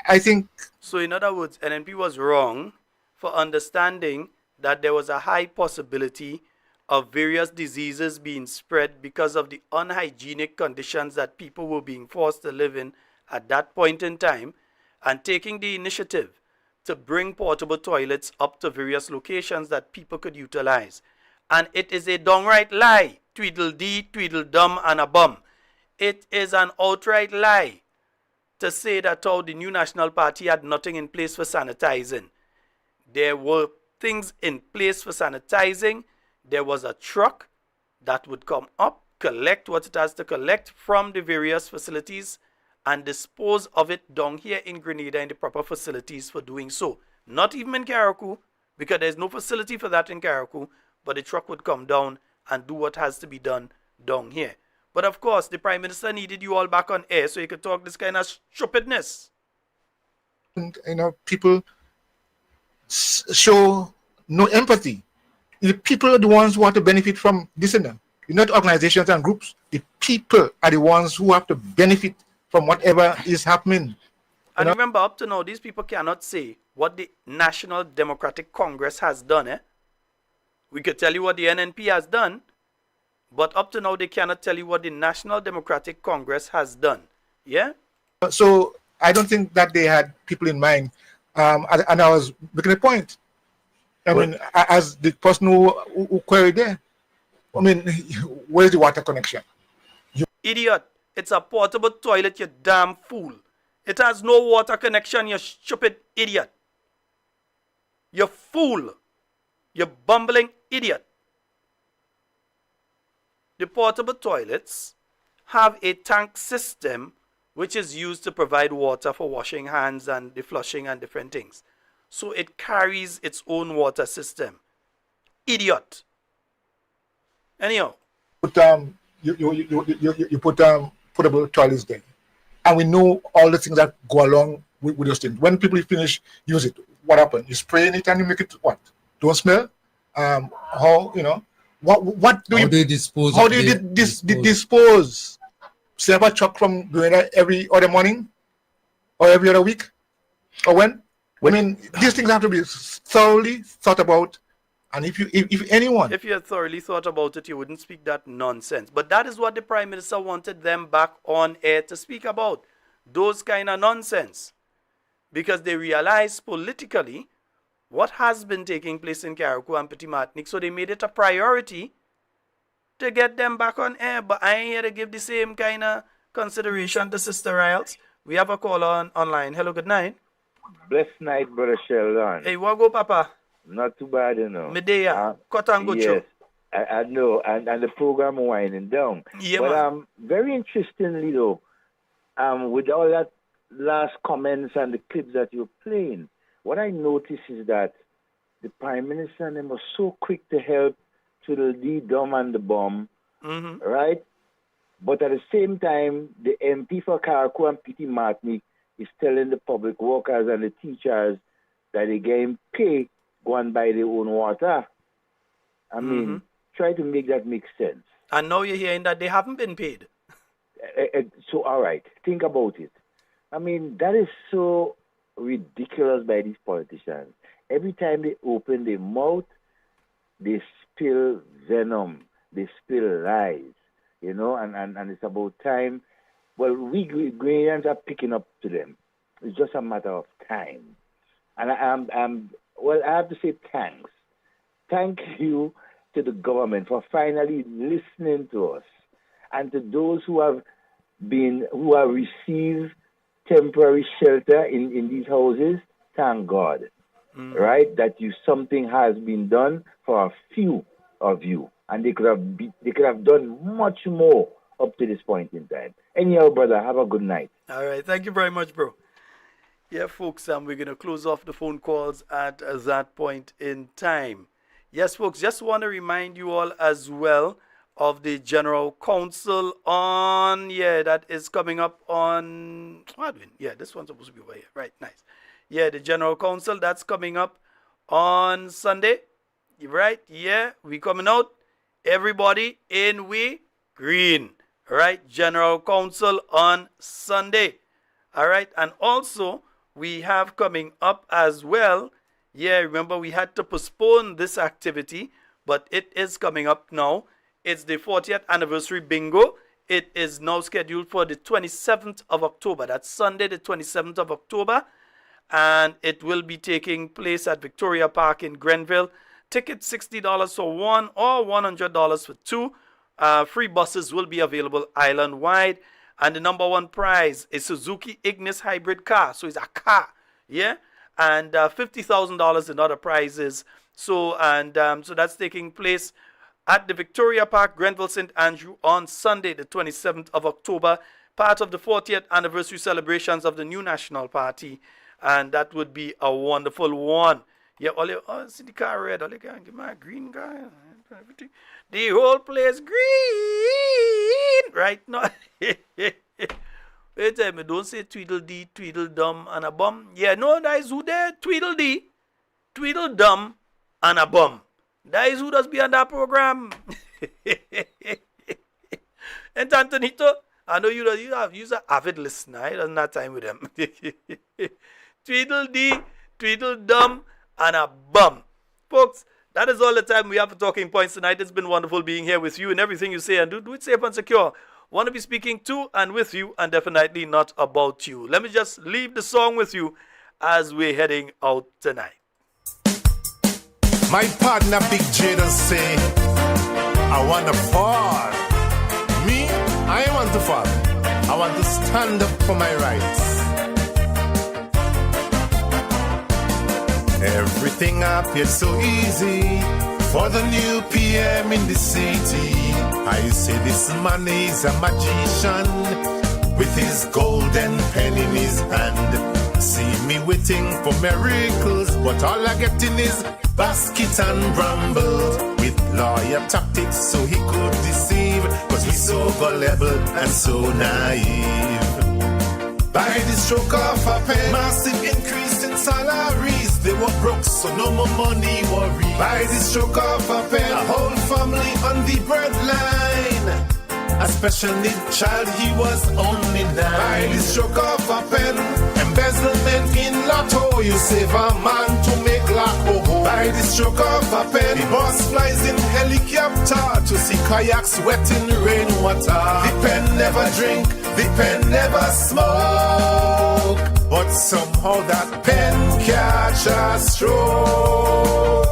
[SPEAKER 6] I think.
[SPEAKER 5] So in other words, NNP was wrong for understanding that there was a high possibility of various diseases being spread because of the unhygienic conditions that people were being forced to live in at that point in time, and taking the initiative to bring portable toilets up to various locations that people could utilize. And it is a downright lie, Tweedledee, Tweedledum, and a bum. It is an outright lie to say that the new National Party had nothing in place for sanitizing. There were things in place for sanitizing. There was a truck that would come up, collect what it has to collect from the various facilities, and dispose of it down here in Grenada in the proper facilities for doing so. Not even in Carriacou, because there's no facility for that in Carriacou, but the truck would come down and do what has to be done down here. But of course, the Prime Minister needed you all back on air so he could talk this kind of stupidness.
[SPEAKER 6] And, people show no empathy. The people are the ones who have to benefit from this, not organizations and groups. The people are the ones who have to benefit from whatever is happening.
[SPEAKER 5] And remember, up to now, these people cannot say what the National Democratic Congress has done. We could tell you what the NNP has done, but up to now, they cannot tell you what the National Democratic Congress has done. Yeah?
[SPEAKER 6] So I don't think that they had people in mind. And I was making a point. I mean, as the person who queried there, I mean, where's the water connection?
[SPEAKER 5] Idiot. It's a portable toilet, you damn fool. It has no water connection, you stupid idiot. You fool. You bumbling idiot. The portable toilets have a tank system which is used to provide water for washing hands and the flushing and different things. So it carries its own water system. Idiot. Anyhow.
[SPEAKER 6] You put portable toilets there. And we know all the things that go along with those things. When people finish use it, what happens? You spray in it and you make it what? Don't smell? How, you know, what do you
[SPEAKER 20] dispose?
[SPEAKER 6] How do you dispose? Serve a truck from Grenada every other morning or every other week? Or when? I mean, these things have to be thoroughly thought about. And if you had
[SPEAKER 5] thoroughly thought about it, you wouldn't speak that nonsense. But that is what the Prime Minister wanted them back on air to speak about. Those kind of nonsense. Because they realized politically what has been taking place in Carriacou and Petit Martinique. So they made it a priority to get them back on air. But I ain't here to give the same kind of consideration to Sister Riles. We have a caller online. Hello, good night.
[SPEAKER 21] Blessed night, Brother Sheldon.
[SPEAKER 5] Hey, what go, Papa?
[SPEAKER 21] Not too bad, you know.
[SPEAKER 5] Medea, cut and go.
[SPEAKER 21] Yes, I know, and the program winding down.
[SPEAKER 5] Yeah,
[SPEAKER 21] but
[SPEAKER 5] man.
[SPEAKER 21] Very interestingly though, with all that last comments and the clips that you're playing, what I noticed is that the Prime Minister and them was so quick to help to the dumb and the bomb, right? But at the same time, the MP for Carriacou and Petit Martinique is telling the public workers and the teachers that they getting paid go and buy their own water. I mean, try to make that make sense.
[SPEAKER 5] And now you're hearing that they haven't been paid.
[SPEAKER 21] So, all right, think about it. I mean, that is so ridiculous by these politicians. Every time they open their mouth, they spill venom, they spill lies, you know, and it's about time. Well, we Grenadians are picking up to them. It's just a matter of time. And I have to say thanks. Thank you to the government for finally listening to us, and to those who have received temporary shelter in these houses. Thank God, right? That something has been done for a few of you, and they could have done much more up to this point in time. Anyhow, brother, have a good night.
[SPEAKER 5] All right, thank you very much, bro. Yeah, folks, we're going to close off the phone calls at that point in time. Yes, folks, just want to remind you all as well of the General Council that is coming up on, this one's supposed to be over here. Right, nice. Yeah, the General Council, that's coming up on Sunday. Right, yeah, we coming out. Everybody in we green. Right, General Council on Sunday. All right, and also we have coming up as well. Yeah, remember we had to postpone this activity, but it is coming up now. It's the 40th anniversary bingo. It is now scheduled for the 27th of October. That's Sunday, the 27th of October. And it will be taking place at Victoria Park in Grenville. Tickets $60 for one or $100 for two. Free buses will be available island-wide. And the number one prize is Suzuki Ignis hybrid car. So it's a car, yeah? And $50,000 in other prizes. So that's taking place at the Victoria Park, Grenville, St. Andrew on Sunday, the 27th of October. Part of the 40th anniversary celebrations of the new National Party. And that would be a wonderful one. Yeah, see the car red. All you can give my green guy. The whole place green right now. Wait a minute, don't say Tweedledee, Tweedledum, and a bum. Yeah, no, that is who there. Tweedledee, Tweedledum, and a bum. That is who does be on that program. And Antonito, I know you're an avid listener. I don't have time with them. Tweedledee, Tweedledum, and a bum. Folks, that is all the time we have for Talking Points tonight. It's been wonderful being here with you, and everything you say and do it safe and secure. Want to be speaking to and with you, and definitely not about you. Let me just leave the song with you as we're heading out tonight.
[SPEAKER 2] My partner Big J does say, I want to fall. Me, I want to fall.
[SPEAKER 1] I want to stand up for my rights. Everything appeared so easy for the new PM in the city. I say this man is a magician with his golden pen in his hand. See me waiting for miracles, but all I get in is basket and bramble. With lawyer tactics so he could deceive, cause we so gullible and so naive. By the stroke of a pen, massive increase in salaries. They were broke, so no more money worry. By the stroke of a pen, a whole family on the breadline. A special need child, he was only 9. By the stroke of a pen, embezzlement in lotto, you save a man to make laco. By the stroke of a pen, the boss flies in helicopter to see kayaks wet in rainwater. The pen never drink, the pen never smoke, but somehow that pen catch a stroke.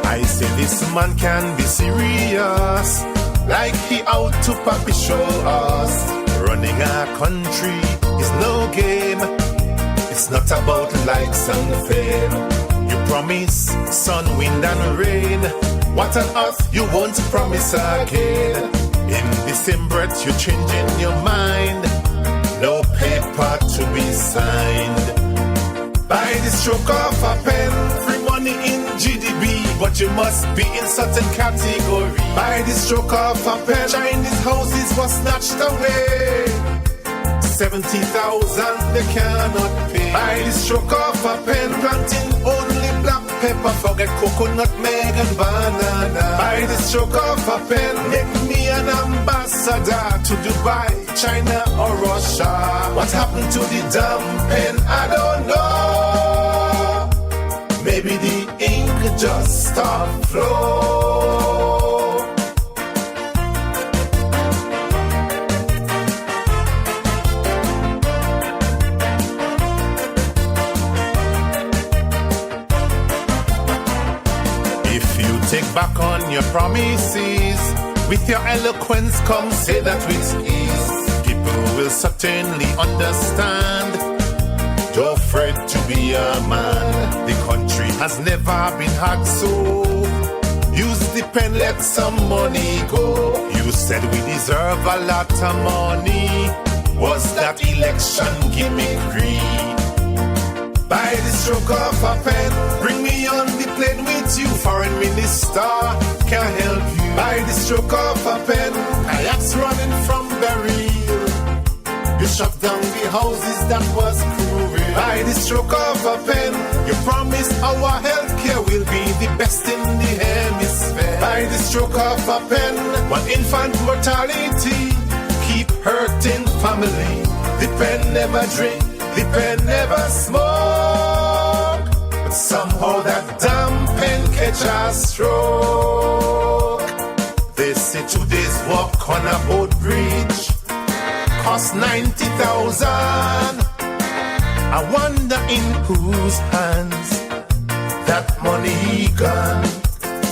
[SPEAKER 1] I say this man can be serious, like he out to puppy show us. Running a country is no game. It's not about likes and fame. You promise sun, wind and rain. What on earth you won't promise again? In the same breath you're changing your mind. No paper to be signed. By the stroke of a pen, free money in GDP, but you must be in certain category. By the stroke of a pen, Chinese houses were snatched away. 70,000 they cannot pay. By the stroke of a pen, planting only black pepper, forget coconut, meg and banana. By the stroke of a pen, make me an ambassador to Dubai, China or Russia. What happened to the damn pen? I don't know. Maybe the ink just stopped flowing. Take back on your promises. With your eloquence, come say that with ease. People will certainly understand. Don't afraid to be a man. The country has never been hard so. Use the pen, let some money go. You said we deserve a lot of money. Was that election gimmickry? By the stroke of a pen, bring me on the plane with you. Foreign minister can't help you. By the stroke of a pen, kayaks running from barrel. You shut down the houses that was cruel. By the stroke of a pen, you promise our healthcare will be the best in the hemisphere. By the stroke of a pen, one infant mortality keep hurting family. The pen never drink, the pen never smoke, but somehow that damn pen catch a stroke. They say today's walk on a boat bridge cost 90,000. I wonder in whose hands that money gone.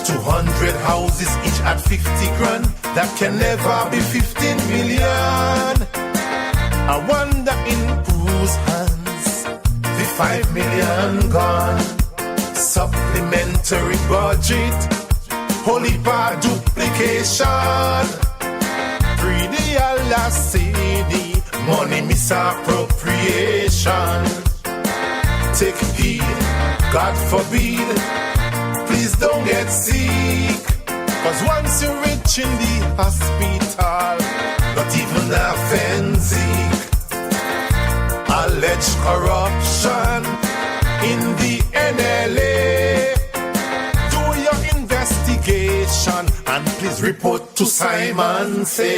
[SPEAKER 1] 200 houses each at 50 grand. That can never be 15 million. I wonder in whose hands the 5 million gone. Supplementary budget, holy bar duplication. Free the LCD, money misappropriation. Take heed, God forbid, please don't get sick. Cause once you're rich in the hospital, not even a forensic. Alleged corruption in the NLA. Do your investigation and please report to Simon Say.